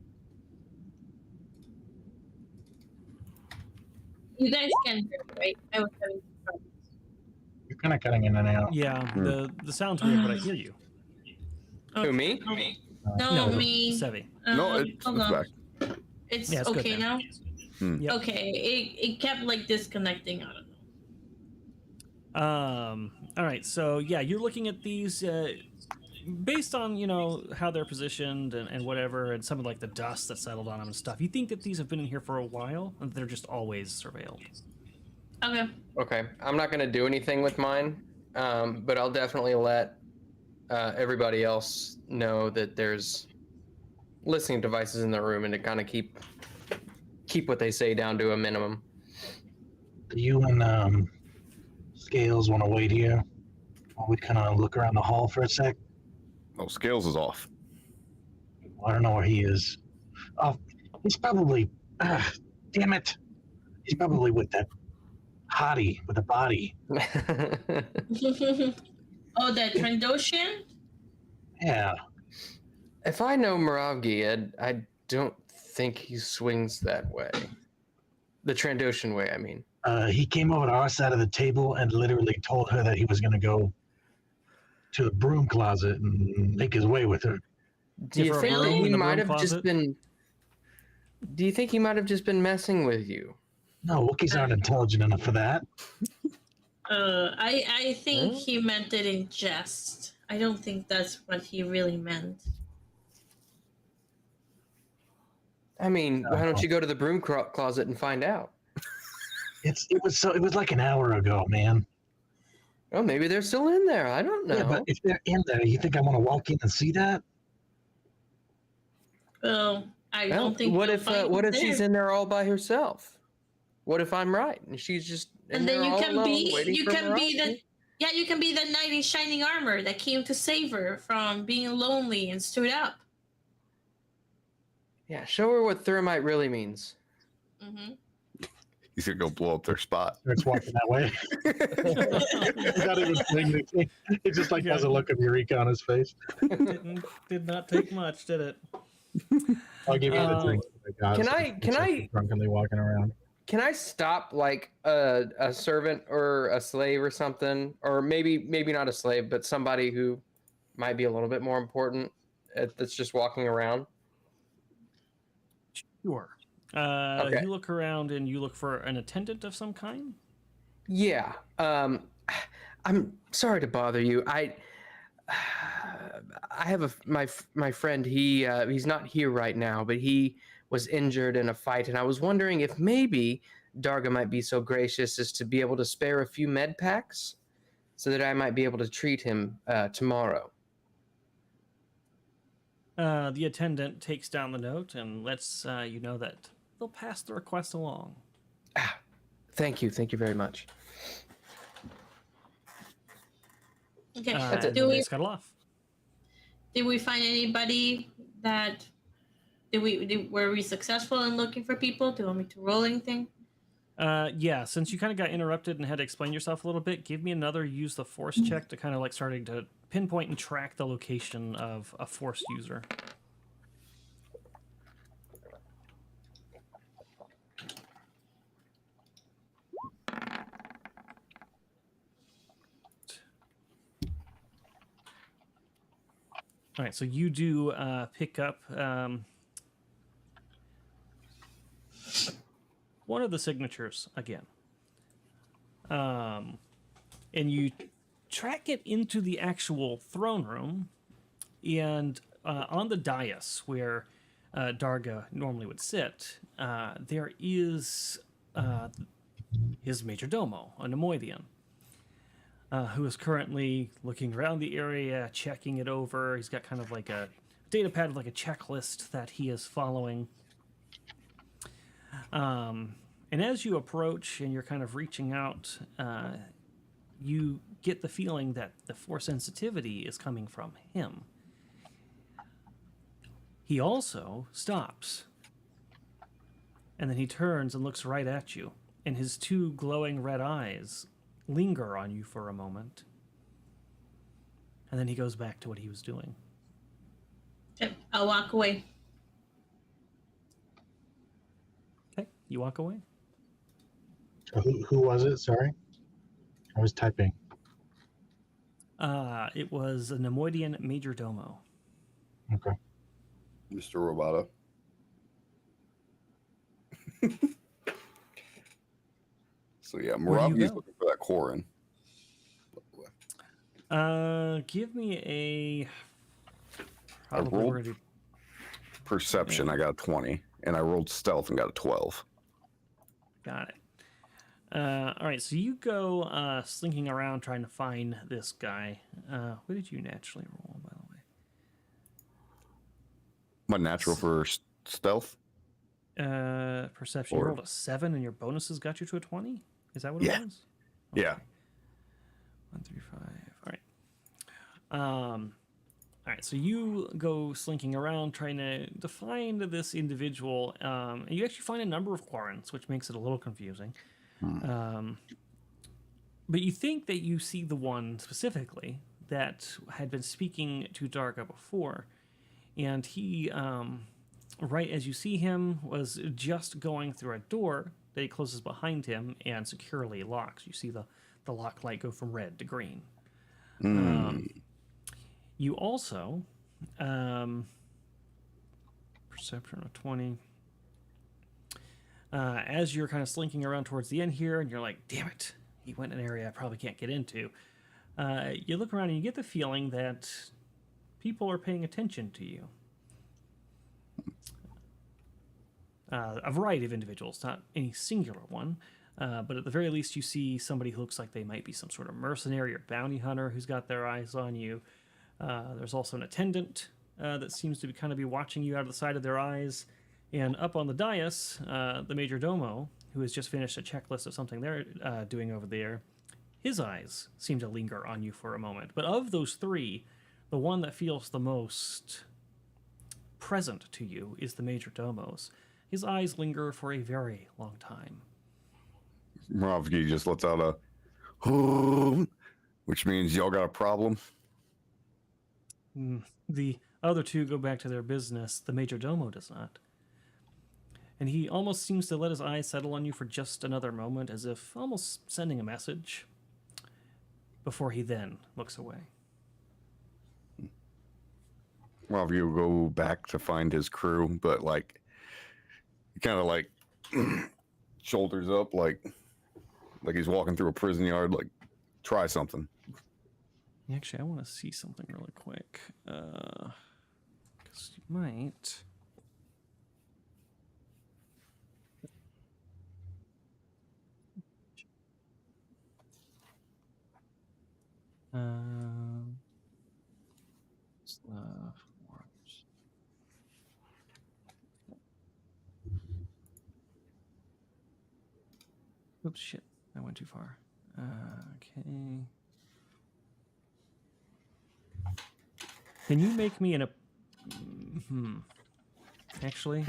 S4: You guys can hear me, right? I was having problems.
S1: You're kind of cutting in and out.
S2: Yeah, the sound's weird, but I hear you.
S3: Who, me?
S4: No, me.
S2: Sevvy.
S5: No, it's
S4: hold on.
S5: back.
S4: It's
S2: Yeah, it's good
S4: okay now?
S2: Yep.
S4: Okay, it kept like disconnecting. I don't know.
S2: All right, so yeah, you're looking at these based on, you know, how they're positioned and whatever, and some of like the dust that settled on them and stuff. You think that these have been in here for a while, and they're just always surveilled.
S4: Okay.
S3: Okay, I'm not going to do anything with mine, but I'll definitely let everybody else know that there's listening devices in the room and to kind of keep what they say down to a minimum.
S1: You and Scales want to wait here while we kind of look around the hall for a sec?
S5: Oh, Scales is off.
S1: I don't know where he is. Oh, he's probably... damn it. He's probably with that hottie with a body.
S4: Oh, that Trandoshan?
S1: Yeah.
S3: If I know Moravgi, I don't think he swings that way. The Trandoshan way, I mean.
S1: He came over to our side of the table and literally told her that he was going to go to the broom closet and make his way with her.
S3: Do you
S2: Give her a
S3: think that
S2: room
S3: he
S2: in the
S3: might
S2: broom
S3: have just
S2: closet?
S3: been... Do you think he might have just been messing with you?
S1: No, Wookiees aren't intelligent enough for that.
S4: I think
S3: Huh?
S4: he meant it in jest. I don't think that's what he really meant.
S3: I mean, why don't you go to the broom closet and find out?
S1: It was like an hour ago, man.
S3: Oh, maybe they're still in there. I don't know.
S1: Yeah, but if they're in there, you think I want to walk in and see that?
S4: Well, I
S3: Well,
S4: don't think.
S3: what
S4: you'll
S3: if
S4: find him
S3: she's
S4: there.
S3: in there all by herself? What if I'm right and she's just in
S4: And then
S3: there
S4: you
S3: all
S4: can
S3: alone,
S4: be
S3: waiting
S4: you
S3: for
S4: can be
S3: Mirage?
S4: the yeah, you can be the knight in shining armor that came to save her from being lonely and stood up.
S3: Yeah, show her what thermite really means.
S4: Mm-hmm.
S5: He's gonna go blow up their spot.
S1: Starts walking that way. He's not even saying anything. He just like has a look of Eureka on his face.
S2: Did not take much, did it?
S1: I'll give you the drink.
S3: Can I
S1: drunkenly walking around?
S3: Can I stop like a servant or a slave or something, or maybe not a slave, but somebody who might be a little bit more important that's just walking around?
S2: Sure.
S3: Okay.
S2: You look around and you look for an attendant of some kind.
S3: Yeah. I'm sorry to bother you. I have my friend. He's not here right now, but he was injured in a fight, and I was wondering if maybe Darga might be so gracious as to be able to spare a few med packs, so that I might be able to treat him tomorrow.
S2: The attendant takes down the note and lets you know that they'll pass the request along.
S3: Thank you very much.
S4: Okay.
S2: And
S3: it.
S2: then they scuttle off.
S4: Did we find anybody that were we successful in looking for people? Do you want me to roll anything?
S2: Yeah, since you kind of got interrupted and had to explain yourself a little bit, give me another use the force check to kind of like starting to pinpoint and track the location of a force user. All right, so you do pick up one of the signatures again. And you track it into the actual throne room, and on the dais where Darga normally would sit, there is his major domo, a Nemoidian, who is currently looking around the area, checking it over. He's got kind of like a data pad with like a checklist that he is following. And as you approach and you're kind of reaching out, you get the feeling that the force sensitivity is coming from him. He also stops. And then he turns and looks right at you. And his two glowing red eyes linger on you for a moment. And then he goes back to what he was doing.
S4: Okay, I'll walk away.
S2: Okay, you walk away.
S1: Who was it? Sorry, I was typing.
S2: It was a Nemoidian major domo.
S1: Okay.
S5: Mr. Roboto. So yeah, Moravi's looking for that Corin.
S2: Give me a.
S5: I rolled perception. I got a 20, and I rolled stealth and got a 12.
S2: Got it. All right, so you go slinking around trying to find this guy. What did you naturally roll, by the way?
S5: My natural for stealth?
S2: Perception. You rolled a 7, and your bonuses got you to a 20? Is that what it was?
S5: Yeah.
S2: 1, 3, 5. All right, so you go slinking around trying to find this individual. And you actually find a number of Quarrens, which makes it a little confusing. But you think that you see the one specifically that had been speaking to Darga before. And he, right as you see him, was just going through a door that he closes behind him and securely locks. You see the lock light go from red to green. You also, perception of 20. As you're kind of slinking around towards the end here, and you're like, damn it, he went in an area I probably can't get into. You look around and you get the feeling that people are paying attention to you. A variety of individuals, not any singular one, but at the very least you see somebody who looks like they might be some sort of mercenary or bounty hunter who's got their eyes on you. There's also an attendant that seems to be watching you out of the side of their eyes. And up on the dais, the major domo, who has just finished a checklist of something they're doing over there, his eyes seem to linger on you for a moment. But of those three, the one that feels the most present to you is the major domo's. His eyes linger for a very long time.
S5: Moravgi just lets out a, which means y'all got a problem.
S2: The other two go back to their business. The major domo does not. And he almost seems to let his eyes settle on you for just another moment, as if almost sending a message, before he then looks away.
S5: Moravgi will go back to find his crew, but like, he kind of like shoulders up, like he's walking through a prison yard, like, try something.
S2: Actually, I want to see something really quick. Because you might... Oops, shit. I went too far. Okay. Can you make me an... Actually...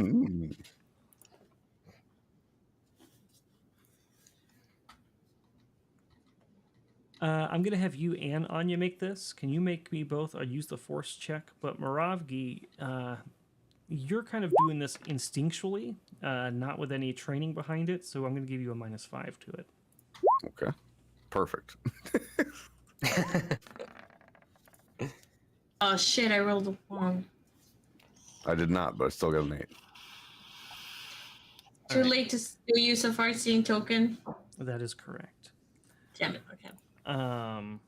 S2: I'm going to have you and Anya make this. Can you make me both use the force check? But Moravgi, you're kind of doing this instinctually, not with any training behind it, so I'm going to give you a -5 to it.
S5: Okay. Perfect.
S4: Oh shit, I rolled a 1.
S5: I did not, but I still got an 8.
S4: Too late to still use a farseeing token?
S2: That is correct.
S4: Damn it, okay.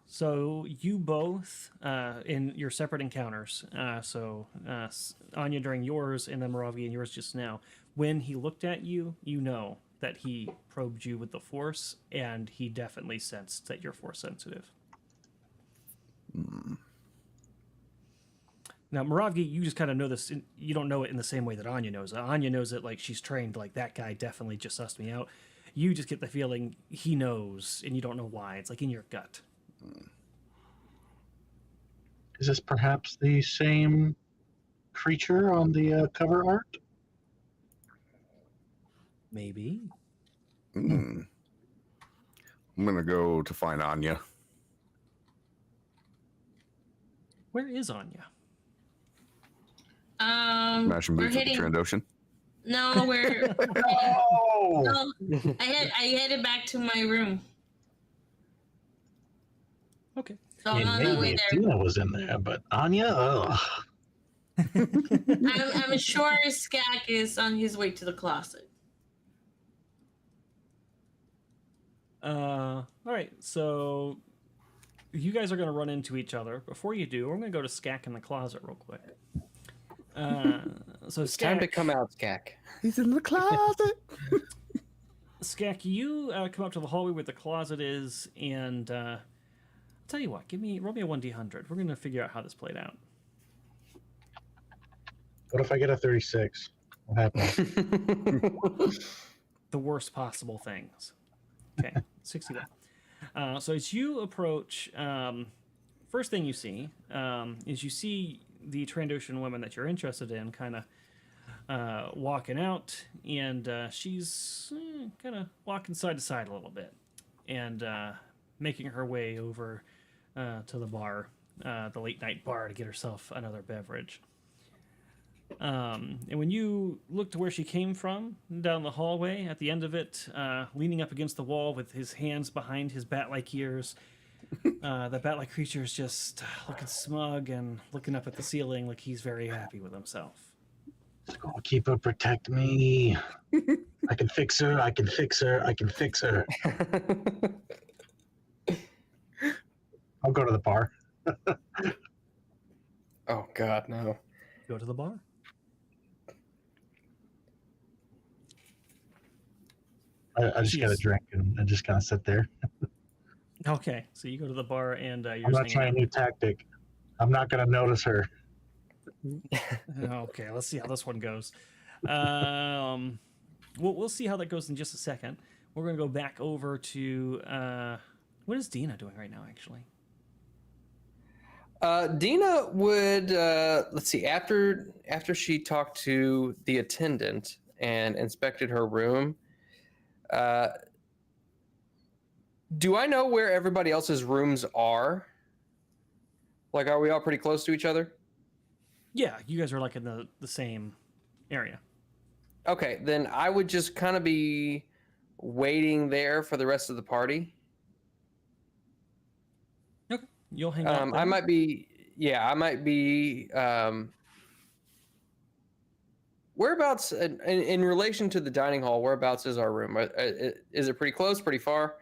S2: So you both, in your separate encounters, Anya during yours and then Moravgi in yours just now, when he looked at you, you know that he probed you with the force, and he definitely sensed that you're force sensitive. Now, Moravgi, you just kind of know this. You don't know it in the same way that Anya knows it. Anya knows it like she's trained, like that guy definitely just sussed me out. You just get the feeling he knows, and you don't know why. It's like in your gut.
S1: Is this perhaps the same creature on the cover art?
S2: Maybe.
S5: I'm going to go to find Anya.
S2: Where is Anya?
S5: Smashing
S4: We're
S5: boots at the
S4: hitting...
S5: Trandoshan.
S4: No, we're...
S1: Oh!
S4: No, I headed back to my room.
S2: Okay.
S4: So I'm on the way there.
S1: Athena was in there, but Anya, ugh.
S4: I'm sure Skak is on his way to the closet.
S2: All right, so you guys are going to run into each other. Before you do, we're going to go to Skak in the closet real quick. So
S3: It's
S2: Skak,
S3: time to come out, Skak.
S5: He's in the closet.
S2: Skak, you come up to the hallway where the closet is, and I'll tell you what, roll me a 1d100. We're going to figure out how this played out.
S1: What if I get a 36? What happens?
S2: The worst possible things. Okay, 61. So as you approach, first thing you see is you see the Trandoshan woman that you're interested in kind of walking out, and she's kind of walking side to side a little bit and making her way over to the bar, the late night bar, to get herself another beverage. And when you look to where she came from, down the hallway, at the end of it, leaning up against the wall with his hands behind his bat-like ears, the bat-like creature is just looking smug and looking up at the ceiling like he's very happy with himself.
S1: Just gonna keep her, protect me. I can fix her. I can fix her. I can fix her. I'll go to the bar.
S3: Oh God, no.
S2: Go to the bar.
S1: I just got a drink and just kind of sit there.
S2: Okay, so you go to the bar and you're
S1: I'm not trying a new tactic. I'm not going to notice her.
S2: Okay, let's see how this one goes. We'll see how that goes in just a second. We're going to go back over to what is Dina doing right now, actually?
S3: Dina would let's see, after she talked to the attendant and inspected her room. Do I know where everybody else's rooms are? Like, are we all pretty close to each other?
S2: Yeah, you guys are like in the same area.
S3: Okay, then I would just kind of be waiting there for the rest of the party.
S2: Okay, you'll hang out.
S3: I might be. Whereabouts in relation to the dining hall? Whereabouts is our room? Is it pretty close? Pretty far?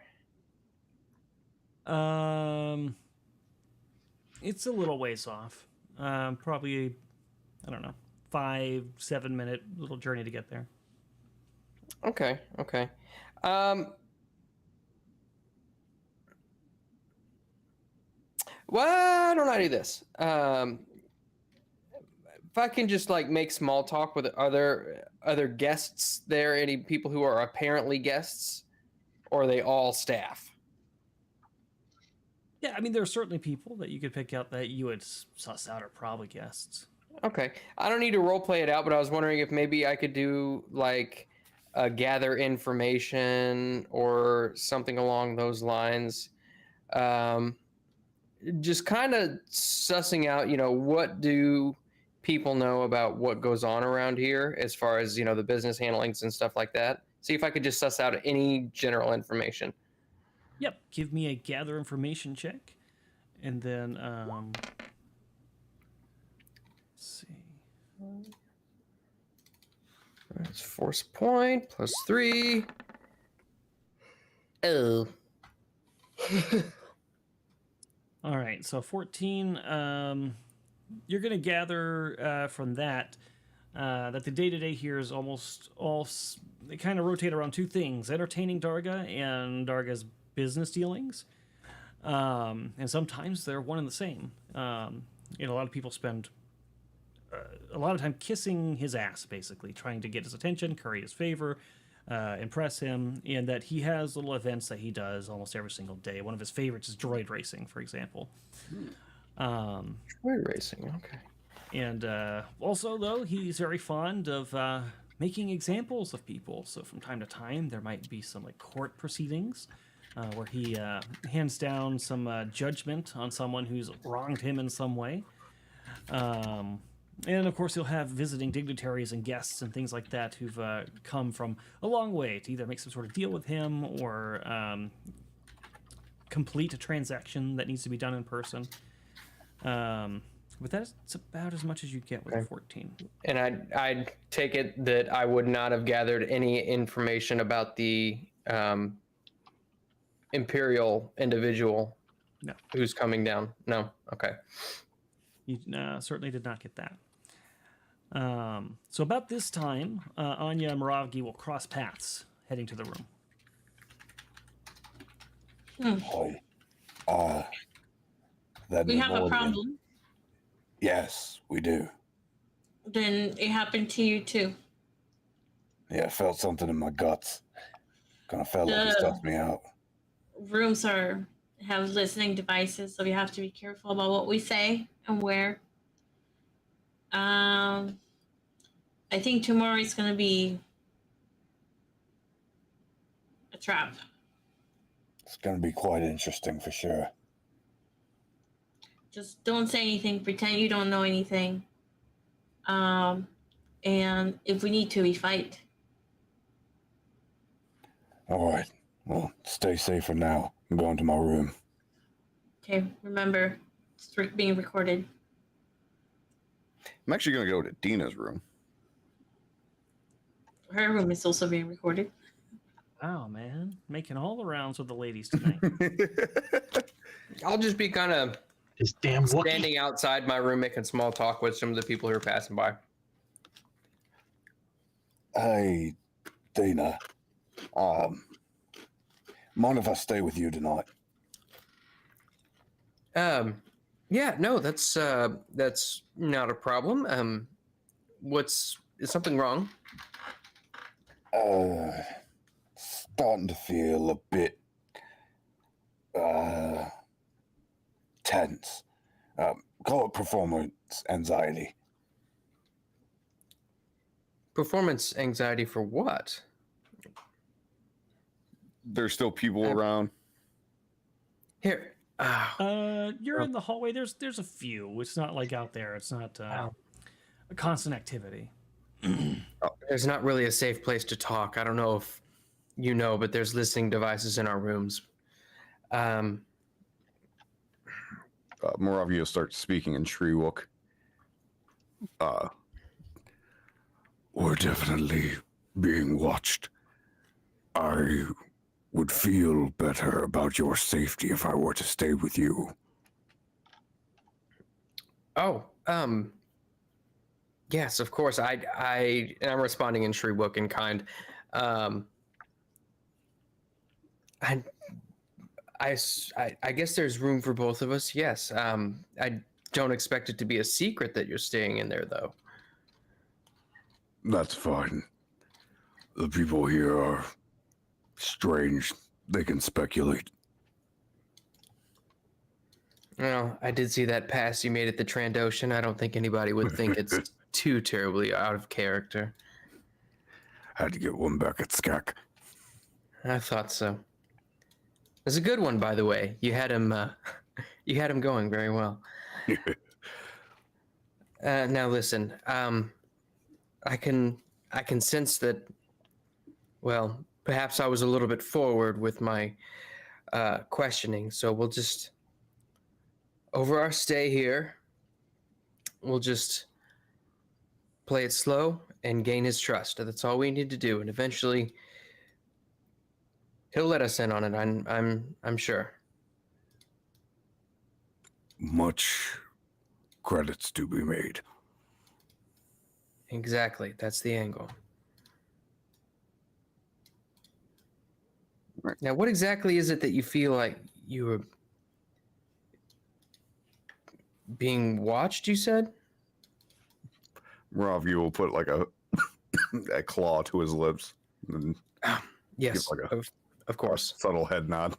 S2: It's a little ways off. Probably, I don't know, 5-7 minute little journey to get there.
S3: Okay. Why don't I do this? If I can just like make small talk with other guests there, any people who are apparently guests, or are they all staff?
S2: Yeah, I mean, there are certainly people that you could pick out that you would suss out are probably guests.
S3: Okay. I don't need to role play it out, but I was wondering if maybe I could do like gather information or something along those lines. Just kind of sussing out, what do people know about what goes on around here as far as, the business handlings and stuff like that. See if I could just suss out any general information.
S2: Yep. Give me a gather information check. And then, let's see.
S3: That's force point plus 3. Oh.
S2: All right. So 14, you're going to gather from that the day-to-day here is almost all, they kind of rotate around two things: entertaining Darga and Darga's business dealings. And sometimes they're one and the same. A lot of people spend a lot of time kissing his ass, basically, trying to get his attention, curry his favor, impress him, and that he has little events that he does almost every single day. One of his favorites is droid racing, for example.
S3: Droid racing, okay.
S2: And also, though, he's very fond of making examples of people. So from time to time, there might be some like court proceedings where he hands down some judgment on someone who's wronged him in some way. And of course, he'll have visiting dignitaries and guests and things like that who've come from a long way to either make some sort of deal with him or complete a transaction that needs to be done in person. But that's about as much as you get with a 14.
S3: And I'd take it that I would not have gathered any information about the Imperial individual who's coming down. No? Okay.
S2: You certainly did not get that. So about this time, Anya and Moravgi will cross paths heading to the room.
S4: We have a problem.
S7: Yes, we do.
S4: Then it happened to you too.
S7: Yeah, I felt something in my guts. Kind of felt like it stuffed me out.
S4: Rooms have listening devices, so we have to be careful about what we say and where. I think tomorrow is going to be a trap.
S7: It's going to be quite interesting for sure.
S4: Just don't say anything. Pretend you don't know anything. And if we need to, we fight.
S7: All right. Well, stay safe for now. I'm going to my room.
S4: Okay, remember, it's being recorded.
S5: I'm actually going to go to Dina's room.
S4: Her room is also being recorded.
S2: Wow, man. Making all the rounds with the ladies tonight.
S3: I'll just be kind of
S1: This damn Wookiee.
S3: standing outside my room making small talk with some of the people who are passing by.
S7: Hey, Dina. Mind if I stay with you tonight?
S3: Yeah, no, that's not a problem. Is something wrong?
S7: Starting to feel a bit tense. Call it performance anxiety.
S3: Performance anxiety for what?
S5: There's still people around.
S3: Here.
S2: You're in the hallway. There's a few. It's not like out there. It's not a constant activity.
S3: There's not really a safe place to talk. I don't know if you know, but there's listening devices in our rooms.
S5: Moravia starts speaking in Shriwook.
S7: We're definitely being watched. I would feel better about your safety if I were to stay with you.
S3: Oh, yes, of course. And I'm responding in Shriwook in kind. I guess there's room for both of us. Yes. I don't expect it to be a secret that you're staying in there, though.
S7: That's fine. The people here are strange. They can speculate.
S3: Well, I did see that pass you made at the Trandoshan. I don't think anybody would think it's too terribly out of character.
S7: Had to get one back at Skak.
S3: I thought so. It was a good one, by the way. You had him going very well. Now listen, I can sense that. Well, perhaps I was a little bit forward with my questioning, so we'll just, over our stay here, we'll just play it slow and gain his trust. That's all we need to do, and eventually he'll let us in on it. I'm sure.
S7: Much credits to be made.
S3: Exactly. That's the angle. Now, what exactly is it that you feel like you were being watched, you said?
S5: Moravia will put like a claw to his lips. And
S3: Yes,
S5: give like
S3: of course.
S5: subtle head nod.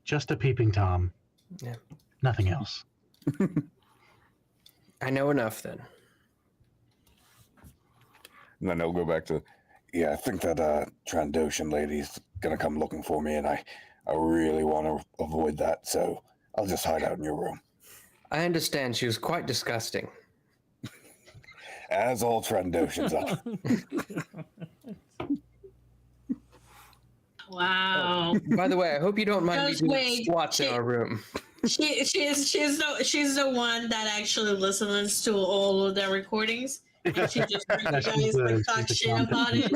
S1: Just a peeping Tom.
S3: Yeah.
S1: Nothing else.
S3: I know enough then.
S7: And then he'll go back to, yeah, I think that Trandoshan lady's gonna come looking for me, and I really want to avoid that, so I'll just hide out in your room.
S3: I understand she was quite disgusting.
S7: As all Trandoshans are.
S4: Wow.
S3: By the way, I hope you don't mind me
S4: Just
S3: doing
S4: wait.
S3: squats in our room.
S4: She's the one that actually listens to all of the recordings, and she just heard you guys like talk shit about it.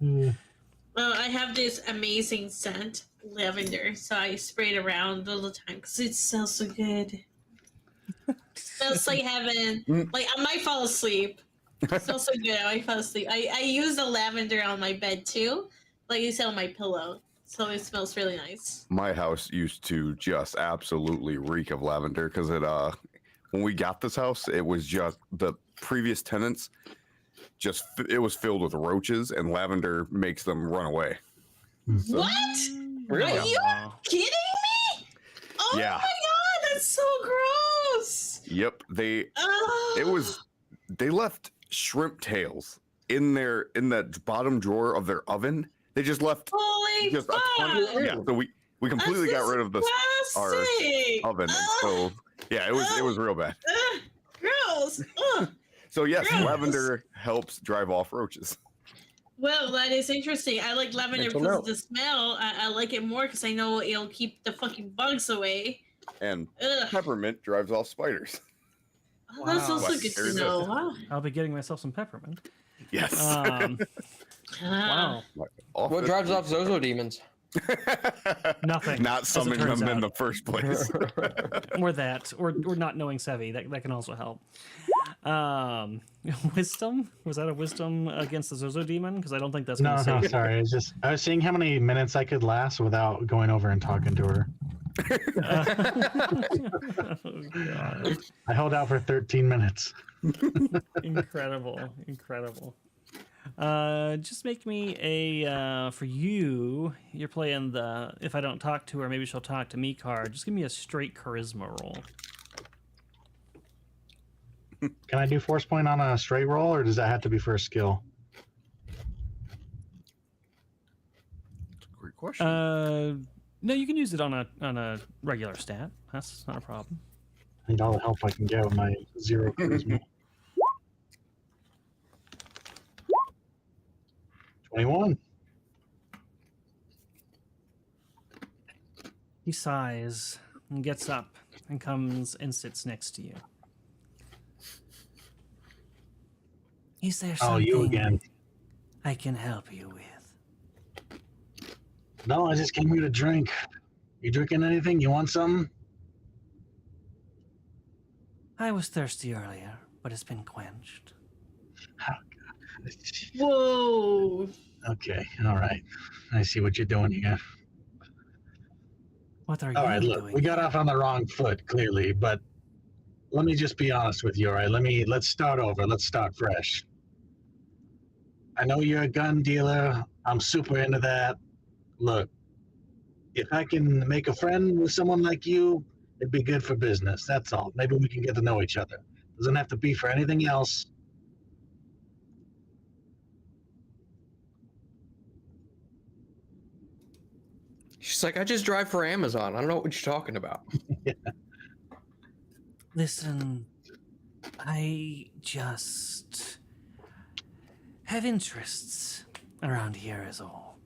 S4: Well, I have this amazing scent, lavender, so I spray it around all the time because it smells so good. It smells like heaven. Like I might fall asleep. It smells so good. I might fall asleep. I use the lavender on my bed too, like you said, on my pillow. So it smells really nice.
S5: My house used to just absolutely reek of lavender because when we got this house, it was just the previous tenants. It was filled with roaches, and lavender makes them run away. So,
S4: What?
S3: Really?
S4: Are you kidding me? Oh
S5: Yeah.
S4: my god, that's so gross.
S5: Yep, they
S4: Oh.
S5: they left shrimp tails in that bottom drawer of their oven. They just left
S4: Holy
S5: just a
S4: fuck.
S5: ton. Yeah, so we completely got rid of our
S4: disgusting.
S5: oven, and so yeah, it was real bad.
S4: Gross. Ugh.
S5: So yes,
S4: Gross.
S5: lavender helps drive off roaches.
S4: Well, that is interesting. I like lavender
S3: Mental
S4: because
S3: note.
S4: of the smell. I like it more because I know it'll keep the fucking bugs away.
S5: And
S4: Ugh.
S5: peppermint drives off spiders.
S4: Oh, that's also
S5: What?
S4: good
S5: There
S4: to
S5: it
S4: know.
S5: is.
S4: Wow.
S2: I'll be getting myself some peppermint.
S5: Yes.
S2: Wow.
S3: What drives off Zozo demons?
S2: Nothing,
S5: Not
S2: as it
S5: summoning
S2: turns
S5: them in
S2: out.
S5: the first place.
S2: Or that, or not knowing Sevvy. That can also help. Wisdom? Was that a wisdom against the Zozo demon? Because I don't think that's going
S1: No,
S2: to
S1: no,
S2: save.
S1: sorry. I was seeing how many minutes I could last without going over and talking to her.
S2: Oh, God.
S1: I held out for 13 minutes.
S2: Incredible. Just make me a for you. You're playing the if I don't talk to her, maybe she'll talk to me card. Just give me a straight charisma roll.
S1: Can I do force point on a straight roll, or does that have to be for a skill?
S5: Great question.
S2: No, you can use it on a regular stat. That's not a problem.
S1: I need all the help I can get with my 0 charisma. 21.
S2: He sighs and gets up and comes and sits next to you.
S8: Is there
S1: Oh,
S8: something
S1: you again.
S8: I can help you with?
S1: No, I just came here to drink. You drinking anything? You want something?
S8: I was thirsty earlier, but it's been quenched.
S1: Oh, God.
S4: Whoa.
S1: Okay, all right. I see what you're doing here.
S8: What are
S1: All
S8: you
S1: right, look,
S8: doing?
S1: we got off on the wrong foot, clearly, but let me just be honest with you, all right? Let's start over. Let's start fresh. I know you're a gun dealer. I'm super into that. Look, if I can make a friend with someone like you, it'd be good for business. That's all. Maybe we can get to know each other. Doesn't have to be for anything else.
S3: She's like, I just drive for Amazon. I don't know what you're talking about.
S8: Listen, I just have interests around here is all.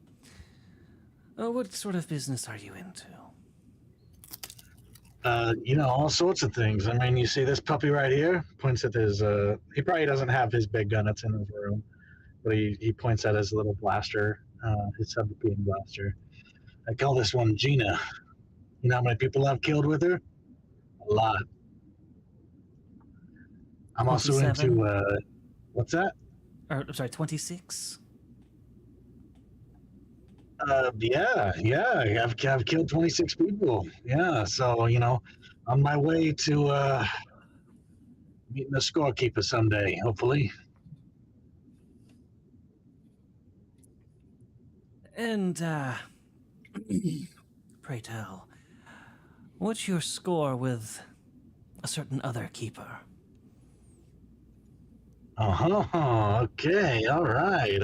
S8: What sort of business are you into?
S1: All sorts of things. I mean, you see this puppy right here? Points at his, he probably doesn't have his big gun that's in his room, but he points at his little blaster, his sub-repeating blaster. I call this one Gina. You know how many people I've killed with her? A lot. I'm also
S8: 27?
S1: into, what's that?
S8: Or, I'm sorry, 26?
S1: Yeah, I've killed 26 people. Yeah, so, on my way to meeting the scorekeeper someday, hopefully.
S8: And, pray tell, what's your score with a certain other keeper?
S1: Uh-huh, okay, all right.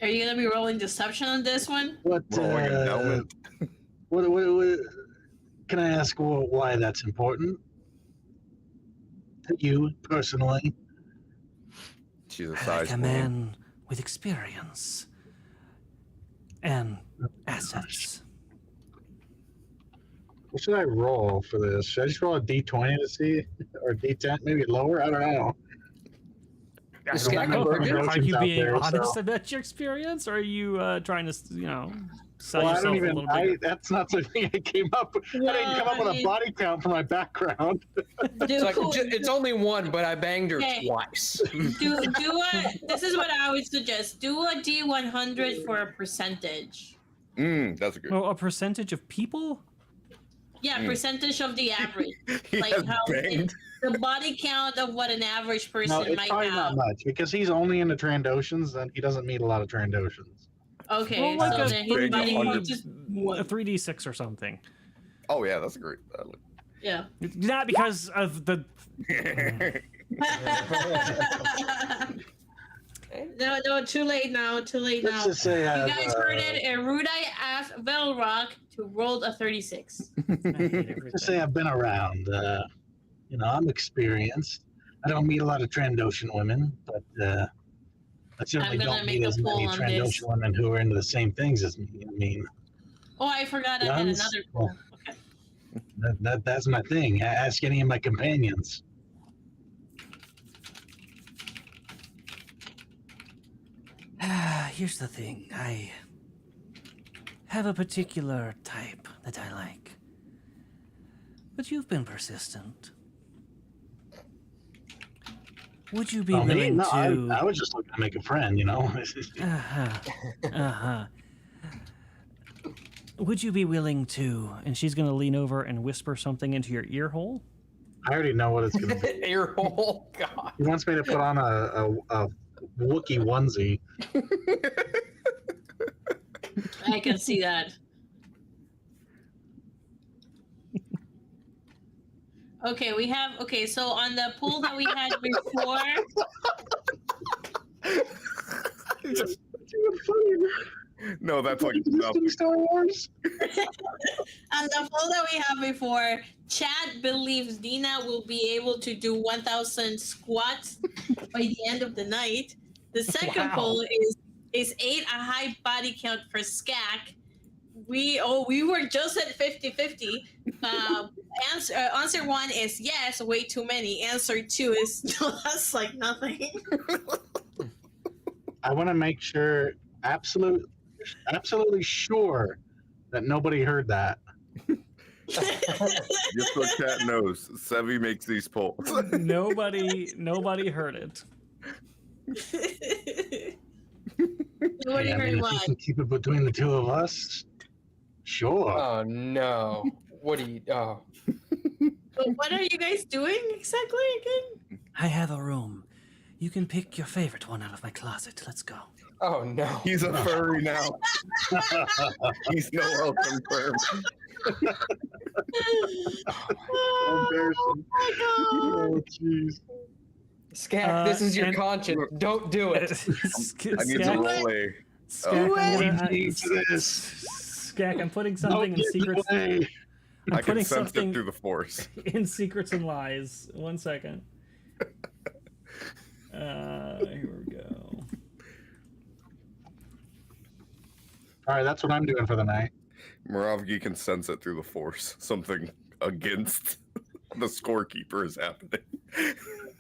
S4: Are you gonna be rolling deception on this one?
S1: What,
S5: Rolling endowment.
S1: what, can I ask why that's important? To you, personally?
S5: She's a
S8: I
S5: size
S8: like a
S5: queen.
S8: man with experience and assets.
S1: What should I roll for this? Should I just roll a d20 to see? Or d10, maybe lower? I don't know.
S2: I
S3: Is Scott
S2: don't know.
S3: Burger?
S2: Are you
S1: out
S2: being
S1: there,
S2: honest
S1: so-
S2: about your experience, or are you trying to, sell
S1: Well,
S2: yourself
S1: I
S2: a
S1: don't
S2: little bigger?
S1: that's not something I came up with. I didn't come up with a body count for my background.
S3: It's like, it's only one, but I banged her
S4: Okay.
S3: twice.
S4: This is what I always suggest. Do a D100 for a percentage.
S5: That's a good.
S2: Oh, a percentage of people?
S4: Yeah, percentage of the average.
S5: He
S4: Like
S5: has
S4: how
S5: banged.
S4: the body count of what an average
S1: No,
S4: person
S1: it's
S4: might
S1: probably
S4: have.
S1: not much because he's only into Trandoshans and he doesn't meet a lot of Trandoshans.
S4: Okay,
S2: Well, like
S4: so
S2: a
S4: then his
S5: big
S4: body count
S5: 100.
S4: is
S2: A
S4: one.
S2: 3d6 or something.
S5: Oh yeah, that's a great.
S4: Yeah.
S2: Not because of the.
S4: No, too late now. Too late
S1: Let's
S4: now.
S1: just say I
S4: You
S1: have,
S4: guys heard it. Erudi asked Velrock to roll a 36.
S2: I hate everything.
S1: just say I've been around. I'm experienced. I don't meet a lot of Trandoshan women, but I certainly
S4: I'm gonna
S1: don't
S4: make
S1: meet
S4: a
S1: as many
S4: poll on this.
S1: Trandoshan women who are into the same things as me. I mean,
S4: Oh, I forgot I had
S1: Guns?
S4: another poll. Okay.
S1: That's my thing. Ask any of my companions.
S8: Here's the thing. I have a particular type that I like. But you've been persistent. Would you be
S1: Oh, me?
S8: willing
S1: No,
S8: to...
S1: I was just looking to make a friend, you know?
S2: Would you be willing to? And she's going to lean over and whisper something into your ear hole.
S1: I already know what it's going to be.
S3: Ear hole, God.
S1: He wants me to put on a Wookiee onesie.
S4: I can see that. Okay, so on the pool that we had before,
S5: No, that's like
S1: Star Wars.
S4: on the pool that we had before, Chad believes Dina will be able to do 1,000 squats by the end of the night. The second poll is 8 a high body count for Skak. We were just at 50-50. Answer 1 is yes, way too many. Answer 2 is no, that's like nothing.
S1: I want to make sure, absolutely sure that nobody heard that.
S5: just so chat knows. Sevvy makes these polls.
S2: Nobody heard it.
S4: Nobody heard
S1: if you
S4: what?
S1: can keep it between the two of us, sure.
S3: Oh no! What do you? Oh,
S4: But what are you guys doing exactly again?
S8: I have a room. You can pick your favorite one out of my closet. Let's go.
S3: oh no!
S5: He's a furry now. He's no well confirmed.
S1: Embarrassing. Oh, jeez.
S3: Skak, this is your
S2: and-
S3: conscience. Don't do it.
S5: I need to roll a.
S2: Skak, I'm putting something in secrets.
S5: I
S2: I'm
S5: can
S2: putting
S5: sense it
S2: something
S5: through the force.
S2: in secrets and lies. 1 second. Here we go.
S1: All right, that's what I'm doing for the night.
S5: Moravgi can sense it through the force. Something against the scorekeeper is happening.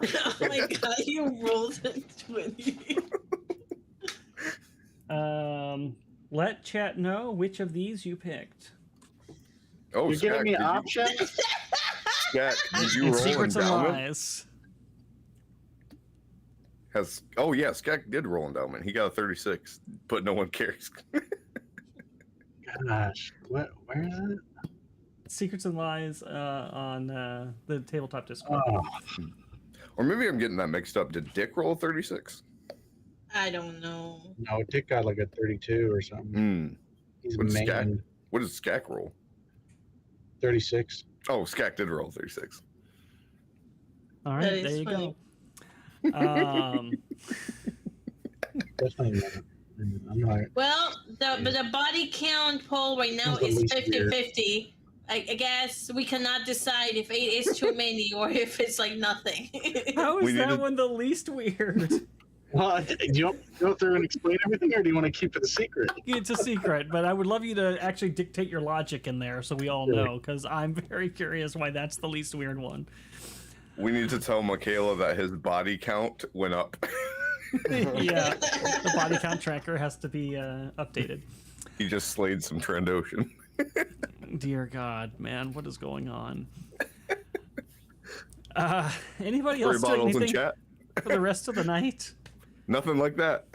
S4: Oh my god, you rolled a 20.
S2: Let chat know which of these you picked.
S5: Oh,
S1: You're giving me
S5: did you-
S1: options?
S5: Skak, did you
S2: In
S5: roll
S2: secrets and
S5: endowment?
S2: lies.
S5: Oh yeah, Skak did roll endowment. He got a 36, but no one cares.
S1: Gosh, where is it?
S2: Secrets and lies on the tabletop Discord.
S1: Oh,
S5: Or maybe I'm getting that mixed up. Did Dick roll a 36?
S4: I don't know.
S1: no, Dick got like a 32 or something.
S5: Hmm.
S1: He's
S5: What's
S1: main
S5: Skak? What does Skak roll?
S1: 36.
S5: Oh, Skak did roll 36.
S2: All
S4: That
S2: right,
S4: is
S2: there you
S4: funny.
S2: go.
S1: Definitely not. I'm not.
S4: Well, but the body count poll right now
S1: Who's the
S4: is
S1: least weird?
S4: 50-50. I guess we cannot decide if 8 is too many or if it's like nothing.
S2: How
S5: We
S2: is
S5: need
S2: that
S5: to-
S2: one the least weird?
S1: Well, do you want to go through and explain everything, or do you want to keep it a secret?
S2: It's a secret, but I would love you to actually dictate your logic in there so we all know, because I'm very curious why that's the least weird one.
S5: We need to tell Michaela that his body count went up.
S2: Yeah, the body count tracker has to be updated.
S5: He just slayed some Trandoshan.
S2: Dear God, man, what is going on? Anybody
S5: Three
S2: else doing
S5: bottles in
S2: anything
S5: chat.
S2: for the rest of the night?
S5: Nothing like that.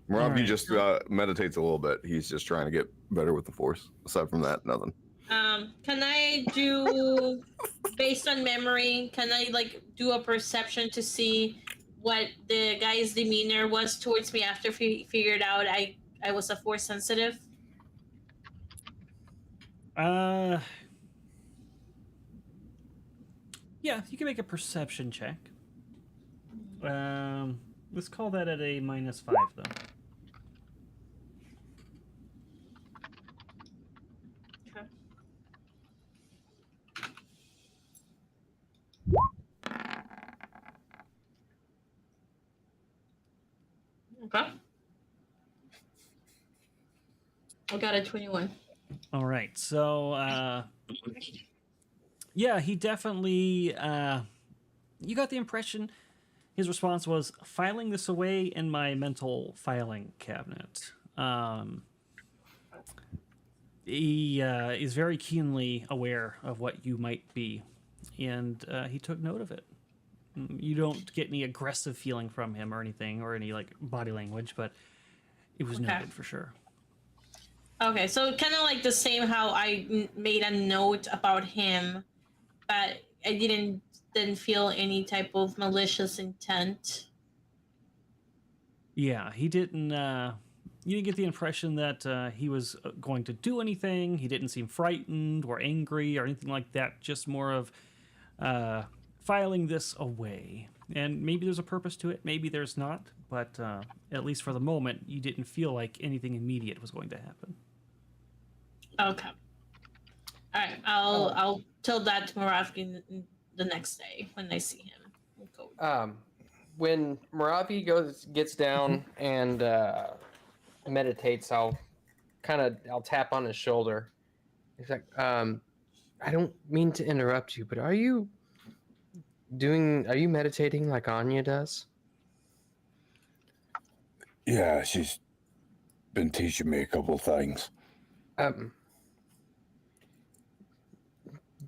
S5: Moravgi
S2: right.
S5: just meditates a little bit. He's just trying to get better with the force. Aside from that, nothing.
S4: Can I do, based on memory, can I like do a perception to see what the guy's demeanor was towards me after figured out I was a force sensitive?
S2: Yeah, you can make a perception check. Let's call that at a -5 though.
S4: Okay. Okay. I got a 21.
S2: All right. So, yeah, he definitely. You got the impression his response was filing this away in my mental filing cabinet. He is very keenly aware of what you might be, and he took note of it. You don't get any aggressive feeling from him or anything, or any like body language, but it was noted for sure.
S4: Okay, so kind of like the same how I made a note about him, but I didn't feel any type of malicious intent.
S2: Yeah, he didn't. You didn't get the impression that he was going to do anything. He didn't seem frightened or angry or anything like that. Just more of filing this away. And maybe there's a purpose to it. Maybe there's not. But at least for the moment, you didn't feel like anything immediate was going to happen.
S4: Okay. All right. I'll tell that to Moravki the next day when I see him. Cool.
S3: When Moravki gets down and meditates, I'll tap on his shoulder. He's like, I don't mean to interrupt you, but are you meditating like Anya does?
S7: Yeah, she's been teaching me a couple of things.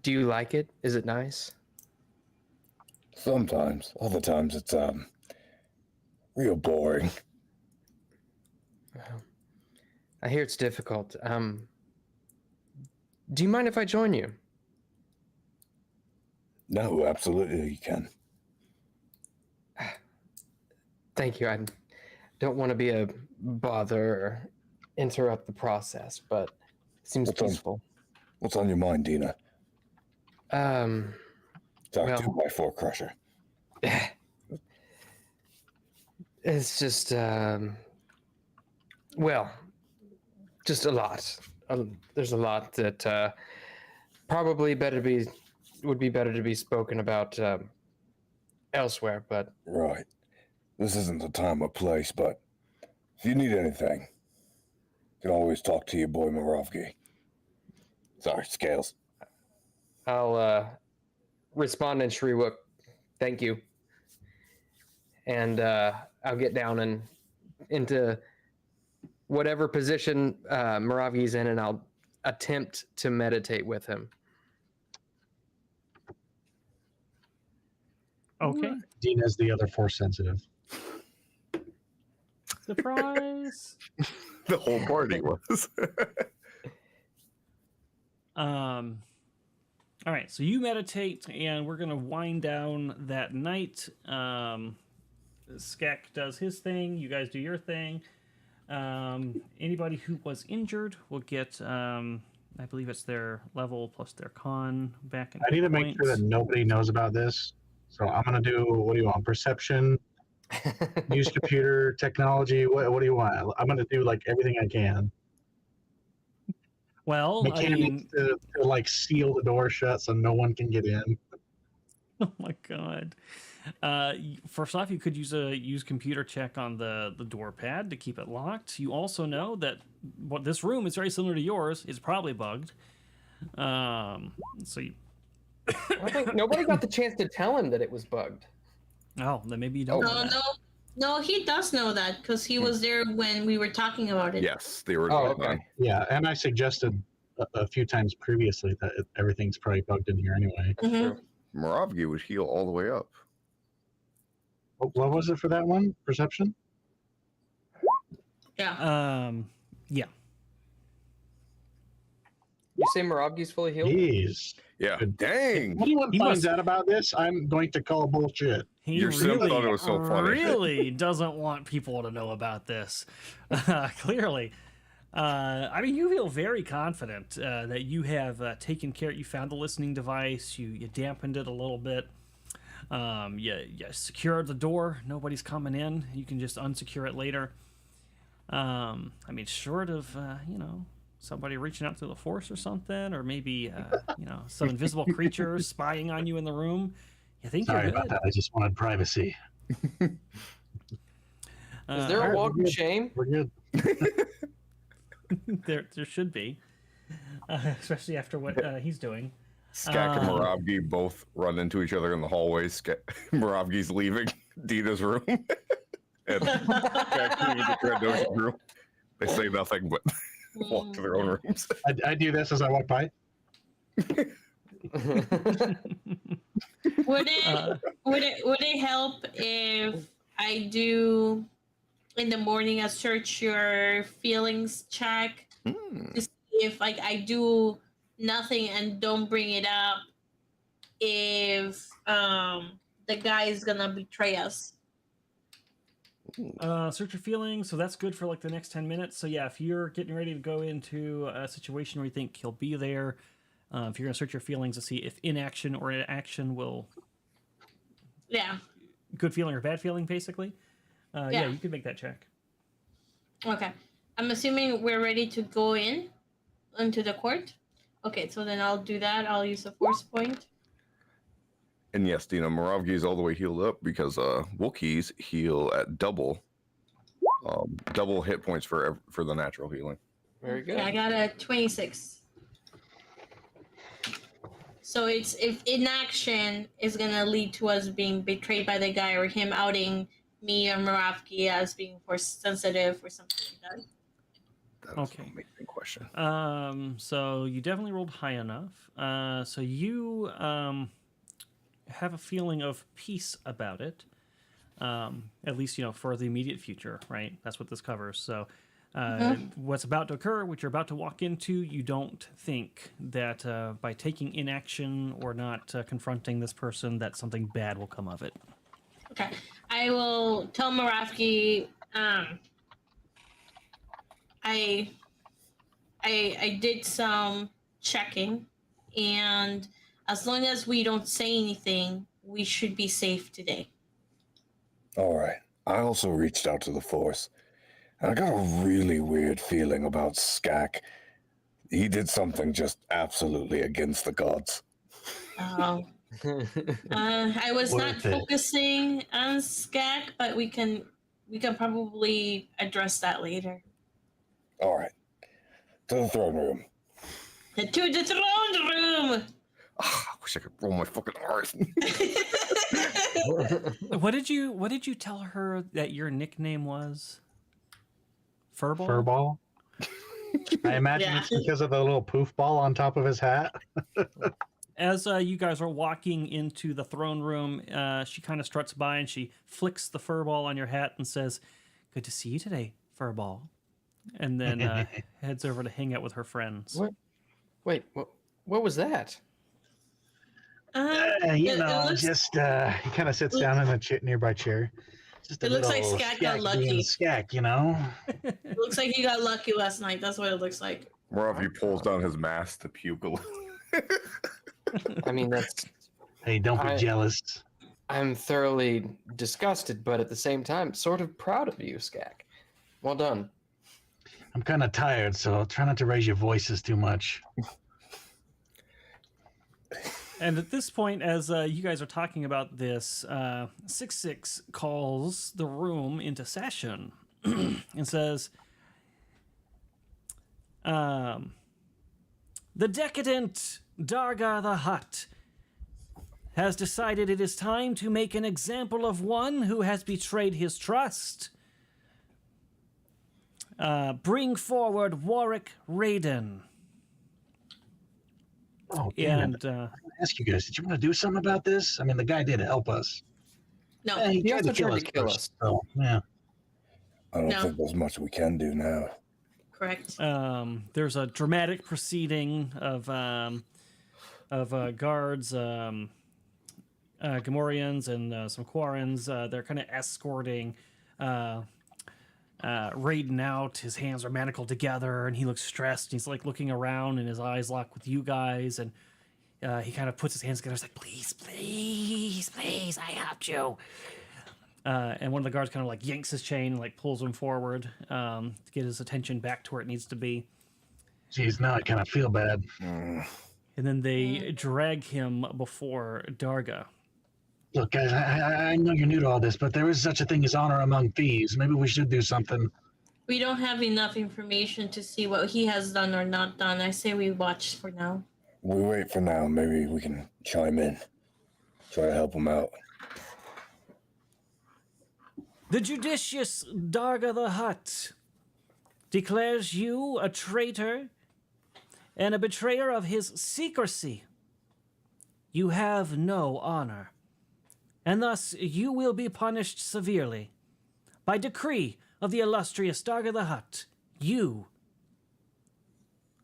S3: Do you like it? Is it nice?
S7: Sometimes. Other times it's real boring.
S3: I hear it's difficult. Do you mind if I join you?
S7: No, absolutely you can.
S3: Thank you. I don't want to be a bother or interrupt the process, but it seems peaceful.
S7: What's on your mind, Dina? Sorry,
S3: well,
S7: 2x4 crusher.
S3: It's just, just a lot. There's a lot that probably would be better to be spoken about elsewhere, but...
S7: Right. This isn't the time or place, but if you need anything, you can always talk to your boy Moravki. Sorry, Scales.
S3: I'll respond in Shriwook. Thank you. And I'll get down and into whatever position Moravki's in, and I'll attempt to meditate with him.
S2: Okay.
S1: Dina's the other force sensitive.
S2: Surprise!
S5: The whole party was.
S2: All right, so you meditate, and we're gonna wind down that night. Skek does his thing. You guys do your thing. Anybody who was injured will get, I believe it's their level plus their con back in.
S1: I need to make sure that nobody knows about this. So I'm gonna do. What do you want? Perception. Use computer technology. What do you want? I'm gonna do like everything I can.
S2: Well,
S1: Mechanics to like seal the door shut so no one can get in.
S2: Oh my god. First off, you could use computer check on the door pad to keep it locked. You also know that this room is very similar to yours. It's probably bugged. So you...
S3: I think nobody got the chance to tell him that it was bugged.
S2: Oh, then maybe you don't know that.
S4: No, he does know that because he was there when we were talking about it.
S5: Yes, they were. Oh,
S3: okay.
S1: Yeah, and I suggested a few times previously that everything's probably bugged in here anyway.
S4: Mm-hmm.
S5: Moravki would heal all the way up.
S1: What was it for that one? Perception?
S4: Yeah.
S2: Yeah.
S3: You say Moravki's fully healed?
S1: Jeez.
S5: Yeah. Dang.
S1: If anyone finds out about this, I'm going to call bullshit.
S5: Your sim thought it was so funny.
S2: Really doesn't want people to know about this. Clearly. I mean, you feel very confident that you have taken care. You found the listening device. You dampened it a little bit. You secured the door. Nobody's coming in. You can just unsecure it later. I mean, short of somebody reaching out through the force or something, or maybe some invisible creature spying on you in the room. You think
S1: Sorry
S2: you're good.
S1: about that. I just wanted privacy.
S3: Is there a walk of shame?
S1: We're good.
S2: There should be. especially after what he's doing.
S5: Skak and Moravgi both run into each other in the hallways. Moravgi's leaving Dina's room. And Skak's leaving the Trandosh's room. They say nothing but walk to their own rooms.
S1: I do this as I walk by.
S4: Would it help if I do in the morning a search your feelings check to see if like I do nothing and don't bring it up if the guy is gonna betray us?
S2: Search your feelings, so that's good for like the next 10 minutes. So yeah, if you're getting ready to go into a situation where you think he'll be there, if you're gonna search your feelings to see if inaction or action will, good feeling or bad feeling, basically. Yeah, you can make that check.
S4: Okay, I'm assuming we're ready to go into the court. Okay, so then I'll do that. I'll use a force point.
S5: And yes, Dina, Moravgi is all the way healed up because Wookiees heal at double hit points for the natural healing.
S3: Very good.
S4: Yeah, I got a 26. So it's if inaction is gonna lead to us being betrayed by the guy or him outing me or Moravgi as being force sensitive or something like that.
S5: That's
S2: Okay.
S5: an amazing question.
S2: So you definitely rolled high enough. So you have a feeling of peace about it. At least, for the immediate future, right? That's what this covers. So what's about to occur, what you're about to walk into, you don't think that by taking inaction or not confronting this person, that something bad will come of it.
S4: Okay, I will tell Moravgi. I did some checking, and as long as we don't say anything, we should be safe today.
S7: All right. I also reached out to the Force, and I got a really weird feeling about Skak. He did something just absolutely against the gods.
S4: I was not focusing on Skak, but we can probably address that later.
S7: All right. To the throne room.
S4: To the throne room!
S5: I wish I could roll my fucking R's.
S2: What did you tell her that your nickname was? Furball?
S1: Furball. I imagine it's because of the little poof ball on top of his hat.
S2: As you guys are walking into the throne room, she kind of struts by and she flicks the furball on your hat and says, "Good to see you today, Furball." And then heads over to hang out with her friends.
S3: What? Wait, what was that?
S1: He kind of sits down in a nearby chair. Just
S4: it looks like Skak got lucky.
S1: Skak,
S4: It looks like he got lucky last night. That's what it looks like.
S5: Moravgi pulls down his mask to puke a little.
S3: I mean, that's...
S1: Hey, don't be jealous.
S3: I'm thoroughly disgusted, but at the same time, sort of proud of you, Skak. Well done.
S1: I'm kind of tired, so try not to raise your voices too much.
S2: And at this point, as you guys are talking about this, 6-6 calls the room into session and says, the decadent Darga the Hutt has decided it is time to make an example of one who has betrayed his trust. Bring forward Warwick Raiden.
S1: Oh, damn it. Ask you guys, did you want to do something about this? I mean, the guy did help us.
S4: No,
S1: he tried
S3: also
S1: to kill
S3: tried
S1: us
S3: to kill
S1: first,
S3: us.
S1: so, yeah.
S7: I don't think there's much we can do now.
S4: correct.
S2: There's a dramatic proceeding of guards, Gamorreans and some Quarrens. They're kind of escorting Raiden out. His hands are manacled together, and he looks stressed. He's like looking around, and his eyes lock with you guys, and he kind of puts his hands together. He's like, "Please, please, please, I helped you." And one of the guards kind of like yanks his chain and like pulls him forward to get his attention back to where it needs to be.
S1: Jeez, now I kind of feel bad.
S2: And then they drag him before Darga.
S1: Look, guys, I know you're new to all this, but there is such a thing as honor among thieves. Maybe we should do something.
S4: we don't have enough information to see what he has done or not done. I say we watch for now.
S7: We wait for now. Maybe we can chime in. Try to help him out.
S8: The judicious Darga the Hutt declares you a traitor and a betrayer of his secrecy. You have no honor, and thus you will be punished severely. By decree of the illustrious Darga the Hutt, you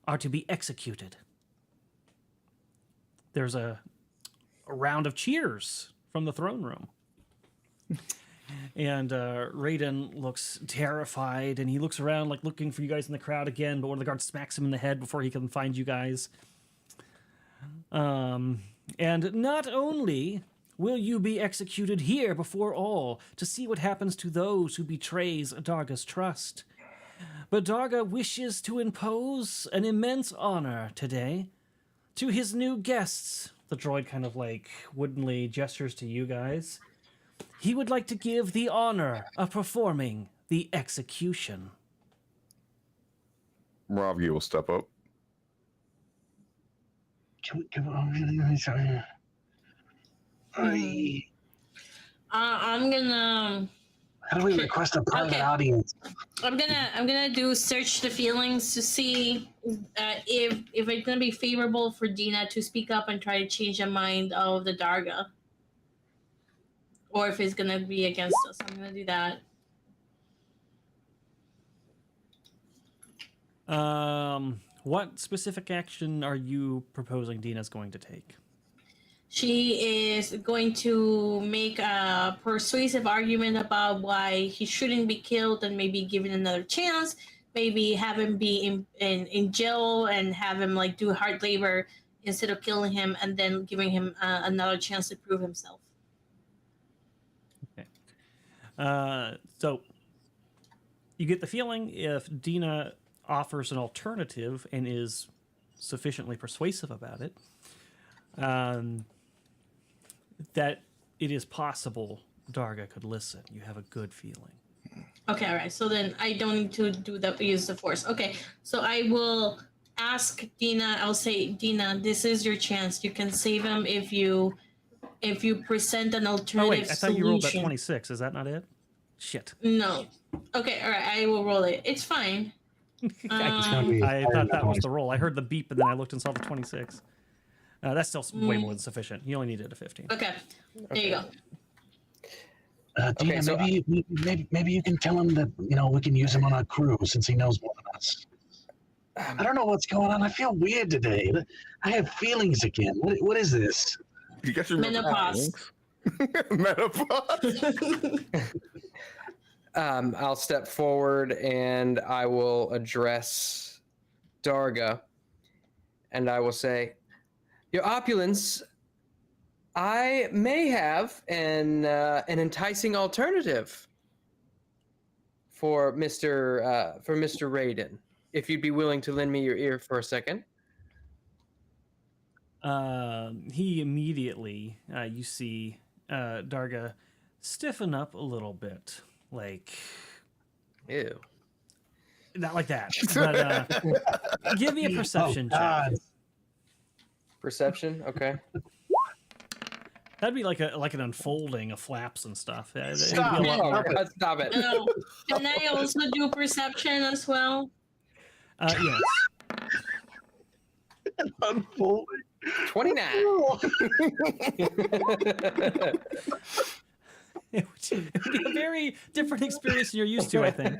S8: are to be executed.
S2: There's a round of cheers from the throne room. And Raiden looks terrified, and he looks around, like looking for you guys in the crowd again, but one of the guards smacks him in the head before he can find you guys. And not only will you be executed here before all to see what happens to those who betrays Darga's trust, but Darga wishes to impose an immense honor today to his new guests. The droid kind of like woodenly gestures to you guys. He would like to give the honor of performing the execution.
S5: Ravgi will step up.
S4: I'm gonna.
S1: How do we request a private audience?
S4: I'm gonna do search the feelings to see if it's gonna be favorable for Dina to speak up and try to change the mind of the Darga, or if it's gonna be against us. I'm gonna do that.
S2: What specific action are you proposing Dina's going to take?
S4: She is going to make a persuasive argument about why he shouldn't be killed and maybe given another chance. Maybe have him be in jail and have him like do hard labor instead of killing him, and then giving him another chance to prove himself.
S2: Okay. So you get the feeling if Dina offers an alternative and is sufficiently persuasive about it, that it is possible Darga could listen. You have a good feeling.
S4: Okay, all right. So then I don't need to use the force. Okay, so I will ask Dina. I'll say, Dina, this is your chance. You can save him if you present an alternative
S2: Oh wait, I thought you rolled that
S4: solution.
S2: 26. Is that not it? Shit.
S4: No. Okay, all right. I will roll it. It's fine.
S2: I thought that was the roll. I heard the beep, and then I looked and saw the 26. That's still way more than sufficient. You only needed a 15.
S4: Okay, there you go.
S1: Dina,
S3: so
S1: maybe you can tell him that we can use him on our crew since he knows more than us. I don't know what's going on. I feel weird today. I have feelings again. What is this?
S5: You got your
S4: Menopause.
S5: menopause.
S3: I'll step forward and I will address Darga, and I will say, Your Opulence, I may have an enticing alternative for Mr. Raiden, if you'd be willing to lend me your ear for a second.
S2: He immediately, you see Darga stiffen up a little bit. Like,
S3: Ew.
S2: not like that. But give me a perception check.
S3: Perception? Okay.
S2: That'd be like an unfolding of flaps and stuff.
S1: Stop.
S3: Stop it.
S4: Oh, can I also do perception as well?
S2: Yes.
S1: Unfolding.
S3: 29.
S2: It would be a very different experience than you're used to, I think.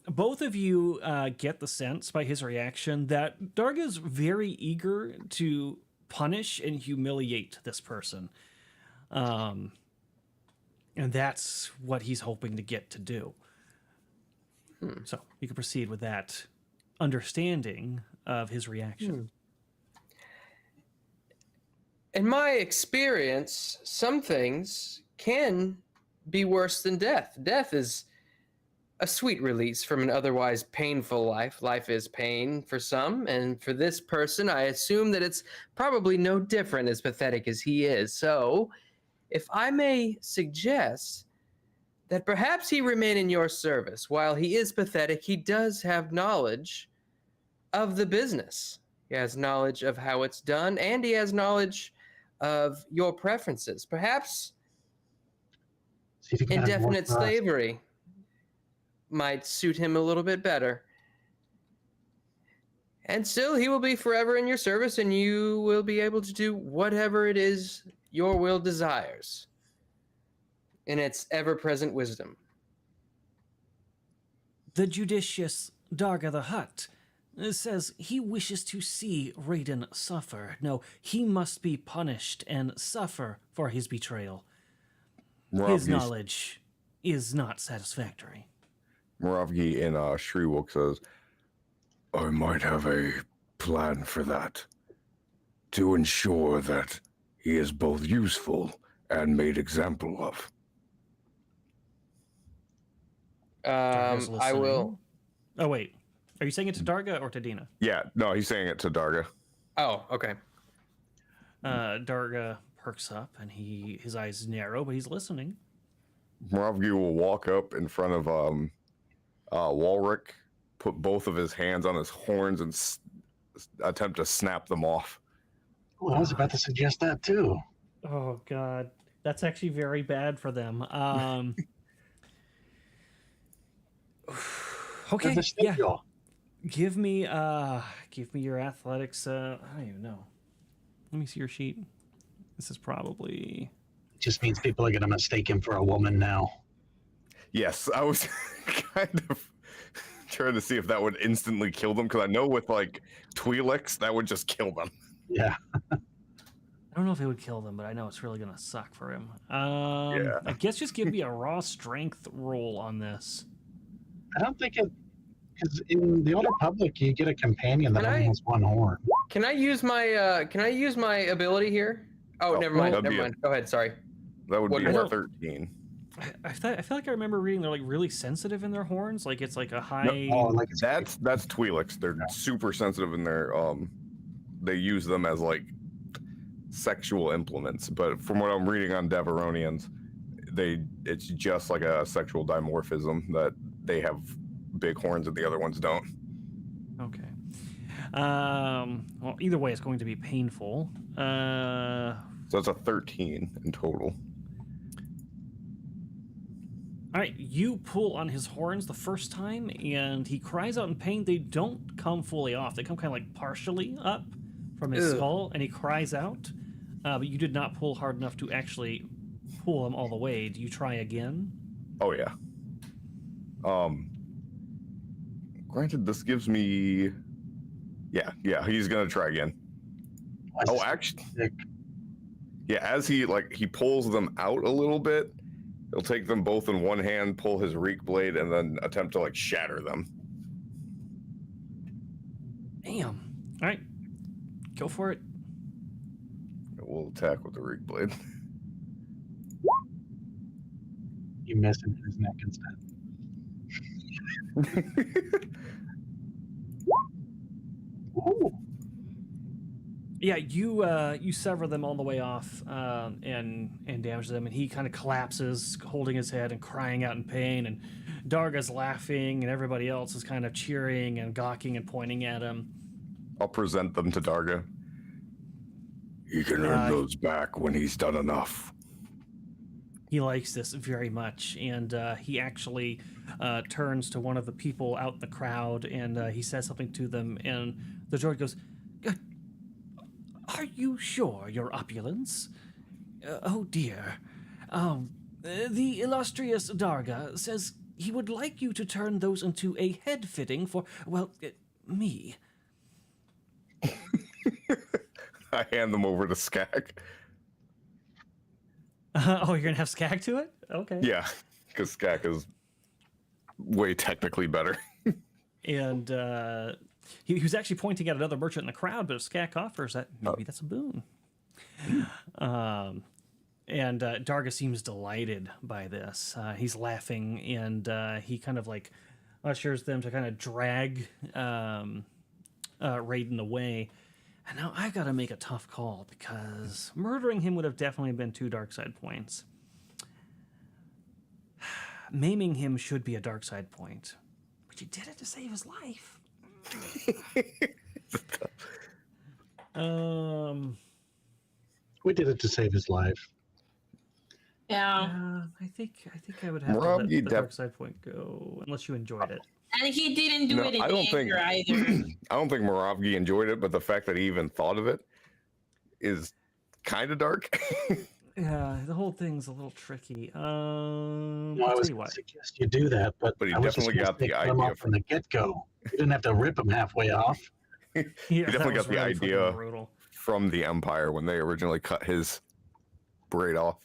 S2: Both of you get the sense by his reaction that Darga's very eager to punish and humiliate this person. And that's what he's hoping to get to do. So you can proceed with that understanding of his reaction.
S3: In my experience, some things can be worse than death. Death is a sweet release from an otherwise painful life. Life is pain for some, and for this person, I assume that it's probably no different, as pathetic as he is. So, if I may suggest, that perhaps he remain in your service. While he is pathetic, he does have knowledge of the business. He has knowledge of how it's done, and he has knowledge of your preferences. Perhaps
S1: See if you can get him to work
S3: indefinite
S1: for us.
S3: slavery might suit him a little bit better. And still, he will be forever in your service, and you will be able to do whatever it is your will desires in its ever-present wisdom.
S8: The judicious Darga the Hutt says he wishes to see Raiden suffer. No, he must be punished and suffer for his betrayal. His knowledge is not satisfactory.
S5: Moravgi in Shriwook says,
S7: I might have a plan for that. To ensure that he is both useful and made example of.
S8: Darga's
S3: I will.
S8: listening. Oh, wait. Are you saying it to Darga or to Dina?
S5: yeah, no, he's saying it to Darga.
S3: Oh, okay.
S2: Darga perks up and his eyes narrow, but he's listening.
S5: Moravgi will walk up in front of Walrick, put both of his hands on his horns, and attempt to snap them off.
S1: Oh, I was about to suggest that too.
S2: Oh God, that's actually very bad for them. Okay,
S1: There's a
S2: yeah.
S1: schedule.
S2: Give me your athletics. I don't even know. Let me see your sheet. This is probably.
S1: It just means people are going to mistake him for a woman now.
S5: Yes, I was kind of trying to see if that would instantly kill them, because I know with like Twi'leks, that would just kill them.
S1: Yeah.
S2: I don't know if it would kill them, but I know it's really gonna suck for him.
S5: Yeah.
S2: I guess just give me a raw strength roll on this.
S1: I don't think it, because in the Old Republic, you get a companion that
S3: Can
S1: only
S3: I-
S1: has one horn.
S3: Can I use my ability here? Oh,
S5: Oh,
S3: never mind.
S5: that'd
S3: Never
S5: be a-
S3: mind. Go ahead. Sorry.
S5: That would
S3: What
S5: be
S3: is
S5: a
S3: it?
S5: 13.
S2: I feel like I remember reading they're like really sensitive in their horns. Like it's like a high.
S1: Oh, like it's
S5: That's Twi'leks. They're super sensitive in their they use them as like sexual implements. But from what I'm reading on Deveronians, it's just like a sexual dimorphism that they have big horns and the other ones don't.
S2: Okay. Well, either way, it's going to be painful.
S5: So it's a 13 in total.
S2: All right, you pull on his horns the first time, and he cries out in pain. They don't come fully off; they come kind of like partially up from his
S3: Ugh.
S2: skull, and he cries out. But you did not pull hard enough to actually pull him all the way. Do you try again?
S5: Oh yeah. Granted, this gives me. Yeah, he's gonna try again. Oh, actually,
S1: sick.
S5: yeah. As he pulls them out a little bit, he'll take them both in one hand, pull his reek blade, and then attempt to like shatter them.
S2: Damn. All right, go for it.
S5: We'll attack with the reek blade.
S1: You miss him in his neck instead. Ooh.
S2: Yeah, you sever them all the way off and damage them, and he kind of collapses, holding his head and crying out in pain. And Darga's laughing, and everybody else is kind of cheering and gawking and pointing at him.
S5: I'll present them to Darga.
S7: He can earn those back when he's done enough.
S2: He likes this very much, and he actually turns to one of the people out in the crowd, and he says something to them, and the droid goes, "Are you sure, Your Opulence? Oh dear. The illustrious Darga says he would like you to turn those into a head fitting for, well, me."
S5: I hand them over to Skak.
S2: Oh, you're gonna have Skag to it? Okay.
S5: Yeah, because Skak is way technically better.
S2: And he was actually pointing at another merchant in the crowd, but if Skak offers that, maybe that's a boon. And Darga seems delighted by this. He's laughing, and he kind of like ushers them to kind of drag Raiden away. And now I've got to make a tough call, because murdering him would have definitely been 2 dark side points. maiming him should be a dark side point, but you did it to save his life.
S1: We did it to save his life.
S4: Yeah.
S2: I think I would have
S5: Rob,
S2: to let
S5: you
S2: the dark side point go unless you enjoyed it.
S4: And he didn't do it in
S5: I don't think
S4: anger either.
S5: I don't think Moravgi enjoyed it, but the fact that he even thought of it is kind of dark.
S2: Yeah, the whole thing's a little tricky.
S1: No, I
S2: I'll
S1: was
S2: tell you
S1: going
S2: what.
S1: to suggest you do that, but
S5: But he
S1: I was
S5: definitely
S1: just
S5: got the
S1: gonna cut him
S5: idea
S1: off from the get-go. You didn't have to rip him halfway off.
S2: Yeah,
S5: He
S2: that
S5: definitely
S2: was
S5: got the
S2: really fucking
S5: idea
S2: brutal.
S5: from the Empire when they originally cut his braid off.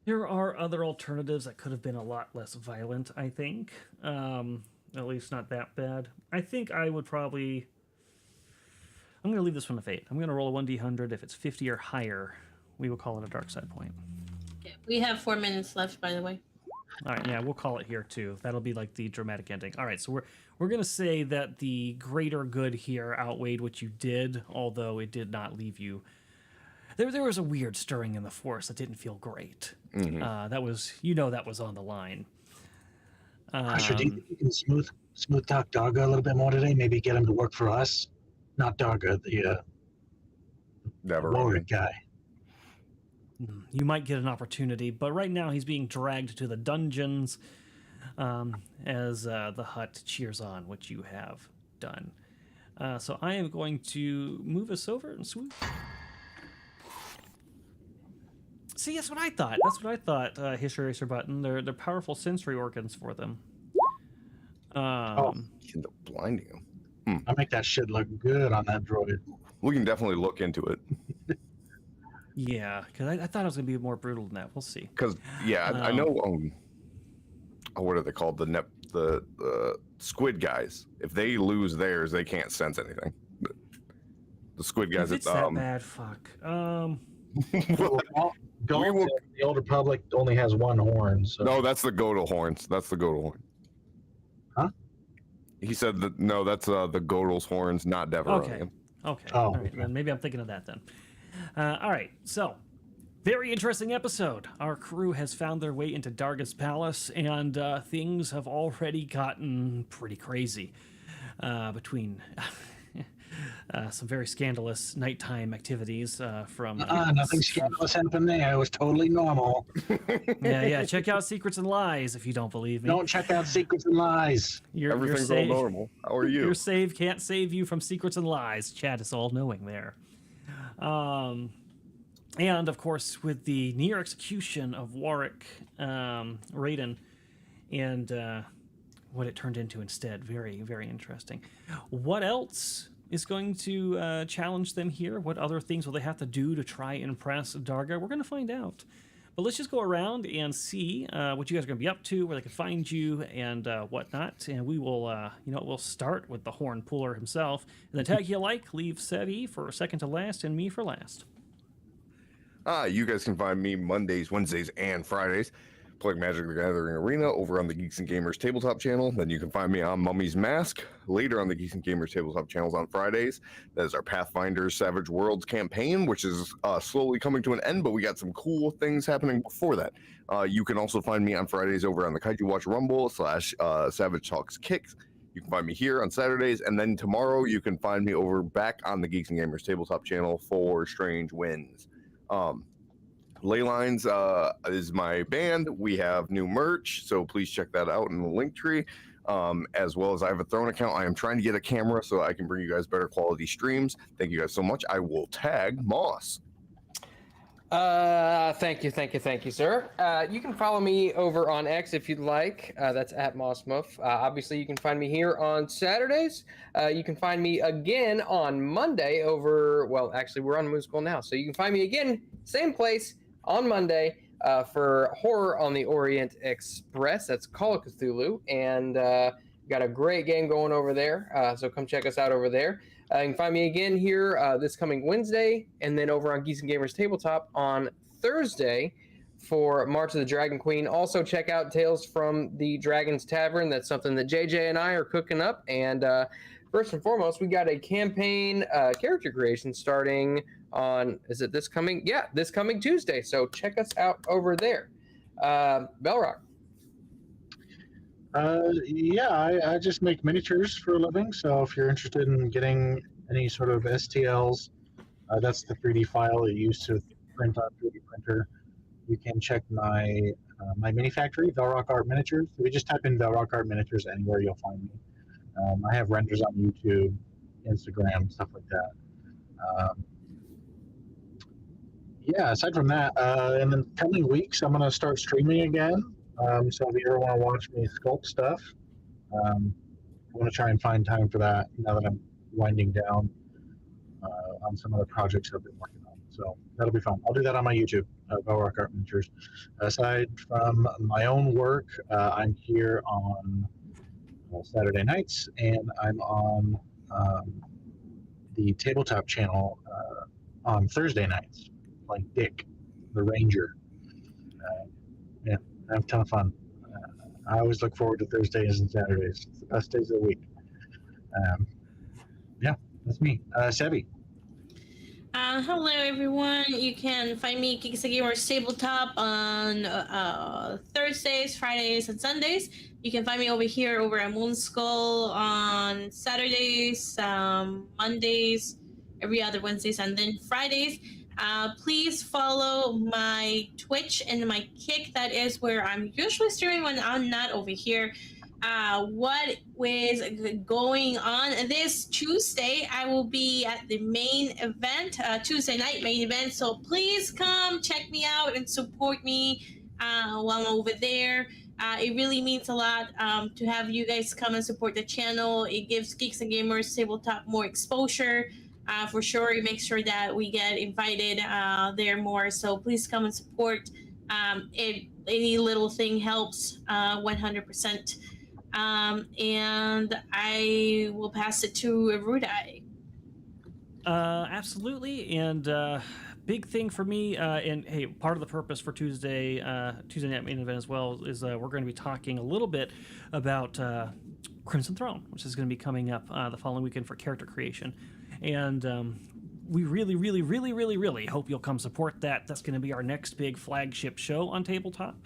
S2: There are other alternatives that could have been a lot less violent, I think. At least not that bad. I think I would probably... I'm going to leave this one to fate. I'm going to roll a 1d100. If it's 50 or higher, we will call it a dark side point.
S4: Yeah, we have 4 minutes left, by the way.
S2: All right, yeah, we'll call it here too. That'll be like the dramatic ending. All right, so we're going to say that the greater good here outweighed what you did, although it did not leave you... There was a weird stirring in the force that didn't feel great.
S5: Mhm.
S2: That was that was on the line.
S1: Asher, do you think you can smooth talk Darga a little bit more today? Maybe get him to work for us? Not Darga, the
S5: Never.
S1: warrior guy.
S2: You might get an opportunity, but right now he's being dragged to the dungeons as the hut cheers on, which you have done. So I am going to move us over and swoop. See, that's what I thought. That's what I thought. History Racer button. They're powerful sensory organs for them.
S5: You end up blinding him.
S1: I make that shit look good on that droid.
S5: We can definitely look into it.
S2: Yeah, because I thought it was going to be more brutal than that. We'll see.
S5: Because I know. What are they called? The squid guys. If they lose theirs, they can't sense anything. The squid guys.
S2: If it's that bad, fuck.
S1: The Old Republic only has one horn. So.
S5: No, that's the Godel horns. That's the Godel horn.
S1: Huh?
S5: He said that no, that's the Godel's horns, not Deveronian.
S2: Okay.
S1: Oh,
S2: All right. Then maybe I'm thinking of that then. All right. So, very interesting episode. Our crew has found their way into Darga's palace, and things have already gotten pretty crazy between some very scandalous nighttime activities from...
S1: nothing scandalous happened there. It was totally normal.
S2: Yeah. Check out Secrets and Lies if you don't believe me.
S1: Don't check out Secrets and Lies.
S5: Everything's all normal. How are you?
S2: Your save can't save you from Secrets and Lies. Chad is all knowing there. And of course, with the near execution of Warwick Raiden and what it turned into instead, very, very interesting. What else is going to challenge them here? What other things will they have to do to try and impress Darga? We're going to find out. But let's just go around and see what you guys are going to be up to, where they can find you, and whatnot. And we will, we'll start with the horn puller himself. And the tag you like, leave Sevvy for second to last and me for last.
S5: You guys can find me Mondays, Wednesdays, and Fridays playing Magic the Gathering Arena over on the Geeks and Gamers tabletop channel. Then you can find me on Mummy's Mask later on the Geeks and Gamers tabletop channels on Fridays. That is our Pathfinder Savage Worlds campaign, which is slowly coming to an end, but we got some cool things happening before that. You can also find me on Fridays over on the Kaiju Watch Rumble / Savage Talks Kicks. You can find me here on Saturdays, and then tomorrow you can find me over back on the Geeks and Gamers tabletop channel for Strange Winds. Laylines is my band. We have new merch, so please check that out in the link tree. As well as I have a Throne account. I am trying to get a camera so I can bring you guys better quality streams. Thank you guys so much. I will tag Moss.
S3: Thank you, sir. You can follow me over on X if you'd like. That's at MossMuff. Obviously, you can find me here on Saturdays. You can find me again on Monday over, well, actually, we're on Moonskull now. So you can find me again, same place, on Monday for Horror on the Orient Express. That's Call of Cthulhu. And got a great game going over there. So come check us out over there. You can find me again here this coming Wednesday, and then over on Geeks and Gamers Tabletop on Thursday for March of the Dragon Queen. Also, check out Tales from the Dragon's Tavern. That's something that JJ and I are cooking up. And first and foremost, we got a campaign character creation starting on, is it this coming? Yeah, this coming Tuesday. So check us out over there. Velrock,
S1: Yeah, I just make miniatures for a living. So if you're interested in getting any sort of STLs, that's the 3D file you use to print on 3D printer. You can check my mini factory, Velrock Art Miniatures. If you just type in Velrock Art Miniatures anywhere, you'll find me. I have renders on YouTube, Instagram, stuff like that. Yeah, aside from that, in the coming weeks, I'm going to start streaming again. So if you ever want to watch me sculpt stuff, I want to try and find time for that now that I'm winding down on some other projects I've been working on. So that'll be fun. I'll do that on my YouTube, Velrock Art Miniatures. Aside from my own work, I'm here on Saturday nights, and I'm on the tabletop channel on Thursday nights, playing Dick, the Ranger. Yeah, I have a ton of fun. I always look forward to Thursdays and Saturdays. It's the best days of the week. Yeah, that's me. Sevvy.
S4: Hello everyone. You can find me Geeks and Gamers Tabletop on Thursdays, Fridays, and Sundays. You can find me over here over at Moonskull on Saturdays, Mondays, every other Wednesdays, and then Fridays. Please follow my Twitch and my Kick. That is where I'm usually streaming when I'm not over here. What is going on this Tuesday? I will be at the main event, Tuesday night main event. So please come check me out and support me while I'm over there. It really means a lot to have you guys come and support the channel. It gives Geeks and Gamers Tabletop more exposure. For sure, it makes sure that we get invited there more. So please come and support. Any little thing helps 100%. And I will pass it to Erudi.
S2: Absolutely, and big thing for me, and hey, part of the purpose for Tuesday night main event as well is we're going to be talking a little bit about Crimson Throne, which is going to be coming up the following weekend for character creation, and we really hope you'll come support that. That's going to be our next big flagship show on tabletop,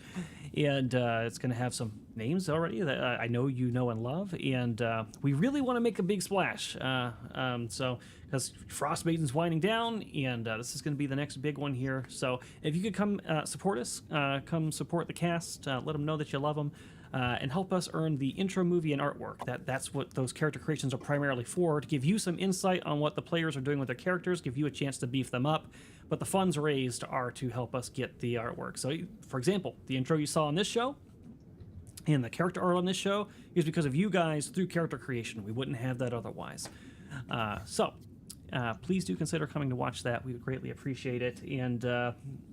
S2: and it's going to have some names already that I know you know and love, and we really want to make a big splash. So because Frost Maiden's winding down, and this is going to be the next big one here. So if you could come support us, come support the cast, let them know that you love them. And help us earn the intro movie and artwork. That's what those character creations are primarily for, to give you some insight on what the players are doing with their characters, give you a chance to beef them up, but the funds raised are to help us get the artwork. So, for example, the intro you saw on this show and the character art on this show is because of you guys through character creation. We wouldn't have that otherwise. Please do consider coming to watch that. We would greatly appreciate it. And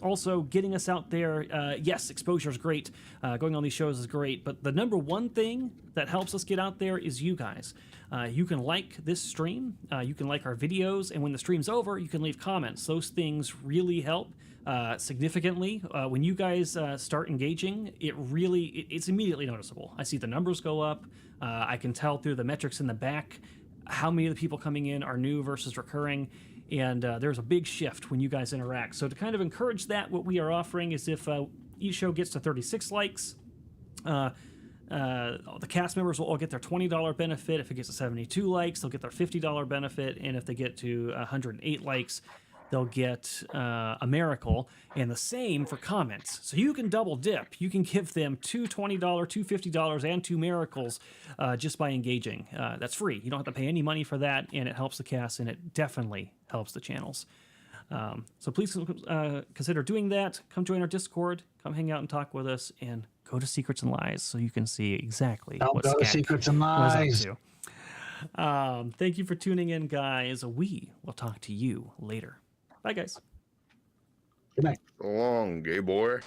S2: also getting us out there. Yes, exposure is great. Going on these shows is great. But the number one thing that helps us get out there is you guys. You can like this stream. You can like our videos. And when the stream's over, you can leave comments. Those things really help significantly. When you guys start engaging, it's immediately noticeable. I see the numbers go up. I can tell through the metrics in the back how many of the people coming in are new versus recurring, and there's a big shift when you guys interact. So to kind of encourage that, what we are offering is if each show gets to 36 likes, the cast members will all get their $20 benefit. If it gets to 72 likes, they'll get their $50 benefit, and if they get to 108 likes, they'll get a miracle, and the same for comments. So you can double dip. You can give them two $20, two $50, and two miracles just by engaging. That's free. You don't have to pay any money for that, and it helps the cast, and it definitely helps the channels. So please consider doing that. Come join our Discord. Come hang out and talk with us, and go to Secrets and Lies so you can see exactly what
S1: go to Secrets and Lies.
S2: Thank you for tuning in, guys. We will talk to you later. Bye, guys.
S1: Good night.
S5: So long, gay boy.